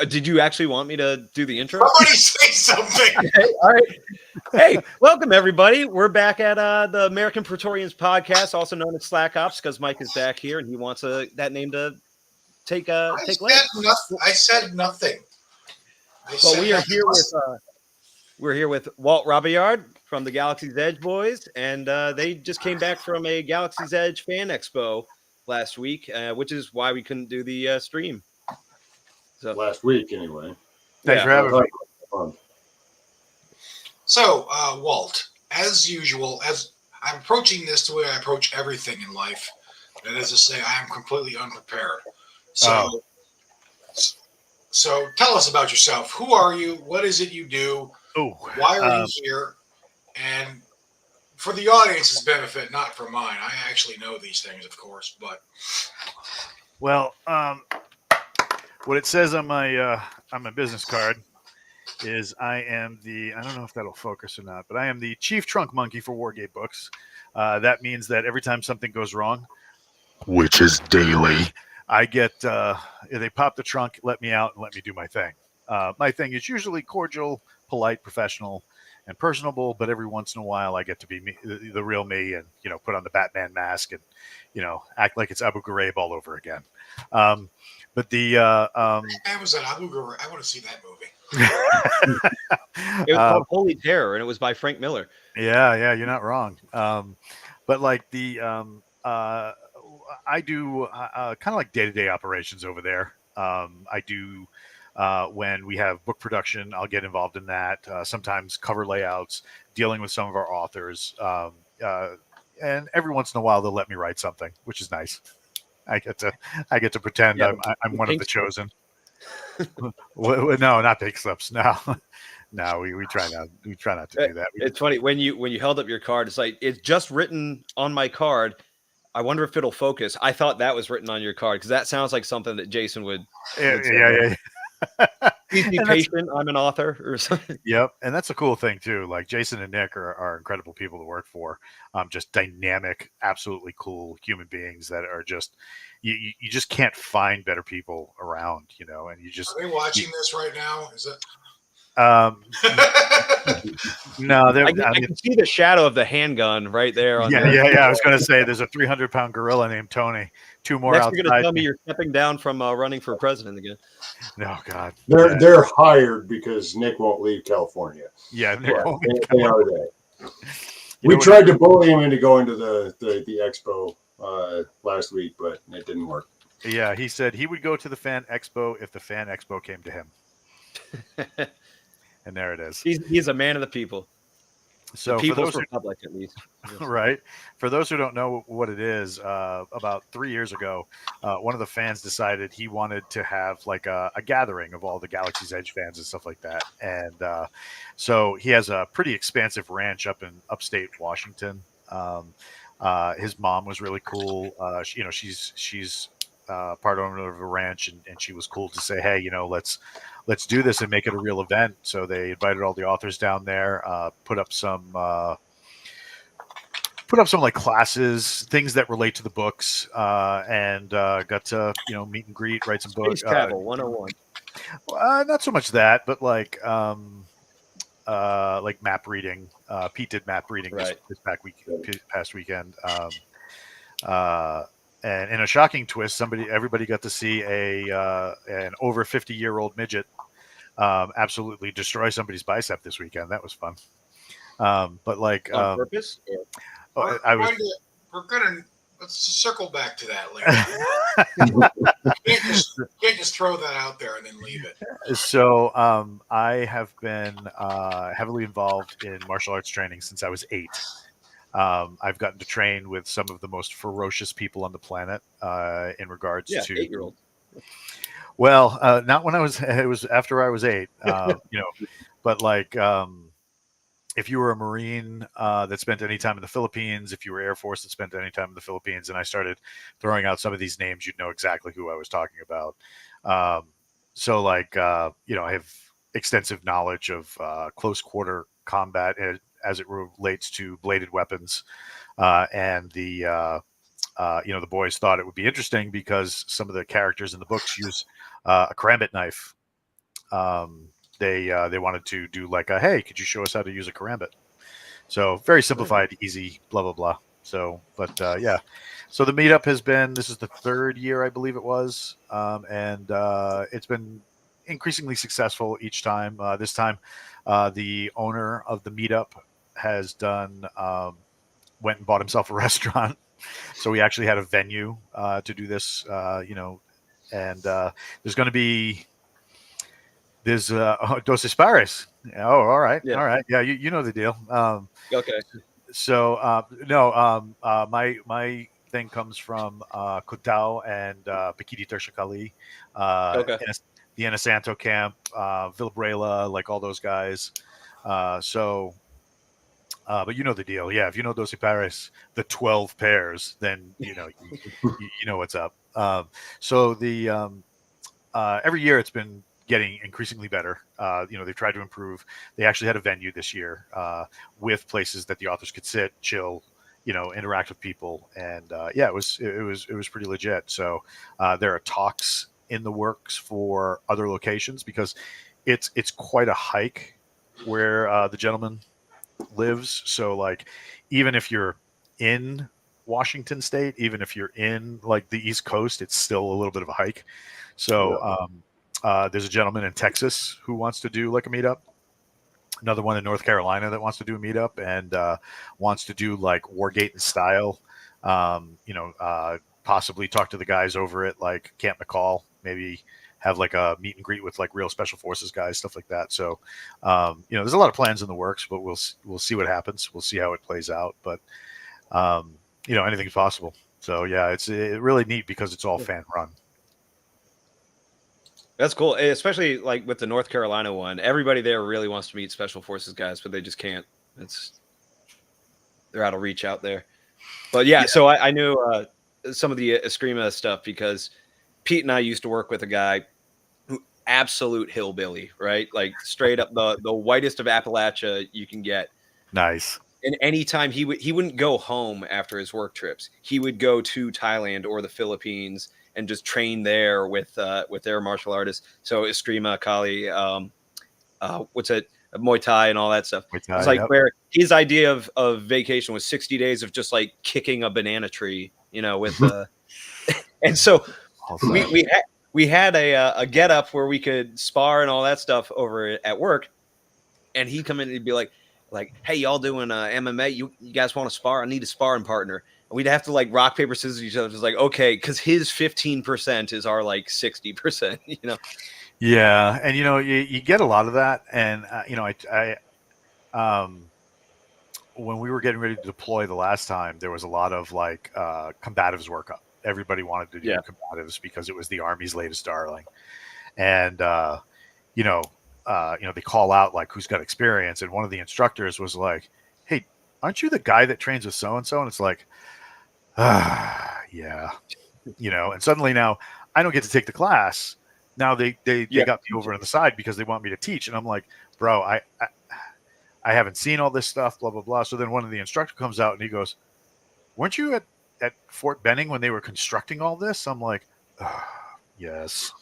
Did you actually want me to do the intro? Somebody say something. Okay, all right. Hey, welcome everybody. We're back at the American Praetorians podcast, also known as Slack Ops, because Mike is back here and he wants that name to take I land. said nothing. Well, we're here with Walt Robillard from the Galaxy's Edge boys, and they just came back from a Galaxy's Edge fan expo last week, which is why we couldn't do the stream. So last week, anyway. Thanks for having me. So, Walt, as usual, as I'm approaching this the way I approach everything in life, that is to say, I am completely unprepared. So, so tell us about yourself. Who are you? What is it you do? Why are you here? And for the audience's benefit, not for mine. I actually know these things, of course, but well, what it says on my business card is I am I don't know if that'll focus or not, but I am the chief trunk monkey for Wargate Books. That means that every time something goes wrong, which is daily, I get they pop the trunk, let me out, and let me do my thing. My thing is usually cordial, polite, professional, and personable, but every once in a while I get to be me, the real me, and put on the Batman mask and act like it's Abu Ghraib all over again. But the I was at Abu Ghraib. I want to see that movie. it was called Holy Terror, and it was by Frank Miller. Yeah, you're not wrong. But like I do kind of like day-to-day operations over there. I do when we have book production, I'll get involved in that. Sometimes cover layouts, dealing with some of our authors, and every once in a while they'll let me write something, which is nice. I get to pretend I'm one of the chosen. No, not pink slips. No, we try not to do that. It's funny when you held up your card. It's like it's just written on my card. I wonder if it'll focus. I thought that was written on your card because that sounds like something that Jason would. Yeah. Please be patient. I'm an author or something. Yep, and that's a cool thing too. Like Jason and Nick are incredible people to work for. Just dynamic, absolutely cool human beings that are just you just can't find better people around. And you just are they watching this right now? Is it? No, I can see the shadow of the handgun right there. Yeah. I was going to say there's a 300-pound gorilla named Tony. Two more outside. You're going to tell me you're stepping down from running for president again. No, God. They're hired because Nick won't leave California. Yeah, Nick won't leave California. We tried to bully him into going to the Expo last week, but it didn't work. Yeah, he said he would go to the Fan Expo if the Fan Expo came to him. And there it is. He's a man of the people. So the People's Republic, at least. Right. For those who don't know what it is, about 3 years ago, one of the fans decided he wanted to have like a gathering of all the Galaxy's Edge fans and stuff like that. And so he has a pretty expansive ranch up in upstate Washington. His mom was really cool. She's part owner of a ranch, and she was cool to say, hey, let's do this and make it a real event. So they invited all the authors down there, put up some like classes, things that relate to the books, and got to meet and greet, write some books. Space Travel 101. Not so much that, but like map reading. Pete did map reading this past weekend. And in a shocking twist, everybody got to see an over 50-year-old midget absolutely destroy somebody's bicep this weekend. That was fun. But like on purpose. Let's circle back to that later. can't just throw that out there and then leave it. So I have been heavily involved in martial arts training since I was 8. I've gotten to train with some of the most ferocious people on the planet in regards to 8-year-old. Well, not when it was after I was 8, but like if you were a Marine that spent any time in the Philippines, if you were Air Force that spent any time in the Philippines, and I started throwing out some of these names, you'd know exactly who I was talking about. So like, I have extensive knowledge of close quarter combat as it relates to bladed weapons. And the boys thought it would be interesting because some of the characters in the books use a karambit knife they wanted to do like a, hey, could you show us how to use a karambit? So very simplified, easy, blah blah blah. So, but yeah, so the meetup has been, this is the third year, I believe it was, and it's been increasingly successful each time. This time, the owner of the meetup has done went and bought himself a restaurant, so we actually had a venue to do this. And there's going to be Dos Pares. Oh, all right, Yeah. all right, yeah, you know the deal. Okay. So no, my thing comes from Kutao and Bikini Tershakali, Okay. the Anasanto camp, Villabrela, like all those guys. But you know the deal. Yeah, if you know Dos Pares, the 12 pairs, then you know what's up. So the every year it's been getting increasingly better. They've tried to improve. They actually had a venue this year with places that the authors could sit, chill, interact with people, and yeah, it was pretty legit. So there are talks in the works for other locations because it's quite a hike where the gentleman lives. So like, even if you're in Washington State, even if you're in like the East Coast, it's still a little bit of a hike. So there's a gentleman in Texas who wants to do like a meetup. Another one in North Carolina that wants to do a meetup and wants to do like Wargate in style. Possibly talk to the guys over at like Camp McCall. Maybe have like a meet and greet with like real special forces guys, stuff like that. So, there's a lot of plans in the works, but we'll see what happens. We'll see how it plays out. But anything's possible. So yeah, it's really neat because it's all fan run. That's cool, especially like with the North Carolina one. Everybody there really wants to meet special forces guys, but they just can't. They're out of reach out there. But yeah. So I knew some of the Eskrima stuff because Pete and I used to work with a guy who absolute hillbilly, right? Like straight up the whitest of Appalachia you can get. Nice. And anytime he wouldn't go home after his work trips. He would go to Thailand or the Philippines and just train there with their martial artists. So Eskrima, Kali, Muay Thai and all that stuff. It's like where his idea of vacation was 60 days of just like kicking a banana tree, with and so we had a get up where we could spar and all that stuff over at work, and he'd come in and he'd be like, hey, y'all doing MMA? You guys want to spar? I need a sparring partner. And we'd have to like rock, paper, scissors each other. Just like, okay, because his 15% is our like 60%, Yeah, and you get a lot of that, and when we were getting ready to deploy the last time, there was a lot of like combatives workup. Everybody wanted to do combatives because it was the Army's latest darling, and they call out like who's got experience, and one of the instructors was like, "Hey, aren't you the guy that trains with so and so?" And it's like, yeah, and suddenly now I don't get to take the class. Now they got me over on the side because they want me to teach, and I'm like, bro, I haven't seen all this stuff, blah blah blah. So then one of the instructor comes out and he goes, "Weren't you at Fort Benning when they were constructing all this?" I'm like, yes,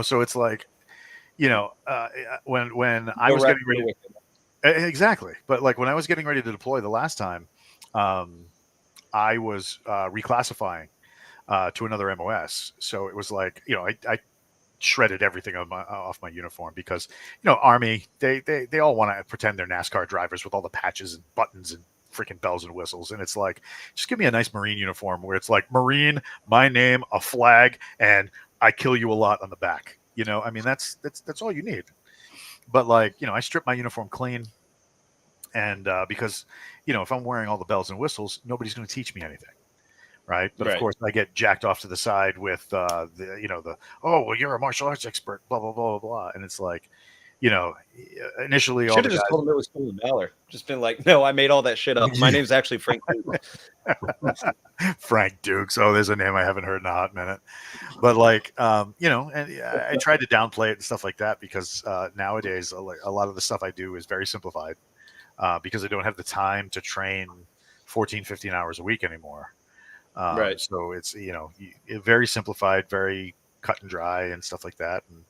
So it's like, when I was getting ready, exactly. But like when I was getting ready to deploy the last time, I was reclassifying to another MOS. So it was like, I shredded everything off my uniform because, Army, they all want to pretend they're NASCAR drivers with all the patches and buttons and freaking bells and whistles. And it's like, just give me a nice Marine uniform where it's like Marine, my name, a flag, and I kill you a lot on the back. I mean, that's all you need. But like, I strip my uniform clean. And because, if I'm wearing all the bells and whistles, nobody's going to teach me anything. Right. But of course, I get jacked off to the side with oh, well, you're a martial arts expert, blah, blah, blah, blah, blah. And it's like, initially, all should have just told him it was Full of Valor. Just been like, no, I made all that shit up. My name's actually Frank Dukes. Frank Dukes. Oh, there's a name I haven't heard in a hot minute. But like, and I tried to downplay it and stuff like that because nowadays, a lot of the stuff I do is very simplified because I don't have the time to train 14, 15 hours a week anymore. Right. So it's, very simplified, very cut and dry and stuff like that. And,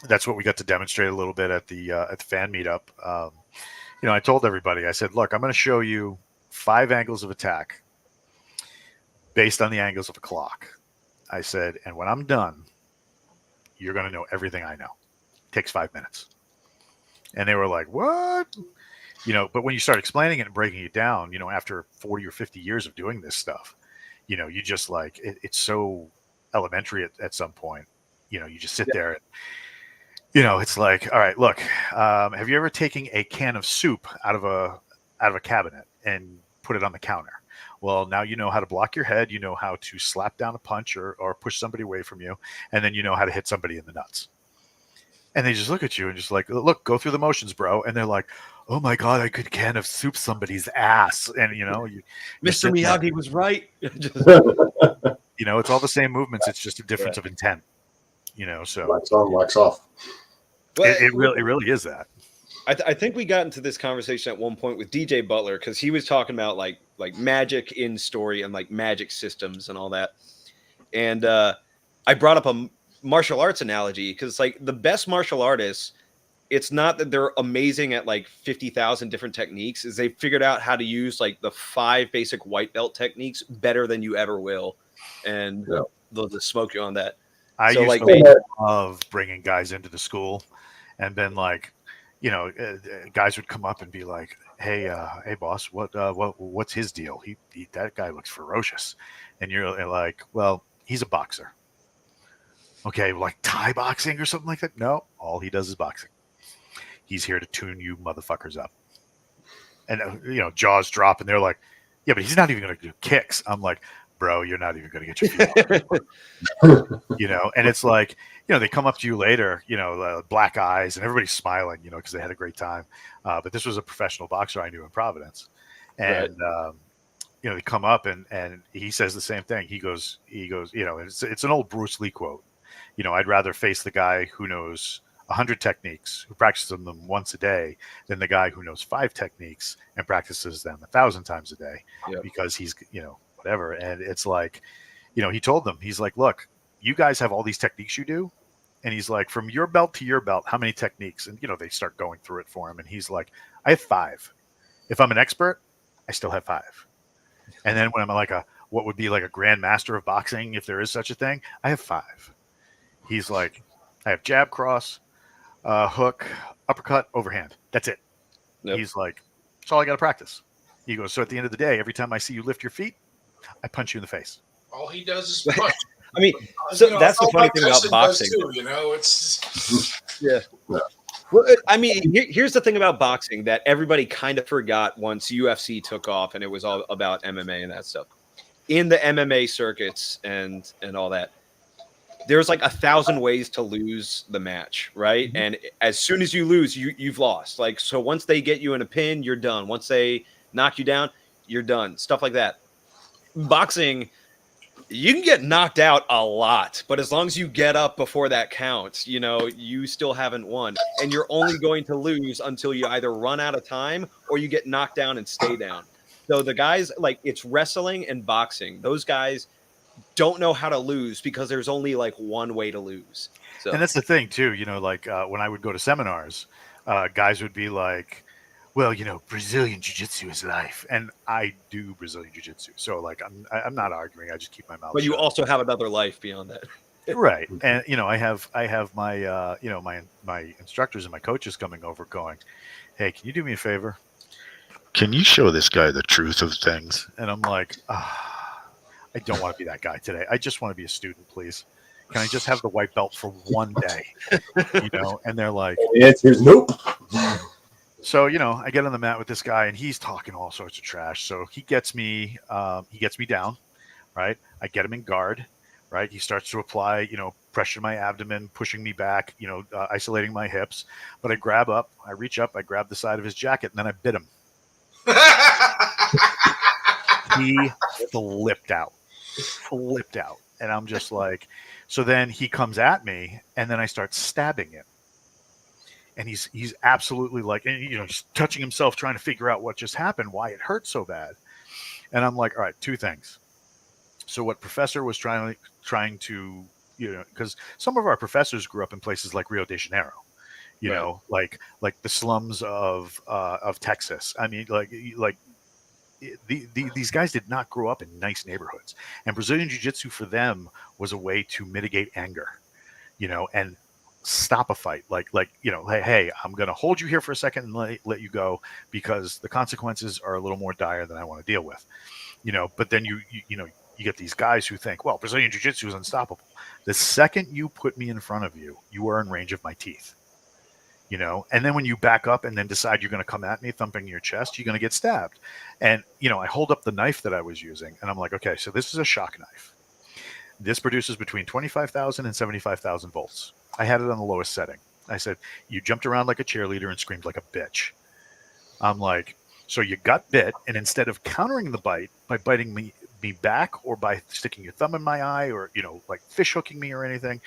that's what we got to demonstrate a little bit at the fan meetup. I told everybody, I said, look, I'm going to show you 5 angles of attack based on the angles of a clock. I said, and when I'm done, you're going to know everything I know. It takes 5 minutes. And they were like, what? But when you start explaining it and breaking it down, after 40 or 50 years of doing this stuff, you just like, it's so elementary at some point. You just sit there and, it's like, all right, look, have you ever taken a can of soup out of a cabinet and put it on the counter? Well, now you know how to block your head. You know how to slap down a punch or push somebody away from you. And then you know how to hit somebody in the nuts. And they just look at you and just like, look, go through the motions, bro. And they're like, oh my God, I could can of soup somebody's ass. And, Mr. Miyagi was right. It's all the same movements. It's just a difference of intent, so. Wax on, wax off. Well, it really is that. I think we got into this conversation at one point with DJ Butler because he was talking about like magic in story and like magic systems and all that. And I brought up a martial arts analogy because like the best martial artists, it's not that they're amazing at like 50,000 different techniques, is they figured out how to use like the 5 basic white belt techniques better than you ever will. And they'll just smoke you on that. I so used like to love bringing guys into the school and then like, guys would come up and be like, hey boss, what's his deal? He that guy looks ferocious. And you're like, well, he's a boxer. Okay, like Thai boxing or something like that? No, all he does is boxing. He's here to tune you motherfuckers up. And, jaws drop and they're like, yeah, but he's not even going to do kicks. I'm like, bro, you're not even going to get your feet on. And it's like, they come up to you later, black eyes and everybody's smiling, because they had a great time. But this was a professional boxer I knew in Providence. And, they come up and he says the same thing. He goes, it's an old Bruce Lee quote. I'd rather face the guy who knows 100 techniques, who practices them once a day, than the guy who knows 5 techniques and practices them 1,000 times a day because he's, whatever. And it's like, he told them, he's like, look, you guys have all these techniques you do. And he's like, from your belt to your belt, how many techniques? And, they start going through it for him. And he's like, I have 5. If I'm an expert, I still have 5. And then when I'm like what would be like a grandmaster of boxing, if there is such a thing, I have 5. He's like, I have jab, cross, hook, uppercut, overhand. That's it. Yep. He's like, that's all I got to practice. He goes, so at the end of the day, every time I see you lift your feet, I punch you in the face. All he does is punch. I mean, so that's the funny thing about boxing. Too, it's yeah. Well, I mean, here's the thing about boxing that everybody kind of forgot once UFC took off and it was all about MMA and that stuff. In the MMA circuits and all that, there's like 1,000 ways to lose the match, right? Mm-hmm. And as soon as you lose, you've lost. Like, so once they get you in a pin, you're done. Once they knock you down, you're done. Stuff like that. Boxing, you can get knocked out a lot, but as long as you get up before that counts, you still haven't won. And you're only going to lose until you either run out of time or you get knocked down and stay down. So the guys, like, it's wrestling and boxing. Those guys don't know how to lose because there's only like one way to lose. So. And that's the thing too, like when I would go to seminars, guys would be like, well, Brazilian jiu-jitsu is life. And I do Brazilian jiu-jitsu. So like, I'm not arguing. I just keep my mouth But shut. You also have another life beyond that. Right. And, I have my, my instructors and my coaches coming over going, hey, can you do me a favor? Can you show this guy the truth of things? And I'm like, I don't want to be that guy today. I just want to be a student, please. Can I just have the white belt for one day? And they're like, the answer is nope. So, I get on the mat with this guy and he's talking all sorts of trash. So he gets me down, right? I get him in guard, right? He starts to apply, pressure to my abdomen, pushing me back, isolating my hips. But I reach up, I grab the side of his jacket and then I bit him. He flipped out. And I'm just like, so then he comes at me and then I start stabbing him. And he's absolutely like, he's touching himself, trying to figure out what just happened, why it hurt so bad. And I'm like, all right, 2 things. So what Professor was trying to, because some of our professors grew up in places like Rio de Janeiro, like the slums of Texas. I mean, these guys did not grow up in nice neighborhoods, and Brazilian Jiu-Jitsu for them was a way to mitigate anger, and stop a fight. Hey, I'm going to hold you here for a second and let you go because the consequences are a little more dire than I want to deal with. But then you get these guys who think, well, Brazilian Jiu-Jitsu is unstoppable. The second you put me in front of you, you are in range of my teeth. And then when you back up and then decide you're going to come at me thumping your chest, you're going to get stabbed. And, I hold up the knife that I was using and I'm like, okay, so this is a shock knife. This produces between 25,000 and 75,000 volts. I had it on the lowest setting. I said, you jumped around like a cheerleader and screamed like a bitch. I'm like, so you got bit, and instead of countering the bite by biting me back or by sticking your thumb in my eye or, like fish hooking me or anything,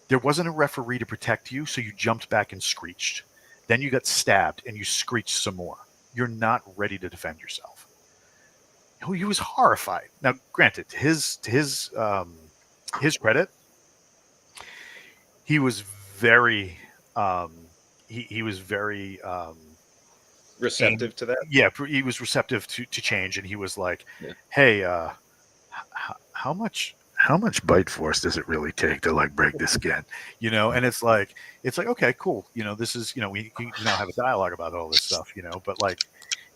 there wasn't a referee to protect you, so you jumped back and screeched. Then you got stabbed and you screeched some more. You're not ready to defend yourself. He was horrified. Now, granted, to his credit, he was very he was very receptive to that. Yeah, he was receptive to change, and he was like, "Hey, how much bite force does it really take to break this skin?" And it's like okay, cool. This is we can now have a dialogue about all this stuff. But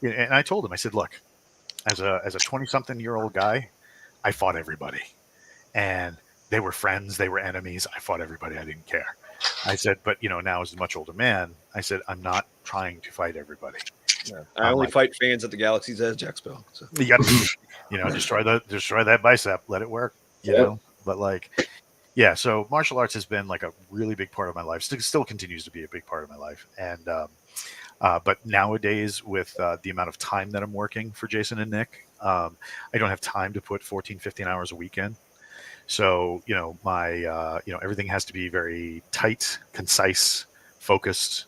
and I told him, I said, look, as a 20-something-year-old guy, I fought everybody, and they were friends, they were enemies. I fought everybody. I didn't care. I said, but now as a much older man, I said, I'm not trying to fight everybody. Yeah. I only fight fans at the Galaxy's Edge Expo. So. You got to, destroy that bicep, let it work. You know, but so martial arts has been a really big part of my life. Still continues to be a big part of my life. And, but nowadays with the amount of time that I'm working for Jason and Nick, I don't have time to put 14, 15 hours a week in. So, my, everything has to be very tight, concise, focused,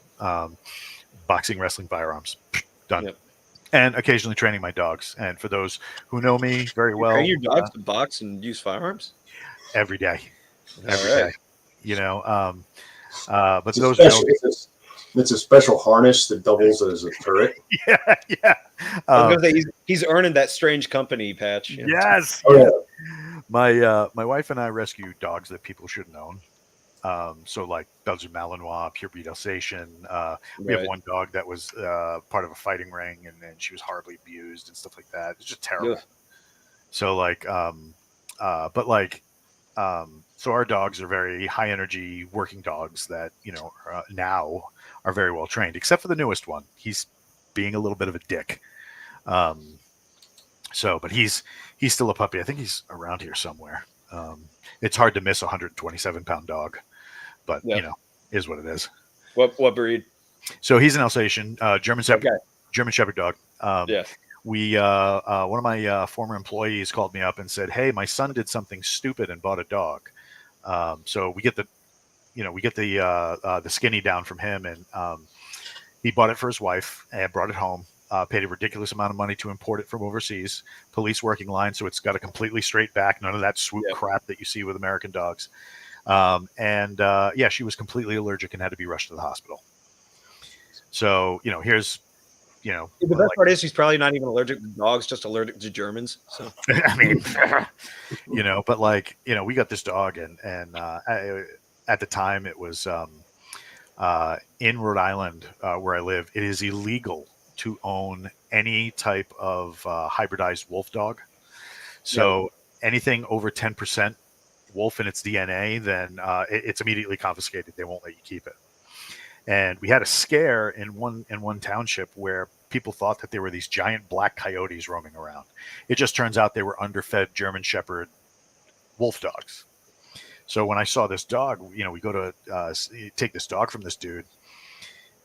boxing, wrestling, firearms, done. Yep. And occasionally training my dogs. And for those who know me very well. Train your dogs to box and use firearms? Every day. Every day. But it's those it's a special harness that doubles as a turret. Yeah. I was gonna say he's earning that strange company patch. Yes. Oh, yeah. My wife and I rescue dogs that people shouldn't own. So Belgian Malinois, pure breed Alsatian. We have one dog that was part of a fighting ring, and then she was horribly abused and stuff like that. It's just terrible. Yeah. So so our dogs are very high energy working dogs that now are very well trained, except for the newest one. He's being a little bit of a dick. But he's still a puppy. I think he's around here somewhere. It's hard to miss a 127-pound dog, but is what it is. What breed? So he's an Alsatian, German Shepherd dog. We one of my former employees called me up and said, "Hey, my son did something stupid and bought a dog." So we get the skinny down from him, and he bought it for his wife and brought it home. Paid a ridiculous amount of money to import it from overseas. Police working line, so it's got a completely straight back, none of that swoop crap that you see with American dogs. She was completely allergic and had to be rushed to the hospital. So here's the best part is he's probably not even allergic to dogs, just allergic to Germans. So I mean, but we got this dog, and at the time it was in Rhode Island where I live. It is illegal to own any type of hybridized wolf dog. So anything over 10% wolf in its DNA, then it's immediately confiscated. They won't let you keep it. And we had a scare in one township where people thought that there were these giant black coyotes roaming around. It just turns out they were underfed German Shepherd wolf dogs. So when I saw this dog, we go to take this dog from this dude,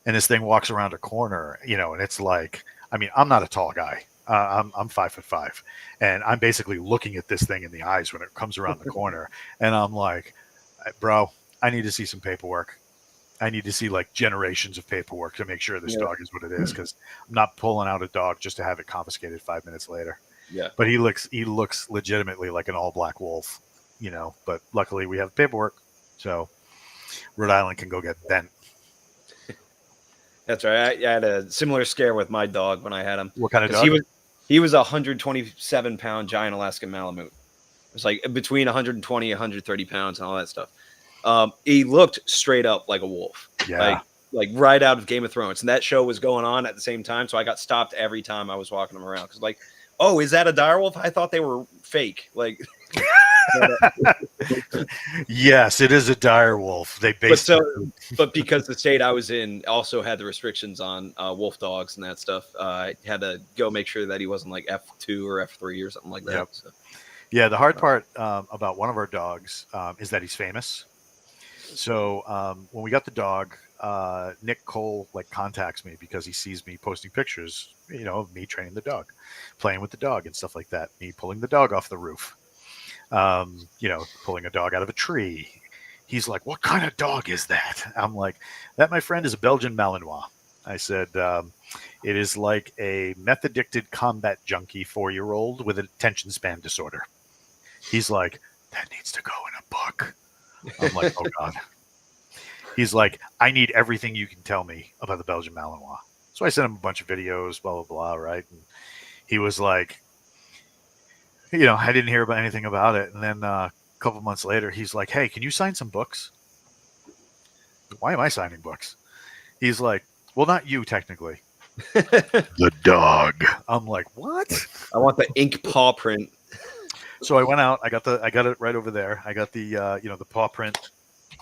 and this thing walks around a corner, and it's I'm not a tall guy. I'm 5'5", and I'm basically looking at this thing in the eyes when it comes around the corner, and I'm like, bro, I need to see some paperwork. I need to see generations of paperwork to make sure this dog is what it is, because I'm not pulling out a dog just to have it confiscated 5 minutes later. Yeah. But he looks legitimately like an all black wolf. but luckily we have paperwork, so Rhode Island can go get bent. That's right. I had a similar scare with my dog when I had him. What kind of 'Cause dog? He was a 127-pound giant Alaskan Malamute. It was like between 120 and 130 pounds and all that stuff. He looked straight up like a wolf. Yeah. Like right out of Game of Thrones. And that show was going on at the same time. So I got stopped every time I was walking him around. Because like, oh, is that a direwolf? I thought they were fake. Like, yes, it is a dire wolf. They but because the state I was in also had the restrictions on wolf dogs and that stuff, I had to go make sure that he wasn't like F2 or F3 or something like that. Yep. So. Yeah, the hard part about one of our dogs is that he's famous. So when we got the dog, Nick Cole contacts me because he sees me posting pictures, of me training the dog, playing with the dog and stuff like that. Me pulling the dog off the roof, pulling a dog out of a tree. He's like, "What kind of dog is that?" I'm like, "That, my friend, is a Belgian Malinois." I said, "It is like a meth-addicted combat junkie 4-year-old with an attention span disorder." He's like, "That needs to go in a book." I'm like, "Oh God." He's like, "I need everything you can tell me about the Belgian Malinois." So I sent him a bunch of videos, blah, blah, blah, right? And he was like, I didn't hear about anything about it. And then a couple months later, he's like, "Hey, can you sign some books?" Why am I signing books? He's like, "Well, not you, technically." The dog. I'm like, "What?" I want the ink paw print. So I went out. I got it right over there. I got the the paw print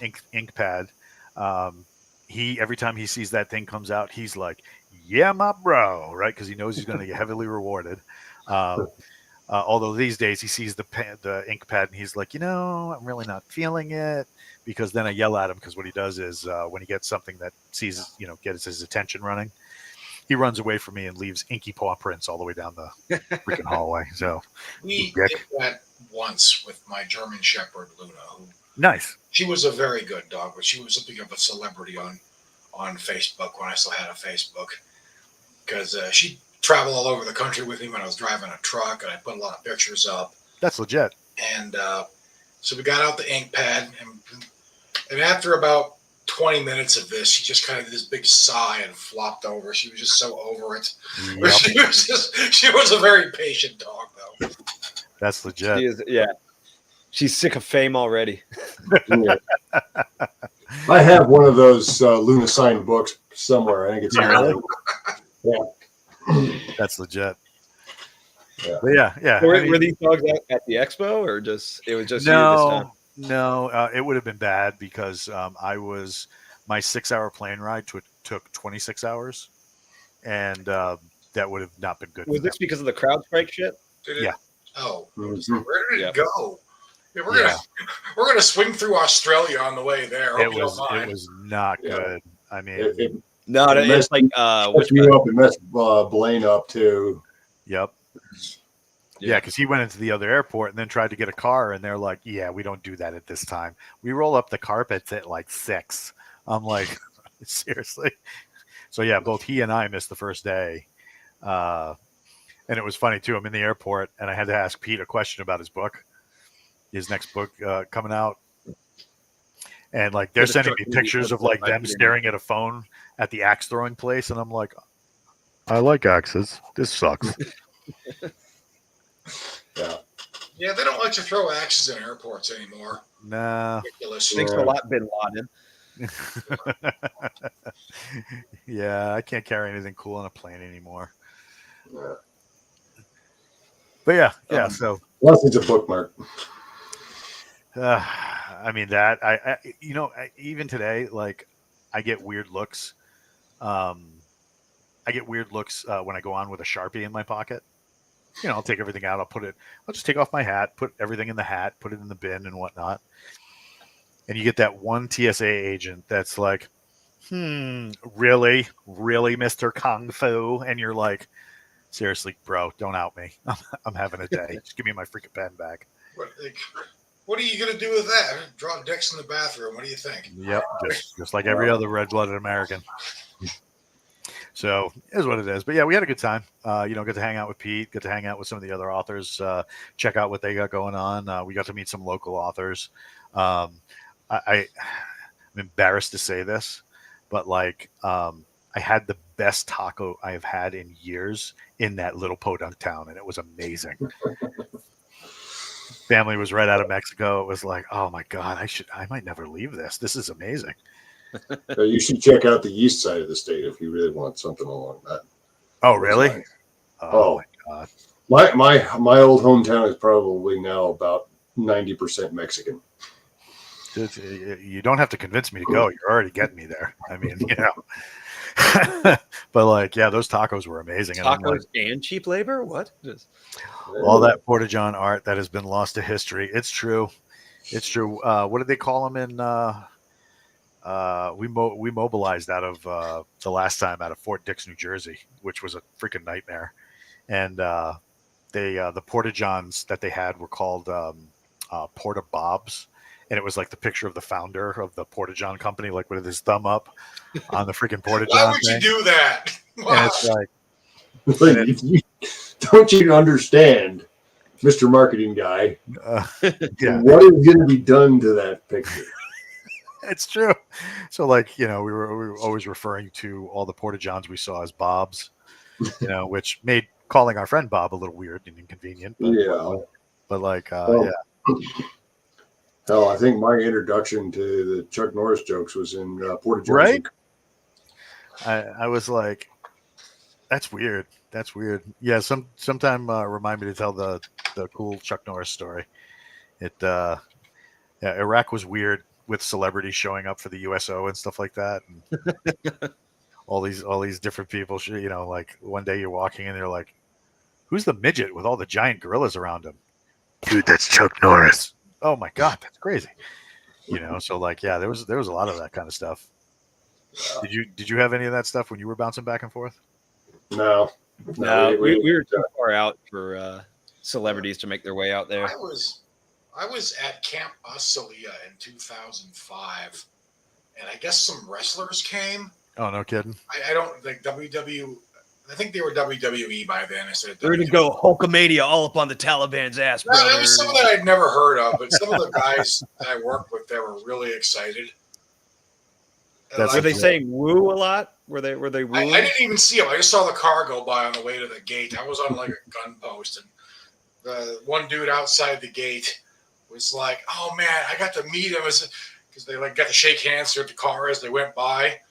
ink pad. Every time he sees that thing comes out, he's like, "Yeah, my bro," right? Because he knows he's going to get heavily rewarded. Although these days he sees the ink pad and he's like, "I'm really not feeling it," because then I yell at him, because what he does is when he gets something that sees, gets his attention running, he runs away from me and leaves inky paw prints all the way down the freaking hallway. So we did that once with my German Shepherd Luna, who nice. She was a very good dog, but she was something of a celebrity on Facebook when I still had a Facebook, because she traveled all over the country with me when I was driving a truck, and I put a lot of pictures up. That's legit. And so we got out the ink pad, and after about 20 minutes of this, she just kind of did this big sigh and flopped over. She was just so over it. Yep. She was a very patient dog, though. That's legit. She is, yeah. She's sick of fame already. I have one of those Luna signed books somewhere. I think it's really? Yeah. That's legit. Yeah. But yeah. Were these dogs at the expo, or it was just you this time? No, it would have been bad because my 6-hour plane ride took 26 hours, and that would have not been good. Was this because of the CrowdStrike shit? Yeah. Oh, Mm-hmm. Where did it go? Yeah, we're gonna swing through Australia on the way there. It was not good. I mean, it's like which me up and messed Blaine up too. Yep. Yeah, because he went into the other airport and then tried to get a car, and they're like, "Yeah, we don't do that at this time. We roll up the carpets at like 6." I'm like, seriously? So yeah, both he and I missed the first day, and it was funny too. I'm in the airport, and I had to ask Pete a question about his next book coming out, and like they're sending me pictures of like them staring at a phone at the axe throwing place, and I'm like, "I like axes. This sucks." Yeah, they don't let you throw axes in airports anymore. Nah. Ridiculous. Thanks a lot, Bin Laden. Yeah, I can't carry anything cool on a plane anymore. But yeah. So unless it's a bookmark. I mean that I even today, like I get weird looks. I get weird looks when I go on with a Sharpie in my pocket. I'll take everything out. I'll just take off my hat, put everything in the hat, put it in the bin and whatnot. And you get that one TSA agent that's like, really, Mr. Kung Fu? And you're like, seriously, bro, don't out me. I'm having a day. Just give me my freaking pen back. What are you going to do with that? Draw dicks in the bathroom. What do you think? Yep, just like every other red-blooded American. So it is what it is. But yeah, we had a good time. Get to hang out with Pete, get to hang out with some of the other authors, check out what they got going on. We got to meet some local authors. I'm embarrassed to say this, but I had the best taco I have had in years in that little podunk town, and it was amazing. Family was right out of Mexico. It was like, oh my God, I might never leave this. This is amazing. You should check out the east side of the state if you really want something along that. Oh, really? Line. Oh my God. My old hometown is probably now about 90% Mexican. You don't have to convince me to go. You're already getting me there. I mean, but those tacos were amazing. Tacos and cheap labor? What? All that Porta-John art that has been lost to history. It's true. It's true. What did they call them in? We mobilized out of the last time out of Fort Dix, New Jersey, which was a freaking nightmare. And the Porta-Johns that they had were called Porta Bobs. And it was like the picture of the founder of the Porta-John company, like with his thumb up on the freaking Porta-John. Why would you do that? Wow. And it's like, don't you understand, Mr. Marketing Guy? Yeah. What is going to be done to that picture? It's true. So we were always referring to all the Porta-Johns we saw as Bobs, which made calling our friend Bob a little weird and inconvenient. But, yeah. Hell, I think my introduction to the Chuck Norris jokes was in Porta-John. Right? I was like, that's weird. That's weird. Yeah, sometime remind me to tell the cool Chuck Norris story. Iraq was weird with celebrities showing up for the USO and stuff like that. And all these different people, like one day you're walking and they're like, who's the midget with all the giant gorillas around him? Dude, that's Chuck Norris. Oh my God, that's crazy. So there was a lot of that kind of stuff. Did you have any of that stuff when you were bouncing back and forth? No, we were too far out for celebrities to make their way out there. I was at Camp Asalia in 2005, and I guess some wrestlers came. Oh, no kidding. I don't like WWE. I think they were WWE by then. We're going to go Hulkamania all up on the Taliban's ass, brother. No, there was some that I'd never heard of, but some of the guys that I worked with, they were really excited. Were they saying woo a lot? Were they wooing? I didn't even see them. I just saw the car go by on the way to the gate. I was on like a gun post, and the one dude outside the gate was like, "Oh man, I got to meet him," because they got to shake hands with the car as they went by.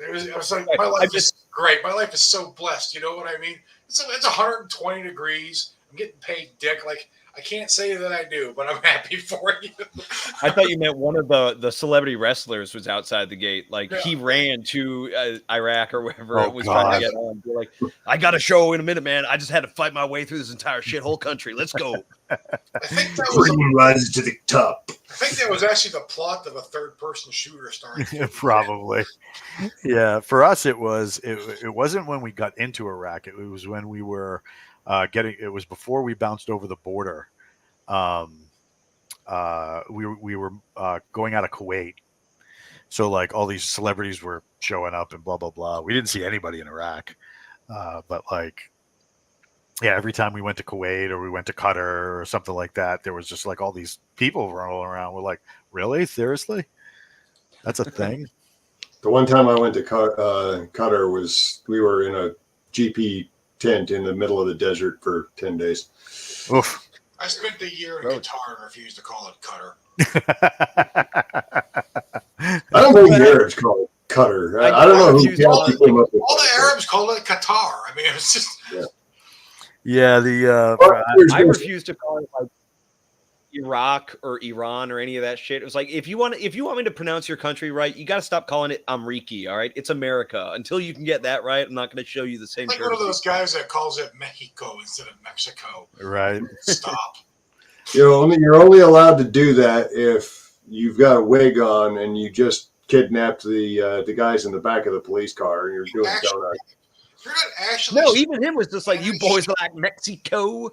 I was like, my life is great. My life is so blessed. You know what I mean? It's 120 degrees. I'm getting paid dick. I can't say that I do, but I'm happy for you. I thought you meant one of the celebrity wrestlers was outside the gate. He ran to Iraq or wherever it was trying to get on. You're like, I got a show in a minute, man. I just had to fight my way through this entire shithole country. Let's go. I think that was rise to the top. I think that was actually the plot of a third-person shooter starting. Probably. Yeah, for us it wasn't when we got into Iraq. It was when we were it was before we bounced over the border. We were going out of Kuwait. So all these celebrities were showing up and blah, blah, blah. We didn't see anybody in Iraq. But every time we went to Kuwait or we went to Qatar or something like that, there was just all these people rolling around. We're like, really? Seriously? That's a thing? The one time I went to Qatar we were in a GP tent in the middle of the desert for 10 days. Oof. I spent a year in Qatar and refused to call it Qatar. I don't think the Arabs call it Qatar. I don't know who came up with all the Arabs call it Qatar. I mean, it was just... Yeah, I refuse to call it Iraq or Iran or any of that shit. It was if you want me to pronounce your country right, you got to stop calling it Amriki. All right, it's America. Until you can get that right, I'm not going to show you the same. One of those guys that calls it Mexico instead of Mexico. Right. Stop. You're only allowed to do that if you've got a wig on and you just kidnapped the guys in the back of the police car and you're doing donut. You're not actually. No, even him was just you boys like Mexico.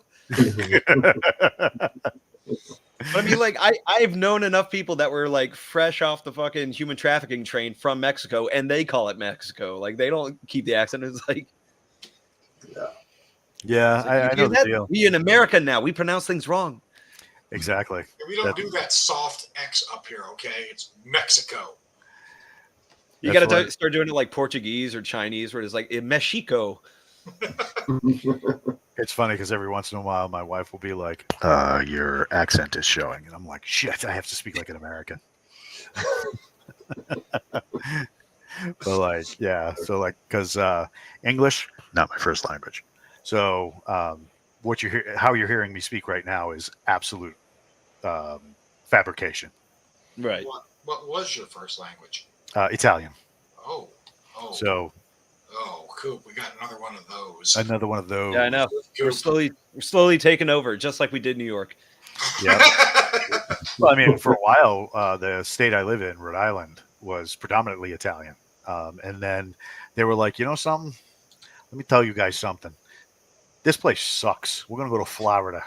But I mean, like, I've known enough people that were like fresh off the fucking human trafficking train from Mexico, and they call it Mexico. Like, they don't keep the accent. It's like, Yeah, it's like, you I hear know the that? deal. We in America now, we pronounce things wrong. Exactly. We don't do that soft X up here, okay? It's Mexico. You got to start doing it like Portuguese or Chinese, where it's like in Mexico. It's funny because every once in a while, my wife will be like, "Your accent is showing," and I'm like, "Shit, I have to speak like an American." But like, yeah, so like, because English, not my first language, so how you're hearing me speak right now is absolute fabrication. Right. What was your first language? Italian. Oh. So. Oh, cool. We got another one of those. Another one of those. Yeah, I know. We're slowly taking over, just like we did New York. Yeah. Well, I mean, for a while, the state I live in, Rhode Island, was predominantly Italian. And then they were like, you know something? Let me tell you guys something. This place sucks. We're going to go to Florida.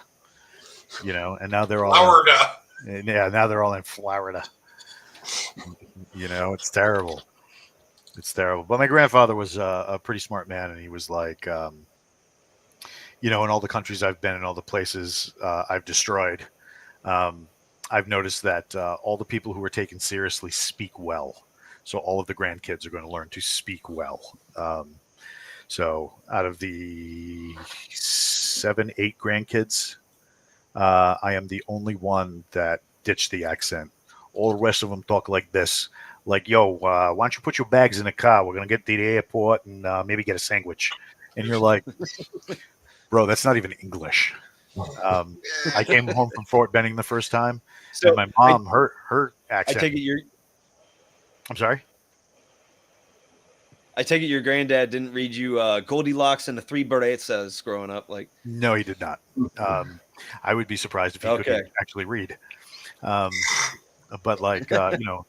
You know, and now they're all Florida. Now they're all in Florida. You know, it's terrible. It's terrible. But my grandfather was a pretty smart man, and he was like, you know, in all the countries I've been, in all the places I've destroyed, I've noticed that all the people who are taken seriously speak well. So all of the grandkids are going to learn to speak well. So out of the 7, 8 grandkids, I am the only one that ditched the accent. All the rest of them talk like this. Like, yo, why don't you put your bags in the car? We're going to get to the airport and maybe get a sandwich. And you're like, bro, that's not even English. I came home from Fort Benning the first time, So and my mom, her accent. I take it I'm sorry? I take it your granddad didn't read you Goldilocks and the Three Berezas growing up, like. No, he did not. I would be surprised if he could actually read. But like, you know,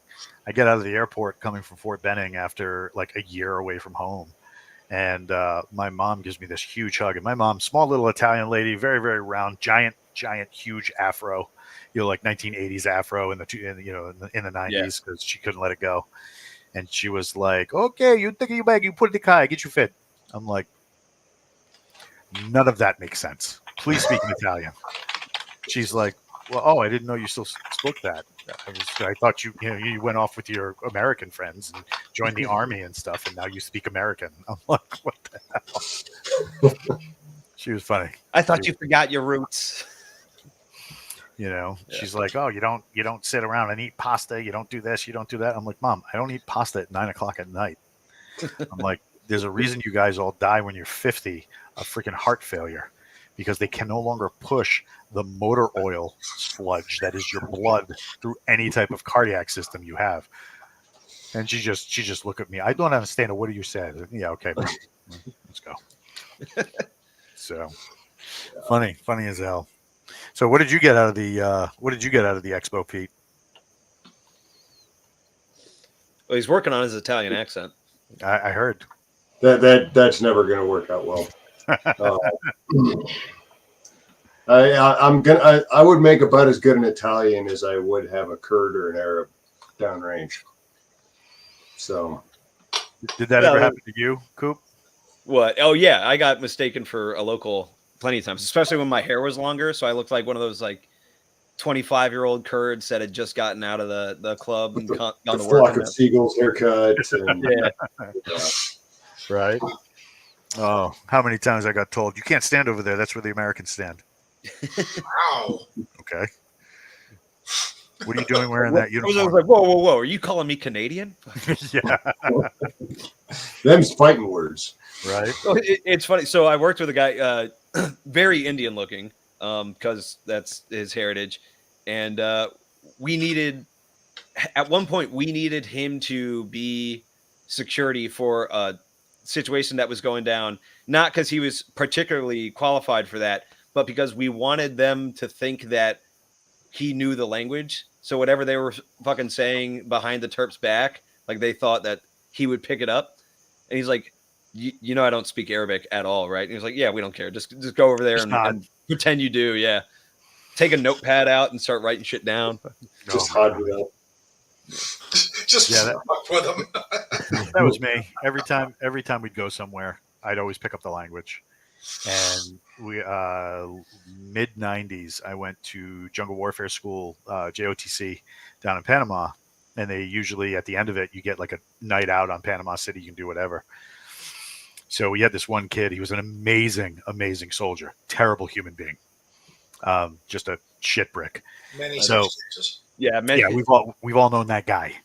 I get out of the airport coming from Fort Benning after like a year away from home. And my mom gives me this huge hug. And my mom, small little Italian lady, very, very round, giant, huge afro, you know, like 1980s afro in the 90s because she couldn't let it go. And she was like, okay, you take your bag, you put it in the car, get you fit. I'm like, none of that makes sense. Please speak in Italian. She's like, well, I didn't know you still spoke that. I thought you went off with your American friends and joined the army and stuff, and now you speak American. I'm like, what the hell? She was funny. I thought you forgot your roots. You know, she's like, oh, you don't sit around and eat pasta. You don't do this. You don't do that. I'm like, Mom, I don't eat pasta at 9:00 at night. I'm like, there's a reason you guys all die when you're 50 of freaking heart failure. Because they can no longer push the motor oil sludge that is your blood through any type of cardiac system you have. And she just looked at me. I don't understand a word you said. Yeah, okay, let's go. So funny as hell. So what did you get out of the expo, Pete? Well, he's working on his Italian accent. I heard that's never going to work out well. I would make about as good an Italian as I would have a Kurd or an Arab downrange. So, did that ever happen to you, Coop? What? Oh yeah, I got mistaken for a local plenty of times, especially when my hair was longer, so I looked like one of those like 25-year-old Kurds that had just gotten out of the club and gone to work. Flock of seagulls haircut. And, Right. Oh, how many times I got told you can't stand over there? That's where the Americans stand. Wow. Okay. What are you doing wearing that uniform? I was like, whoa! Are you calling me Canadian? Yeah. Them's fighting words, right? It's funny. So I worked with a guy, very Indian looking, because that's his heritage, and at one point we needed him to be security for a situation that was going down, not because he was particularly qualified for that, but because we wanted them to think that he knew the language. So whatever they were fucking saying behind the Terp's back, like they thought that he would pick it up. And he's like, you know, I don't speak Arabic at all, right? And he was like, yeah, we don't care. Just go over there and pretend you do. Yeah. take a notepad out and start writing shit down. Just Oh, my hide it up. Just Yeah, fuck with them. that was me. Every time we'd go somewhere, I'd always pick up the language. And we mid 90s, I went to Jungle Warfare School, JOTC, down in Panama, and they usually at the end of it you get like a night out on Panama City. You can do whatever. So we had this one kid. He was an amazing soldier. Terrible human being. Just a shit brick. Many So- substances. Yeah, man. Yeah, we've all known that guy.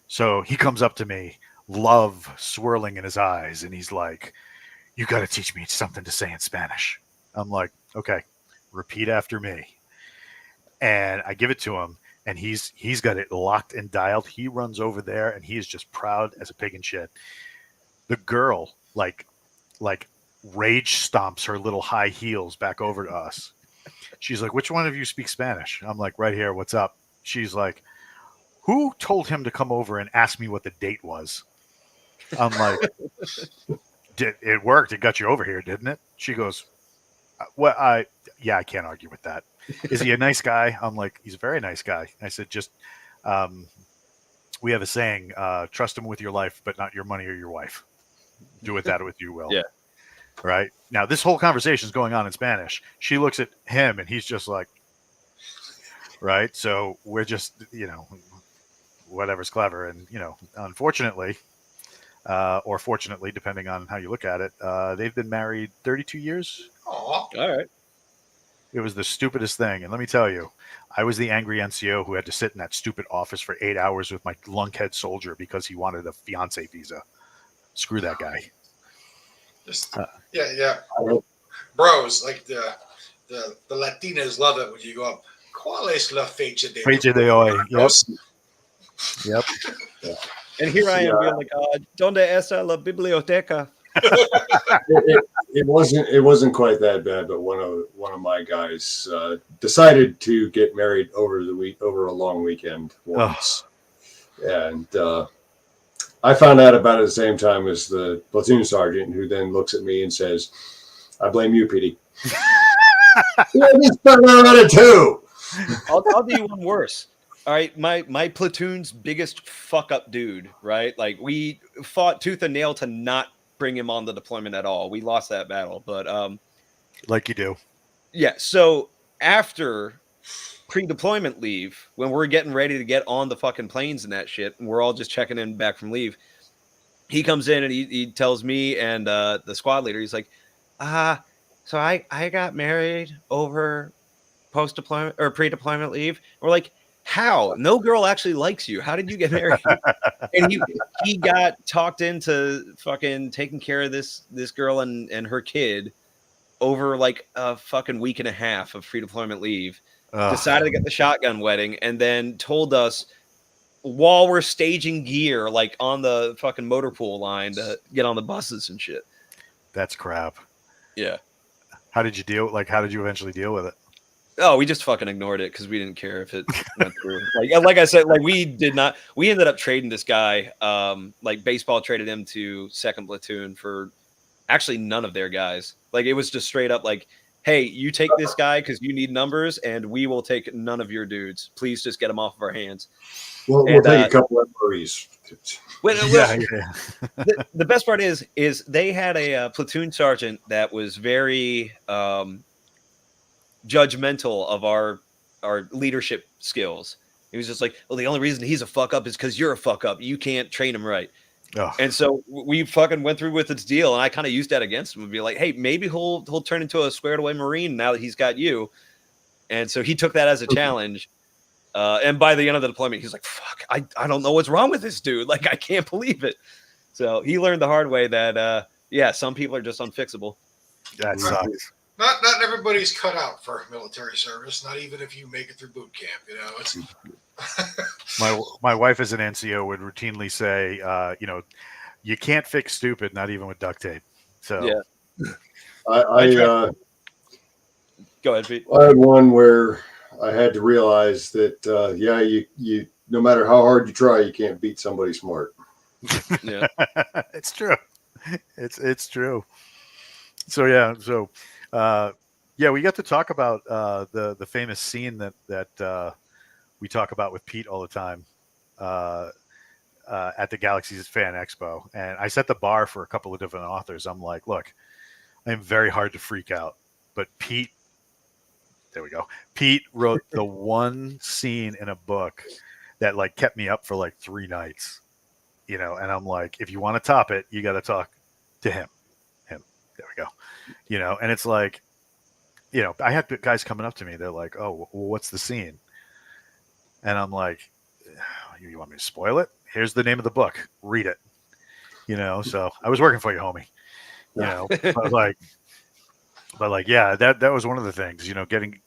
So he comes up to me, love swirling in his eyes, and he's like, "You got to teach me something to say in Spanish." I'm like, "Okay, repeat after me." And I give it to him, and he's got it locked and dialed. He runs over there, and he is just proud as a pig in shit. The girl, like rage stomps her little high heels back over to us. She's like, "Which one of you speaks Spanish?" I'm like, "Right here. What's up?" She's like, "Who told him to come over and ask me what the date was?" I'm like, "It worked. It got you over here, didn't it?" She goes, "Well, I can't argue with that. Is he a nice guy?" I'm like, "He's a very nice guy." I said, "Just, we have a saying, trust him with your life, but not your money or your wife. Do with that what you will." Yeah. Right now, this whole conversation is going on in Spanish. She looks at him, and he's just like, right. So we're just, whatever's clever, and unfortunately, or fortunately, depending on how you look at it, they've been married 32 years. Aw. All right. It was the stupidest thing, and let me tell you, I was the angry NCO who had to sit in that stupid office for 8 hours with my lunkhead soldier because he wanted a fiance visa. Screw that guy. Just, yeah. Bros, like the Latinas love it when you go up. ¿Cuál es la fecha de Fecha de hoy. Yep. And here I am Yeah. being like, ¿Dónde está la biblioteca? It wasn't quite that bad, but one of my guys decided to get married over a long weekend once, and I found out about it at the same time as the platoon sergeant, who then looks at me and says, "I blame you, Petey." Yeah, just found out about it too. I'll do you one worse. All right, my platoon's biggest fuck up dude, right? Like we fought tooth and nail to not bring him on the deployment at all. We lost that battle, but Like you do. yeah. So after pre-deployment leave, when we're getting ready to get on the fucking planes and that shit, and we're all just checking in back from leave, he comes in and he tells me and the squad leader, he's like, so I got married over post-deployment or pre-deployment leave. We're like, how? No girl actually likes you. How did you get married? And he got talked into fucking taking care of this girl and her kid over like a fucking week and a half of pre-deployment leave. Decided to get the shotgun wedding, and then told us while we're staging gear, like on the fucking motor pool line, to get on the buses and shit. That's crap. Yeah. How did you eventually deal with it? Oh, we just fucking ignored it because we didn't care if it went through. Like I said, like we did not. We ended up trading this guy. Like baseball traded him to 2nd platoon for actually none of their guys. Like it was just straight up like, hey, you take this guy because you need numbers, and we will take none of your dudes. Please just get him off of our hands. We'll take a couple of MREs. The best part is they had a platoon sergeant that was very judgmental of our leadership skills. He was just like, well, the only reason he's a fuck up is because you're a fuck up. You can't train him right. Oh. And so we fucking went through with this deal, and I kind of used that against him and be like, hey, maybe he'll turn into a squared away Marine now that he's got you. And so he took that as a challenge. And by the end of the deployment, he's like, fuck, I don't know what's wrong with this dude. Like, I can't believe it. So he learned the hard way that, some people are just unfixable. That sucks. Not everybody's cut out for military service. Not even if you make it through boot camp. It's My wife as an NCO would routinely say, you can't fix stupid, not even with duct tape. So yeah. I Go ahead, Pete. I had one where I had to realize that you no matter how hard you try, you can't beat somebody smart. Yeah. It's true. It's true. So Yeah, we got to talk about the famous scene that we talk about with Pete all the time uh, at the Galaxy's Fan Expo, and I set the bar for a couple of different authors. I'm like, look, I'm very hard to freak out, but Pete, there we go. Pete wrote the one scene in a book that like kept me up for like 3 nights, and I'm like, if you want to top it, you got to talk to him. There we go. And it's like, I had guys coming up to me. They're like, "Oh, well, what's the scene?" And I'm like, "You want me to spoil it? Here's the name of the book. Read it." So I was working for you, homie. But like, yeah, that was one of the things. Getting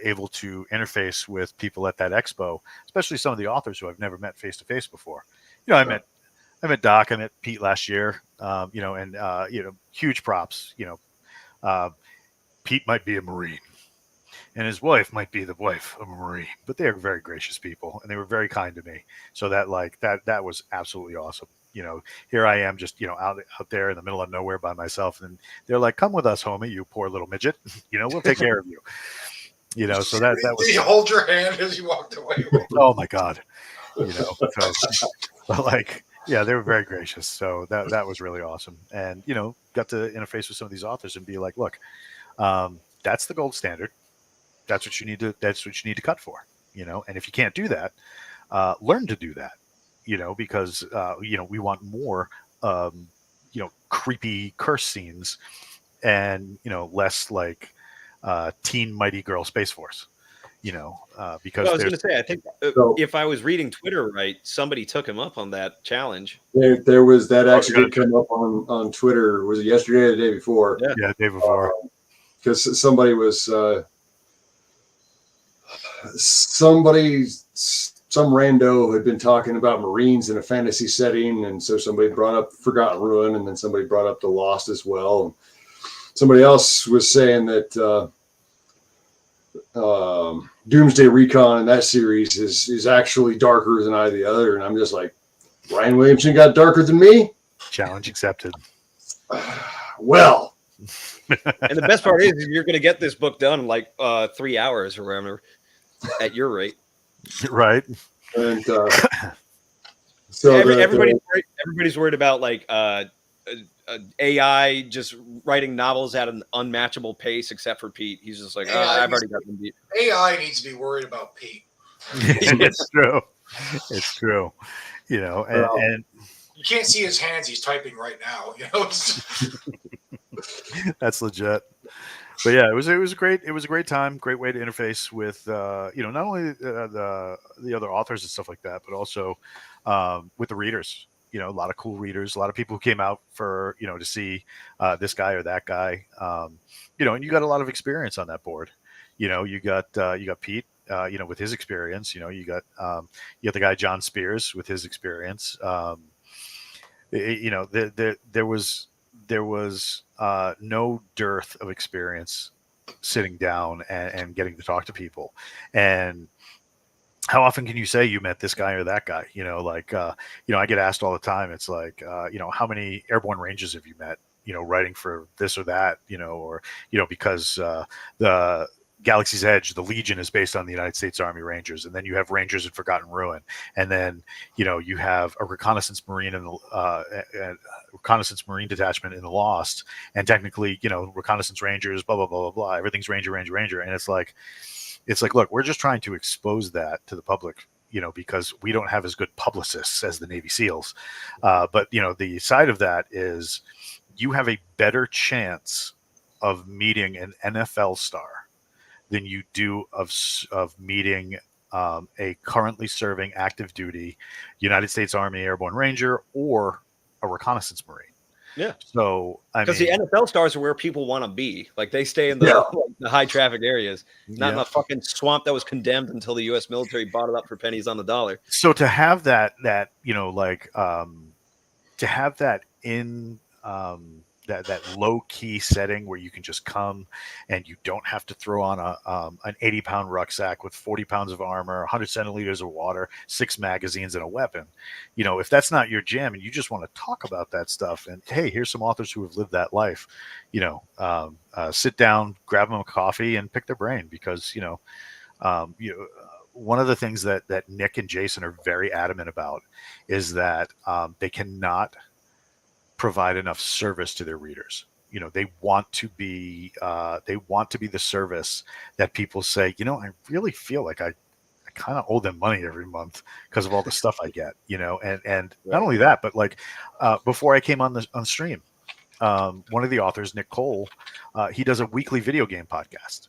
able to interface with people at that expo, especially some of the authors who I've never met face to face before. I met Doc, I met Pete last year. And huge props. Pete might be a Marine, and his wife might be the wife of a Marine, but they are very gracious people, and they were very kind to me. So that that was absolutely awesome. Here I am, just out there in the middle of nowhere by myself, and they're like, "Come with us, homie, you poor little midget. We'll take care of you." So that was. Did he hold your hand as you walked away? Oh my God, but like. Yeah, they were very gracious. So that was really awesome. And, got to interface with some of these authors and be like, look, that's the gold standard. That's what you need to cut for, and if you can't do that, learn to do that, because, we want more, creepy curse scenes and, less like teen Mighty Girl Space Force. Because I was going to say, I think if I was reading Twitter right, somebody took him up on that challenge. There was that actually did come up on Twitter. Was it yesterday or the day before? Yeah, the day before. Because somebody was some rando had been talking about Marines in a fantasy setting, and so somebody brought up Forgotten Ruin, and then somebody brought up The Lost as well. And somebody else was saying that Doomsday Recon in that series is actually darker than either the other, and I'm just like, Ryan Williamson got darker than me? Challenge accepted. Well. And the best part is you're going to get this book done in like 3 hours or whatever at your rate. Right. And so everybody's worried about like AI just writing novels at an unmatchable pace, except for Pete. He's just like, I've already got them beat. AI needs to be worried about Pete. It's true. It's true. And you can't see his hands. He's typing right now. That's legit. But yeah, it was a great time, great way to interface with not only the other authors and stuff like that, but also with the readers. A lot of cool readers, a lot of people who came out for to see this guy or that guy. And you got a lot of experience on that board. You got Pete, with his experience. You got the guy John Spears with his experience. There was no dearth of experience sitting down and getting to talk to people. And how often can you say you met this guy or that guy? I get asked all the time. It's like, how many airborne rangers have you met, writing for this or that, because the Galaxy's Edge, the Legion is based on the United States Army Rangers. And then you have Rangers in Forgotten Ruin. And then, you have a reconnaissance Marine in the reconnaissance Marine detachment in the Lost. And technically, reconnaissance Rangers, blah, blah, blah, blah, blah. Everything's Ranger. And it's like, look, we're just trying to expose that to the public, because we don't have as good publicists as the Navy SEALs. But, the side of that is you have a better chance of meeting an NFL star than you do of meeting a currently serving active duty United States Army Airborne Ranger or a reconnaissance Marine. Yeah. So because the NFL stars are where people want to be. Like they stay in the high traffic areas, not in a fucking swamp that was condemned until the U.S. military bought it up for pennies on the dollar. So to have that to have that in that low key setting where you can just come and you don't have to throw on an 80-pound rucksack with 40 pounds of armor, 100 centiliters of water, 6 magazines, and a weapon. If that's not your jam and you just want to talk about that stuff, and hey, here's some authors who have lived that life, sit down, grab them a coffee, and pick their brain, because one of the things that Nick and Jason are very adamant about is that they cannot provide enough service to their readers. They want to be the service that people say, I really feel like I kind of owe them money every month because of all the stuff I get, and not only that, but like before I came on stream, one of the authors, Nick Cole, he does a weekly video game podcast.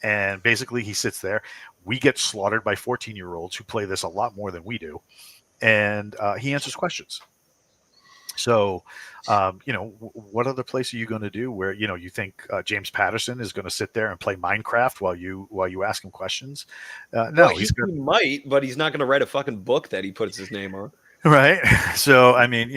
And basically he sits there. We get slaughtered by 14-year-olds who play this a lot more than we do. And he answers questions. So, what other place are you going to do where, you think James Patterson is going to sit there and play Minecraft while you ask him questions? No, well, he might, but he's not going to write a fucking book that he puts his name on. Right. So, I mean,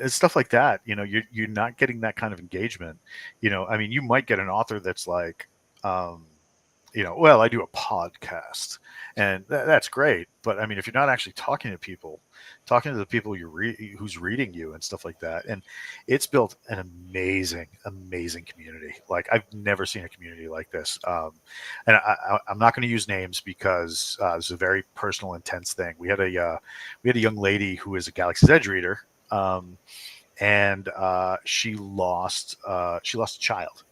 stuff like that, you're not getting that kind of engagement. You might get an author that's like, well, I do a podcast, and that's great. But I mean, if you're not actually talking to the people who's reading you and stuff like that, and it's built an amazing, amazing community. Like, I've never seen a community like this. And I'm not going to use names because it's a very personal, intense thing. We had a young lady who is a Galaxy's Edge reader, and she lost a child.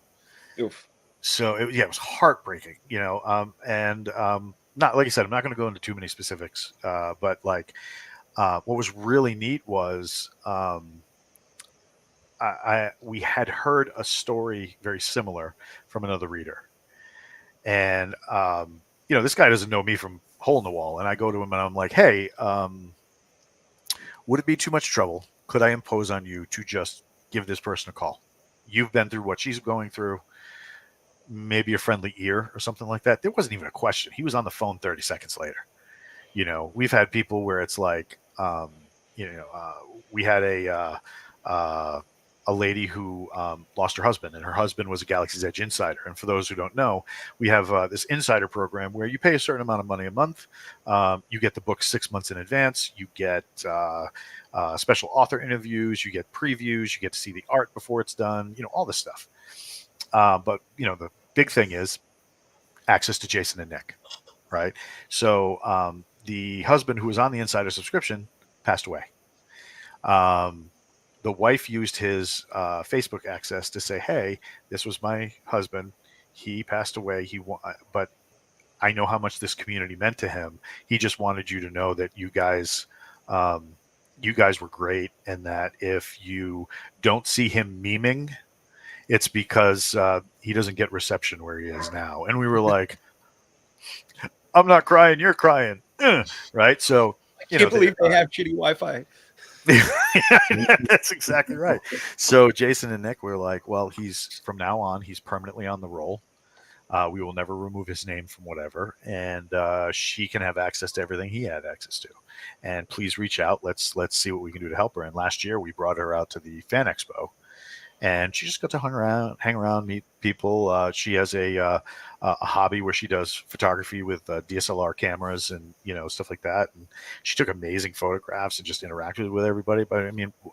Oof. So it was heartbreaking, and not, like I said, I'm not going to go into too many specifics, but like what was really neat was we had heard a story very similar from another reader, and this guy doesn't know me from hole in the wall, and I go to him and I'm like, hey, would it be too much trouble? Could I impose on you to just give this person a call? You've been through what she's going through. Maybe a friendly ear or something like that. There wasn't even a question. He was on the phone 30 seconds later. We've had people where it's like, we had a lady who lost her husband, and her husband was a Galaxy's Edge insider. And for those who don't know, we have this insider program where you pay a certain amount of money a month. You get the book 6 months in advance. You get special author interviews. You get previews. You get to see the art before it's done. All this stuff. But the big thing is access to Jason and Nick, right? So the husband who was on the insider subscription passed away. The wife used his Facebook access to say, hey, this was my husband. He passed away. But I know how much this community meant to him. He just wanted you to know that you guys were great, and that if you don't see him memeing, it's because he doesn't get reception where he is now. And we were like, I'm not crying, you're crying. Right? So I can't believe they have shitty Wi-Fi. That's exactly right. So Jason and Nick were like, well, from now on, he's permanently on the roll. We will never remove his name from whatever. And she can have access to everything he had access to. And please reach out. Let's see what we can do to help her. And last year we brought her out to the Fan Expo. And she just got to hang around, meet people. She has a hobby where she does photography with DSLR cameras and stuff like that. And she took amazing photographs and just interacted with everybody. But I mean, what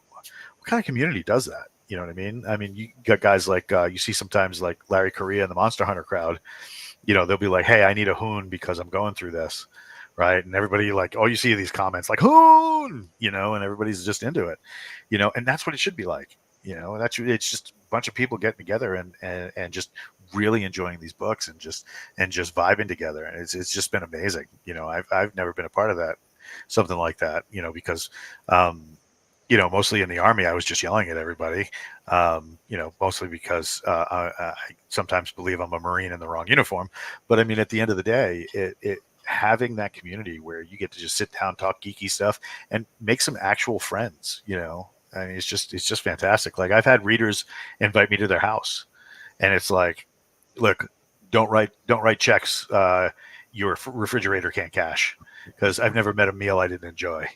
kind of community does that? You know what I mean? I mean, you got guys like you see sometimes like Larry Correa and the Monster Hunter crowd. They'll be like, "Hey, I need a hoon because I'm going through this." Right. And everybody like, oh, you see these comments like hoon, and everybody's just into it, and that's what it should be like. It's just a bunch of people getting together and just really enjoying these books and just vibing together. And it's just been amazing. I've never been a part of that, something like that, because, mostly in the Army, I was just yelling at everybody, mostly because I sometimes believe I'm a Marine in the wrong uniform. But I mean, at the end of the day, it having that community where you get to just sit down, talk geeky stuff and make some actual friends, I mean, it's just fantastic. Like, I've had readers invite me to their house, and it's like, look, don't write checks your refrigerator can't cash, because I've never met a meal I didn't enjoy.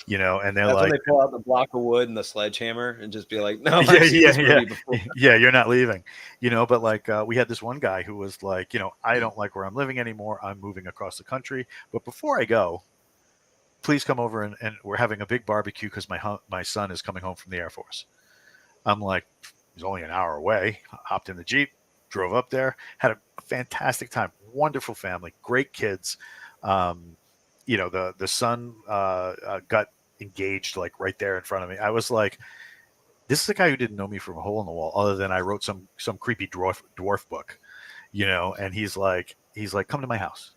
And they're That's like, when they pull out the block of wood and the sledgehammer and just be like, "No, yeah, I've seen this movie before." yeah, you're not leaving, But like, we had this one guy who was like, I don't like where I'm living anymore. I'm moving across the country, but before I go, please come over and we're having a big barbecue because my son is coming home from the Air Force. I'm like, he's only an hour away. Hopped in the Jeep, drove up there, had a fantastic time. Wonderful family, great kids. The son got engaged like right there in front of me. I was like, this is a guy who didn't know me from a hole in the wall, other than I wrote some creepy dwarf book, and he's like, come to my house,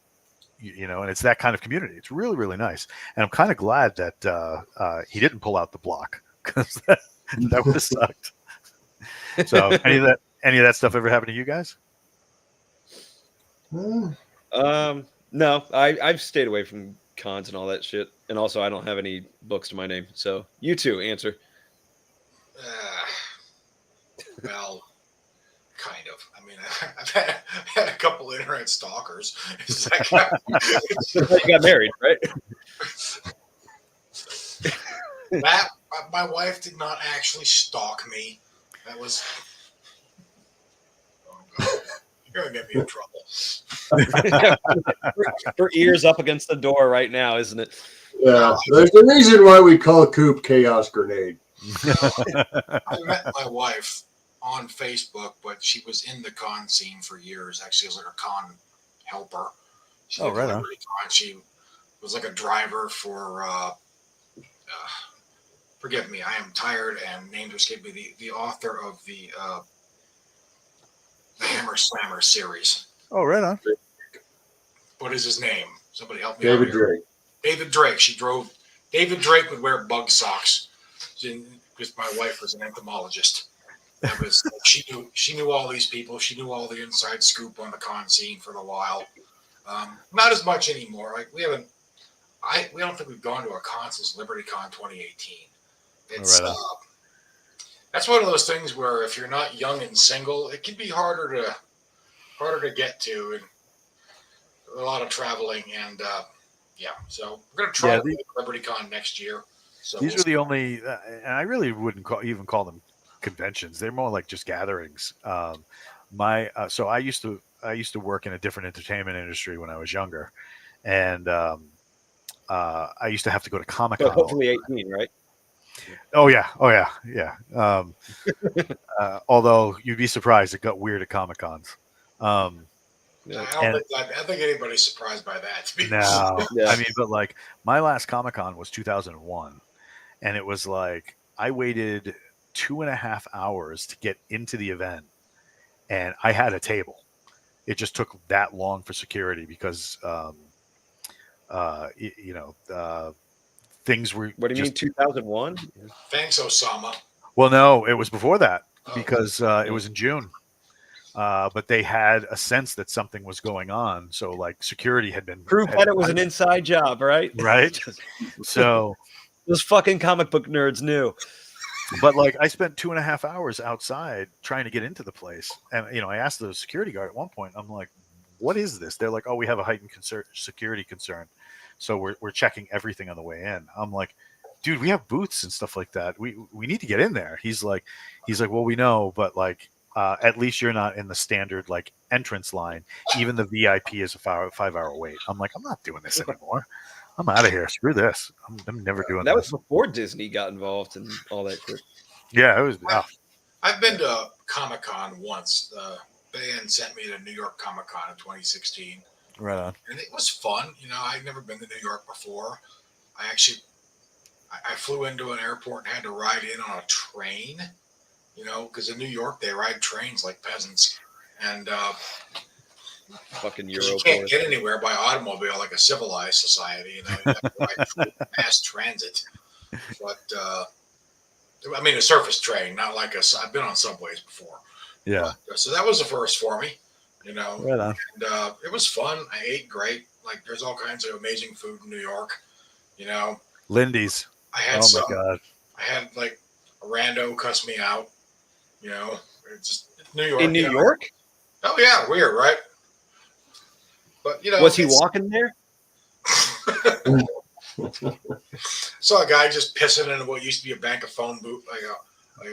and it's that kind of community. It's really, really nice. And I'm kind of glad that he didn't pull out the block, because that would have sucked. So any of that stuff ever happened to you guys? No, I've stayed away from cons and all that shit, and also I don't have any books to my name. So you two answer. Well, kind of. I mean, I've had a couple internet stalkers. You got married, right? That my wife did not actually stalk me. That was. Oh God. You're gonna get me in trouble. Her ears up against the door right now, isn't it? Yeah, there's a reason why we call Coop Chaos Grenade. I met my wife on Facebook, but she was in the con scene for years. Actually, as like a con helper. She right on. She was like a driver for. Forgive me, I am tired, and names escape me. The author of the Hammer Slammer series. Oh, right on. What is his name? Somebody help me David out here. Drake. David Drake. She drove. David Drake would wear bug socks because my wife was an entomologist. That was she knew all these people. She knew all the inside scoop on the con scene for a while. Not as much anymore. Like we don't think we've gone to a con since LibertyCon 2018. It's that's one of those things where if you're not young and single, it can be harder to get to, and a lot of traveling. And so we're gonna try to do LibertyCon next year. So these are the only, and I really wouldn't even call them conventions. They're more like just gatherings. So I used to work in a different entertainment industry when I was younger, and I used to have to go to Comic-Con. So hopefully 18, right? Oh yeah. Although you'd be surprised, it got weird at Comic-Cons. I don't think anybody's surprised by that. No, Yeah. I mean, but like my last Comic-Con was 2001, and it was like I waited 2.5 hours to get into the event, and I had a table. It just took that long for security because, things were. What do you mean, 2001? Thanks, Osama. Well, no, it was before that because it was in June. But they had a sense that something was going on, so like security had been Proof that it was an inside job, right? Right. So those fucking comic book nerds knew. But like I spent 2.5 hours outside trying to get into the place, and I asked the security guard at one point. I'm like, "What is this?" They're like, "Oh, we have a heightened security concern, so we're checking everything on the way in." I'm like, "Dude, we have booths and stuff like that. We need to get in there." He's like, "Well, we know, but like." At least you're not in the standard like entrance line. Even the VIP is a 5-hour wait. I'm like, I'm not doing this anymore. I'm out of here. Screw this. I'm never doing that. That this. was before Disney got involved and all that shit. Yeah, it was. I've been to Comic-Con once. The band sent me to New York Comic-Con in 2016. Right on. And it was fun. I'd never been to New York before. I flew into an airport and had to ride in on a train. Because in New York they ride trains like peasants, and fucking you Euro. can't get anywhere by automobile like a civilized society. You have to ride mass transit. But I mean a surface train, not like I've been on subways before. Yeah. So that was the first for me. Right on. And it was fun. I ate great. Like there's all kinds of amazing food in New York. Lindy's. I had my God. I had like a rando cuss me out. It's just New York. In New York? Oh yeah, weird, right? But was he walking there? Saw a guy just pissing in what used to be a bank of phone booth, like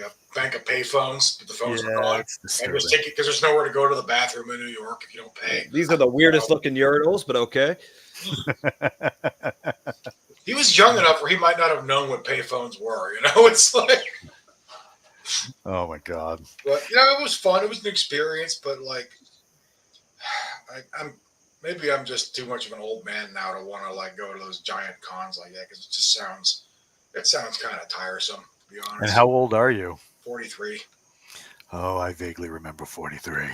a bank of pay phones, but the phones were gone. And just take it because there's nowhere to go to the bathroom in New York if you don't pay. These are the weirdest looking urinals, but okay. He was young enough where he might not have known what pay phones were. It's like. Oh my God! But it was fun. It was an experience, but like, I'm just too much of an old man now to want to like go to those giant cons like that because it sounds kind of tiresome, to be honest. And how old are you? 43. Oh, I vaguely remember 43.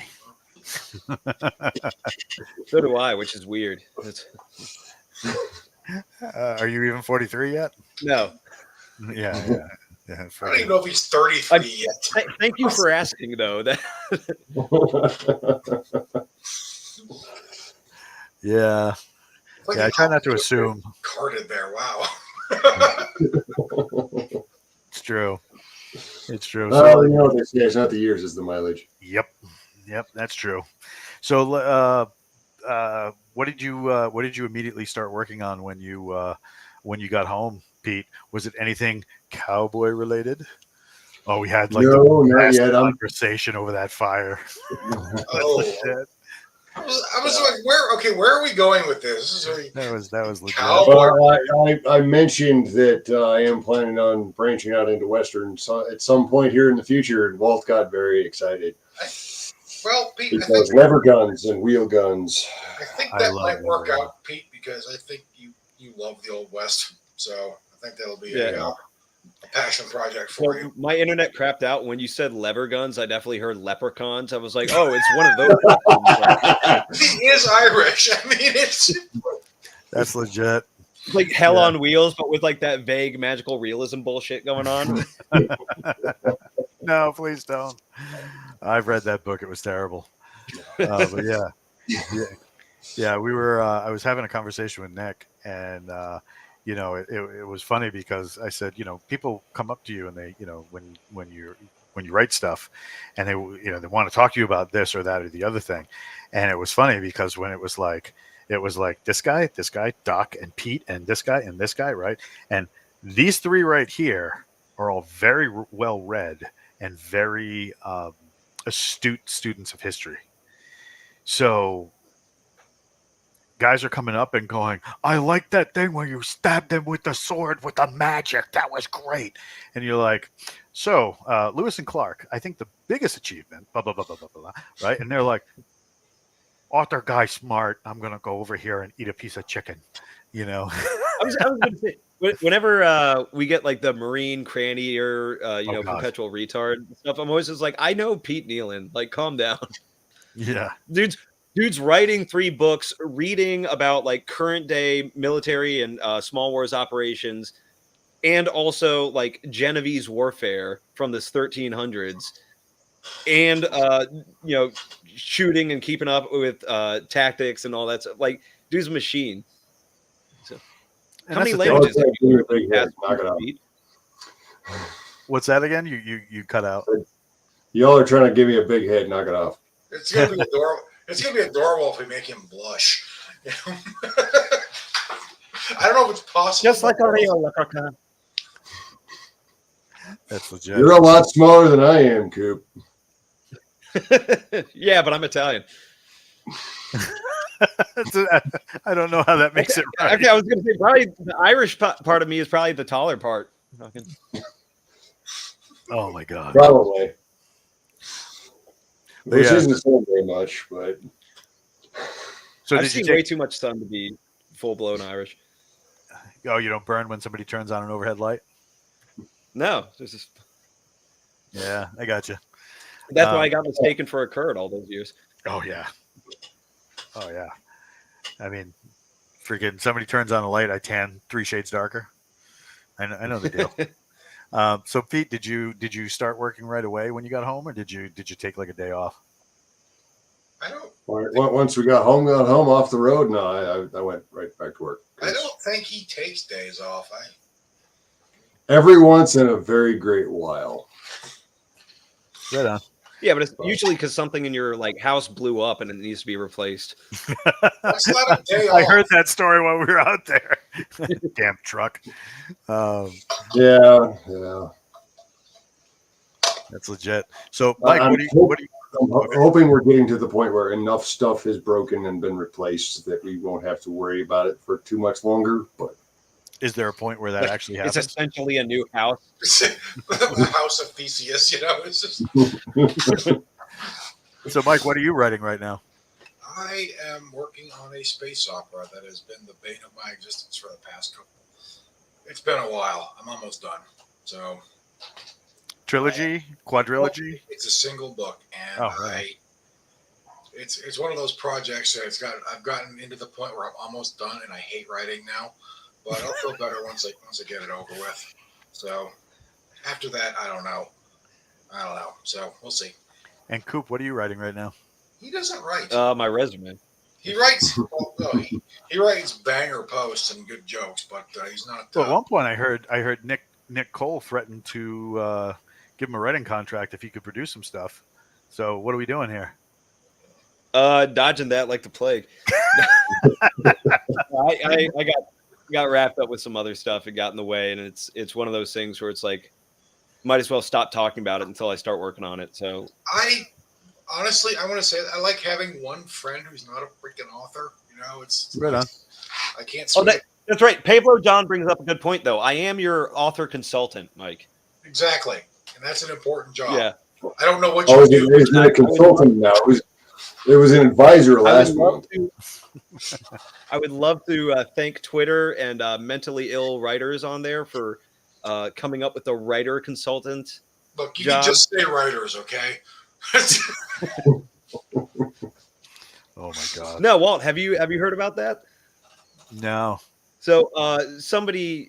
So do I, which is weird. Are you even 43 yet? No. Yeah. I don't even know if he's 33 yet. Thank you for asking, though. Yeah. Like I try not to assume. Carded there. Wow. It's true. It's true. So, it's not the years, it's the mileage. Yep, that's true. So, what did you immediately start working on when you got home, Pete? Was it anything cowboy related? Oh, we had like the last conversation over that fire. Oh shit. I was like, where are we going with this? That was legit. Well, I mentioned that I am planning on branching out into Western at some point here in the future, and Walt got very excited. Pete, because lever guns and wheel guns. I think that might work out, Pete, because I think you love the Old West, so I think that'll be a passion project for you. My internet crapped out when you said lever guns. I definitely heard leprechauns. I was like, oh, it's one of those. He is Irish. I mean, that's legit. Like Hell on Wheels, but with like that vague magical realism bullshit going on. No, please don't. I've read that book. It was terrible. But we were. I was having a conversation with Nick, and it was funny because I said, people come up to you and they, when you write stuff, and they want to talk to you about this or that or the other thing, and it was funny because when it was like this guy, Doc, and Pete, and this guy, right, and these three right here are all very well read and very astute students of history. So guys are coming up and going, I like that thing where you stabbed them with the sword with the magic. That was great. And you're like, so Lewis and Clark, I think the biggest achievement, blah, blah, blah, blah, blah, blah, right? And they're like, author guy smart. I'm going to go over here and eat a piece of chicken, I was going to say, whenever we get like the Marine cranny or perpetual retard stuff, I'm always just like, I know Pete Nealon, like, calm down. Yeah. Dude's writing 3 books, reading about like current day military and small wars operations, and also like Genovese warfare from the 1300s, and shooting and keeping up with tactics and all that stuff. Like, dude's a machine. So, how many languages have you learned? What's that again? You cut out. Y'all are trying to give me a big head. Knock it off. It's gonna be adorable. It's gonna be adorable if we make him blush. I don't know if it's possible. Just like a real leprechaun. That's legit. You're a lot smaller than I am, Coop. Yeah, but I'm Italian. I don't know how that makes it right. Okay, I was going to say probably the Irish part of me is probably the taller part. Oh my God. Probably. Which isn't saying very much, but so I've seen way too much sun to be full blown Irish. Oh, you don't burn when somebody turns on an overhead light? No, this is. Yeah, I got you. That's why I got mistaken for a Kurd all those years. Oh yeah. I mean, freaking somebody turns on a light, I tan 3 shades darker. I know the deal. So Pete, did you start working right away when you got home, or did you take like a day off? I don't. Once we got home off the road, no, I went right back to work. I don't think he takes days off. Every once in a very great while. Right on. Yeah, but it's usually because something in your like house blew up and it needs to be replaced. That's not a day I off. heard that story while we were out there. Damn truck. Yeah. That's legit. So, Mike, I'm what do you? hoping we're getting to the point where enough stuff is broken and been replaced that we won't have to worry about it for too much longer. But Is there a point where that Like, actually it's happens? essentially a new house. The House of Theseus, it's just. So, Mike, what are you writing right now? I am working on a space opera that has been the bane of my existence for the past couple. It's been a while. I'm almost done. So. Trilogy, quadrilogy. It's a single book, and right. It's one of those projects that I've gotten into the point where I'm almost done, and I hate writing now. But I'll feel better once I get it over with. So after that, I don't know. So we'll see. And Coop, what are you writing right now? He doesn't write. My resume. He writes. He writes banger posts and good jokes, but he's not. Well, at one point, I heard Nick Cole threatened to give him a writing contract if he could produce some stuff. So what are we doing here? Dodging that like the plague. I got wrapped up with some other stuff. It got in the way, and it's one of those things where it's like, might as well stop talking about it until I start working on it. So Honestly, I want to say I like having one friend who's not a freaking author. It's right on. I can't. That's right. Pablo John brings up a good point, though. I am your author consultant, Mike. Exactly, and that's an important job. Yeah. I don't know what you do. He's not a consultant now. It was an advisor last month. I would love to thank Twitter and mentally ill writers on there for coming up with a writer consultant. Look, you job. can just say writers, okay? Oh my god. No, Walt, have you heard about that? No. So somebody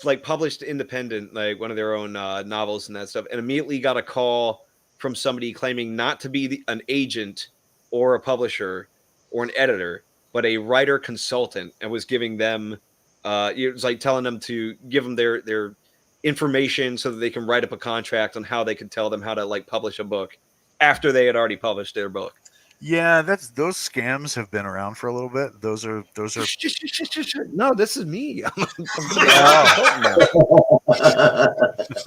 like published independent, like one of their own novels and that stuff, and immediately got a call from somebody claiming not to be an agent or a publisher or an editor, but a writer consultant, and was giving them it was like telling them to give them their information so that they can write up a contract on how they could tell them how to like publish a book after they had already published their book. Yeah, those scams have been around for a little bit. Those are. No, this is me.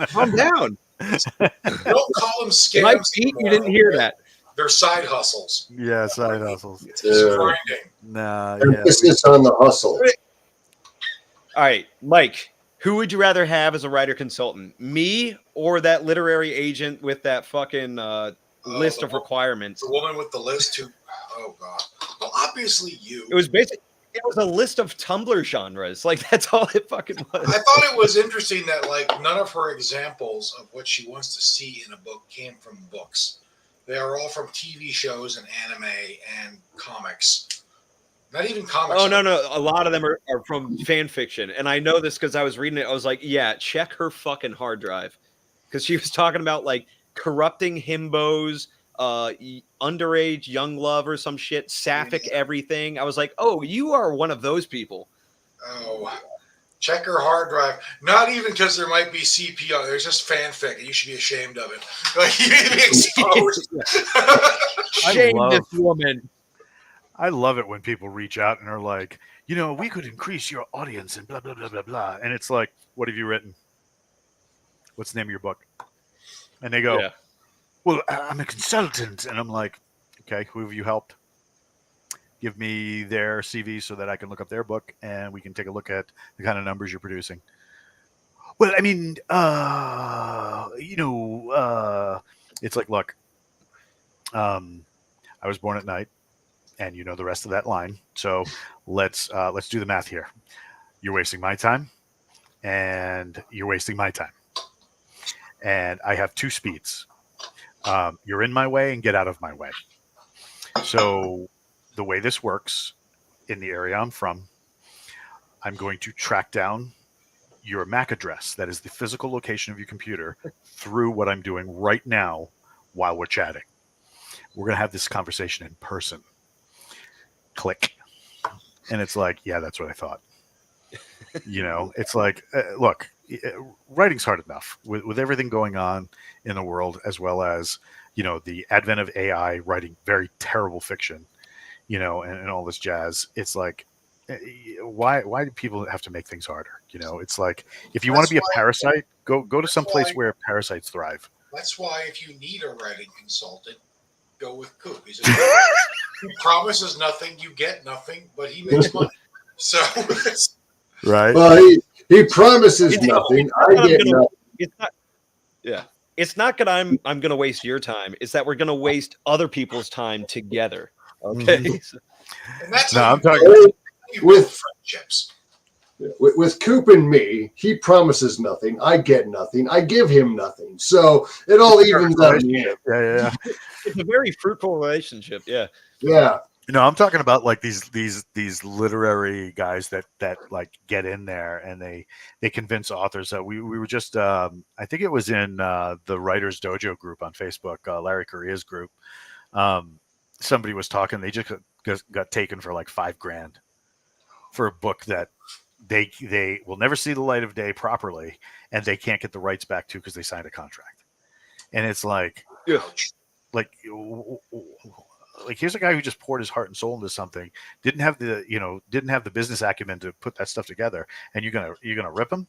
Calm down. Don't call them scams. Mike, Pete, you didn't hear that. They're side hustles. Yeah, side hustles. It's grinding. Nah. Emphasis on the hustle. All right, Mike, who would you rather have as a writer consultant? Me or that literary agent with that fucking list of requirements? The woman with the list who, oh God. Well, obviously you. It was a list of Tumblr genres. Like, that's all it fucking was. I thought it was interesting that, like, none of her examples of what she wants to see in a book came from books. They are all from TV shows and anime and comics. Not even comics. Oh, no. A lot of them are from fan fiction. And I know this because I was reading it. I was like, yeah, check her fucking hard drive. Because she was talking about, like, corrupting himbos, underage young love or some shit, sapphic everything. I was like, oh, you are one of those people. Oh, check her hard drive. Not even because there might be CP on it. There's just fanfic. You should be ashamed of it. Like, you need to be exposed. Shame this woman. I love it when people reach out and are like, we could increase your audience and blah, blah, blah, blah, blah. And it's like, what have you written? What's the name of your book? And they go, well, I'm a consultant. And I'm like, okay, who have you helped? Give me their CV so that I can look up their book and we can take a look at the kind of numbers you're producing. Well, I mean, it's like, look, I was born at night. And you know the rest of that line. So let's do the math here. You're wasting my time, and you're wasting my time. And I have two speeds. You're in my way and get out of my way. So the way this works in the area I'm from, I'm going to track down your MAC address, that is the physical location of your computer, through what I'm doing right now while we're chatting. We're going to have this conversation in person. Click. And it's like, yeah, that's what I thought. It's like, look, writing's hard enough with everything going on in the world, as well as, the advent of AI writing very terrible fiction, and all this jazz. It's like, why do people have to make things harder? It's like, if you want to be a parasite, go to some place where parasites thrive. That's why if you need a writing consultant, go with Coop. He promises nothing, you get nothing, but he makes money. So, right. Well, he promises nothing. I get nothing. It's not. Yeah, it's not that I'm going to waste your time. It's that we're going to waste other people's time together. Okay. Mm-hmm. And that's I'm talking with friendships. With Coop and me, he promises nothing. I get nothing. I give him nothing. So it all evens out. Yeah. It's a very fruitful relationship. Yeah. Yeah. I'm talking about like these literary guys that like get in there and they convince authors. That we were just I think it was in the Writers Dojo group on Facebook, Larry Correa's group. Somebody was talking. They just got taken for like $5,000 for a book that they will never see the light of day properly, and they can't get the rights back to because they signed a contract. And it's like, like here's a guy who just poured his heart and soul into something, didn't have the business acumen to put that stuff together, and you're gonna rip him.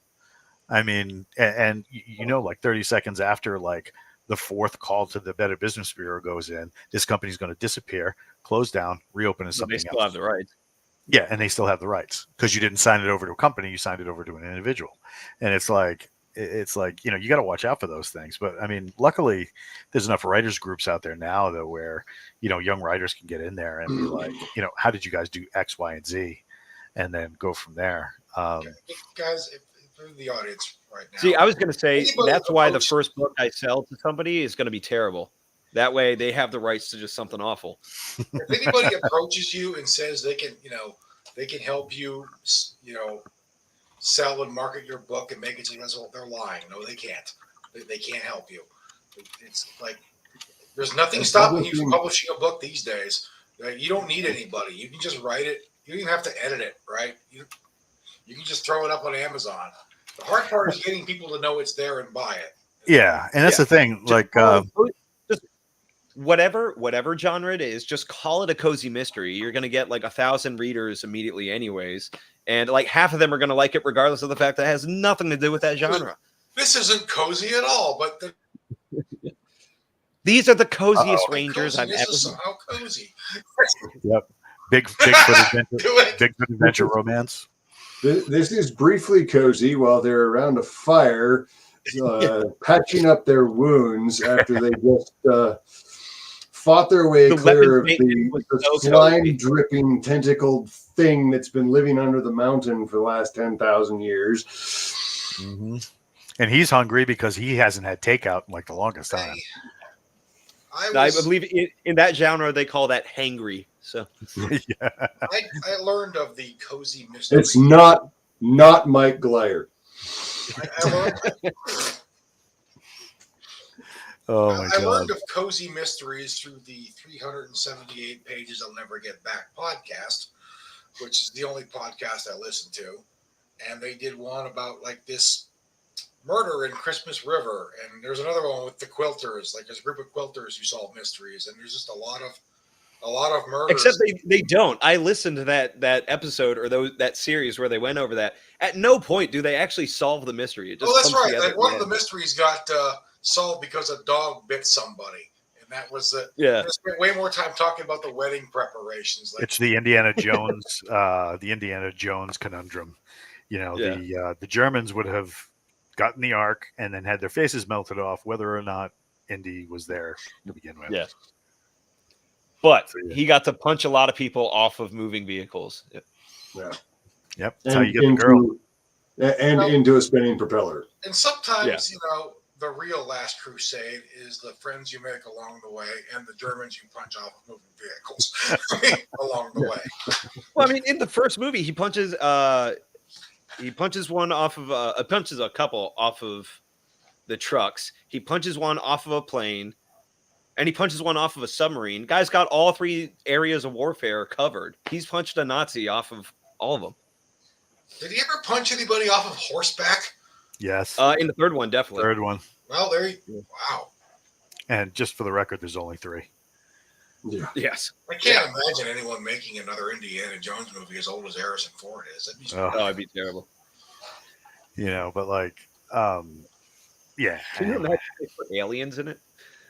I mean, and like 30 seconds after like the fourth call to the Better Business Bureau goes in, this company's going to disappear, close down, reopen as something else. They still have the rights. Yeah, and they still have the rights because you didn't sign it over to a company, you signed it over to an individual. And it's like you got to watch out for those things. But I mean, luckily, there's enough writers groups out there now that where young writers can get in there and be like, how did you guys do X, Y, and Z, and then go from there. Guys, through the audience right now. See, I was going to say that's why the first book I sell to somebody is going to be terrible. That way, they have the rights to just something awful. If anybody approaches you and says they can help you, sell and market your book and make it successful, they're lying. No, they can't. They can't help you. It's like there's nothing stopping you from publishing a book these days. Right? You don't need anybody. You can just write it. You don't even have to edit it. Right? You can just throw it up on Amazon. The hard part is getting people to know it's there and buy it. Yeah, and that's the thing. Like, just whatever genre it is, just call it a cozy mystery. You're going to get like 1,000 readers immediately, anyways, and like half of them are going to like it, regardless of the fact that it has nothing to do with that genre. This isn't cozy at all, but these are the coziest Rangers I've ever seen. Somehow cozy. Yep, Bigfoot adventure romance. This is briefly cozy while they're around a fire, patching up their wounds after they just fought their way clear of the slime-dripping, tentacled thing that's been living under the mountain for the last 10,000 years. Mm-hmm. And he's hungry because he hasn't had takeout in like the longest time. I believe in that genre they call that hangry. So yeah. I learned of the cozy mystery. It's not Mike Glyer. I learned of cozy mysteries through the 378 pages I'll never get back podcast, which is the only podcast I listen to. And they did one about like this murder in Christmas River, and there's another one with the quilters. Like there's a group of quilters who solve mysteries, and there's just a lot of murders. Except they don't. I listened to that episode or that series where they went over that. At no point do they actually solve the mystery. It just that's right. Like one of the mysteries got solved because a dog bit somebody, and that was it. Yeah. I spent way more time talking about the wedding preparations. Like, it's the Indiana Jones, conundrum. The Germans would have gotten the Ark and then had their faces melted off, whether or not Indy was there to begin with. Yeah. But he got to punch a lot of people off of moving vehicles. Yeah. Yep. That's how you get the girl. And into a spinning propeller. And sometimes, the real Last Crusade is the friends you make along the way and the Germans you punch off of moving vehicles along the way. Well, I mean, in the first movie, he punches one off of punches a couple off of the trucks. He punches one off of a plane, and he punches one off of a submarine. Guy's got all three areas of warfare covered. He's punched a Nazi off of all of them. Did he ever punch anybody off of horseback? Yes. In the third one, definitely. Third one. Well, wow. And just for the record, there's only 3. Yeah. Yes. I can't imagine anyone making another Indiana Jones movie as old as Harrison Ford is. That'd be Oh, it'd be terrible. But like, yeah. Can you imagine if they put aliens in it?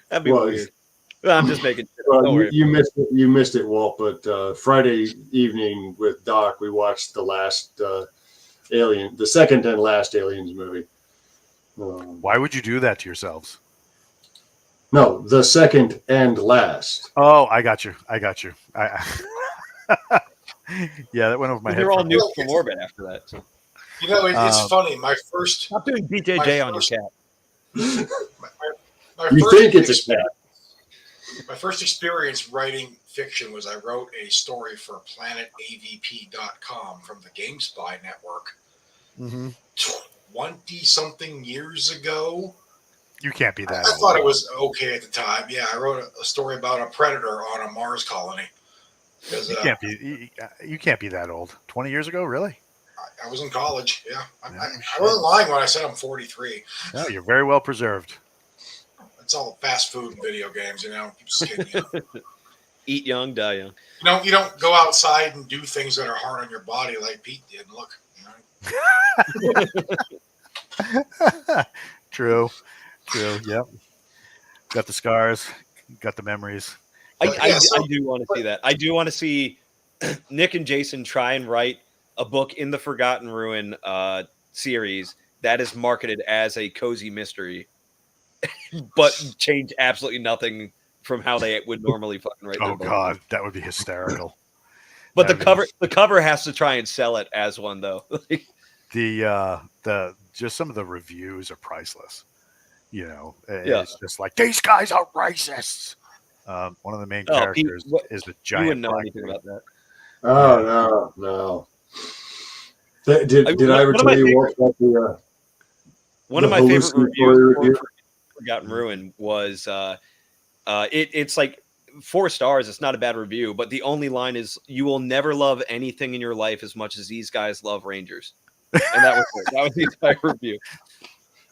That'd be Well, weird. I'm just making. Well, you missed it. You missed it, Walt. But Friday evening with Doc, we watched the last the second and last Aliens movie. Why would you do that to yourselves? No, the second and last. Oh, I got you. Yeah, that went over my head. They're all nuked from orbit after that. So. It's funny. My first. Stop doing BJJ on your cat. You think it's a cat? My first experience writing fiction was I wrote a story for PlanetAVP.com from the GameSpy network 20-something years ago. You can't be that. I thought it was okay at the time. Yeah, I wrote a story about a predator on a Mars colony. You can't be that old. 20 years ago, really? I was in college. Yeah, I wasn't lying when I said I'm 43. No, you're very well preserved. It's all fast food and video games, Keep skinny. Eat young, die young. You don't go outside and do things that are hard on your body like Pete did. Look. True. Yep. Got the scars. Got the memories. I do want to see that. I do want to see Nick and Jason try and write a book in the Forgotten Ruin series that is marketed as a cozy mystery, but change absolutely nothing from how they would normally fucking write. Oh God, that would be hysterical. But the cover has to try and sell it as one though. The just some of the reviews are priceless. It's just like, these guys are racists. One of the main characters is a giant. You wouldn't know anything about that. Oh no. Did I ever tell you what about the one of my favorite reviews for Forgotten Ruin was it's like 4 stars. It's not a bad review, but the only line is, "You will never love anything in your life as much as these guys love Rangers," and that was it. That was the entire review.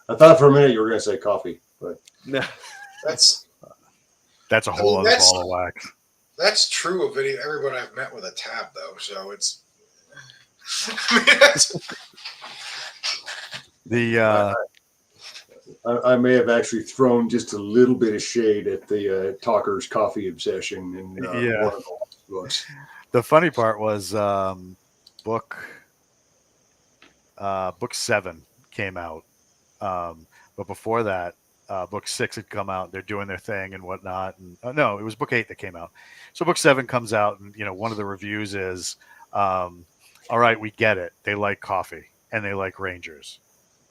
I thought for a minute you were going to say coffee, but no, that's a whole other ball of wax. That's true of everyone I've met with a tab, though. So it's I may have actually thrown just a little bit of shade at the talker's coffee obsession in one of the books. The funny part was book 7 came out, but before that, book 6 had come out. They're doing their thing and whatnot. And no, it was book 8 that came out. So book 7 comes out, and one of the reviews is, "All right, we get it. They like coffee and they like Rangers.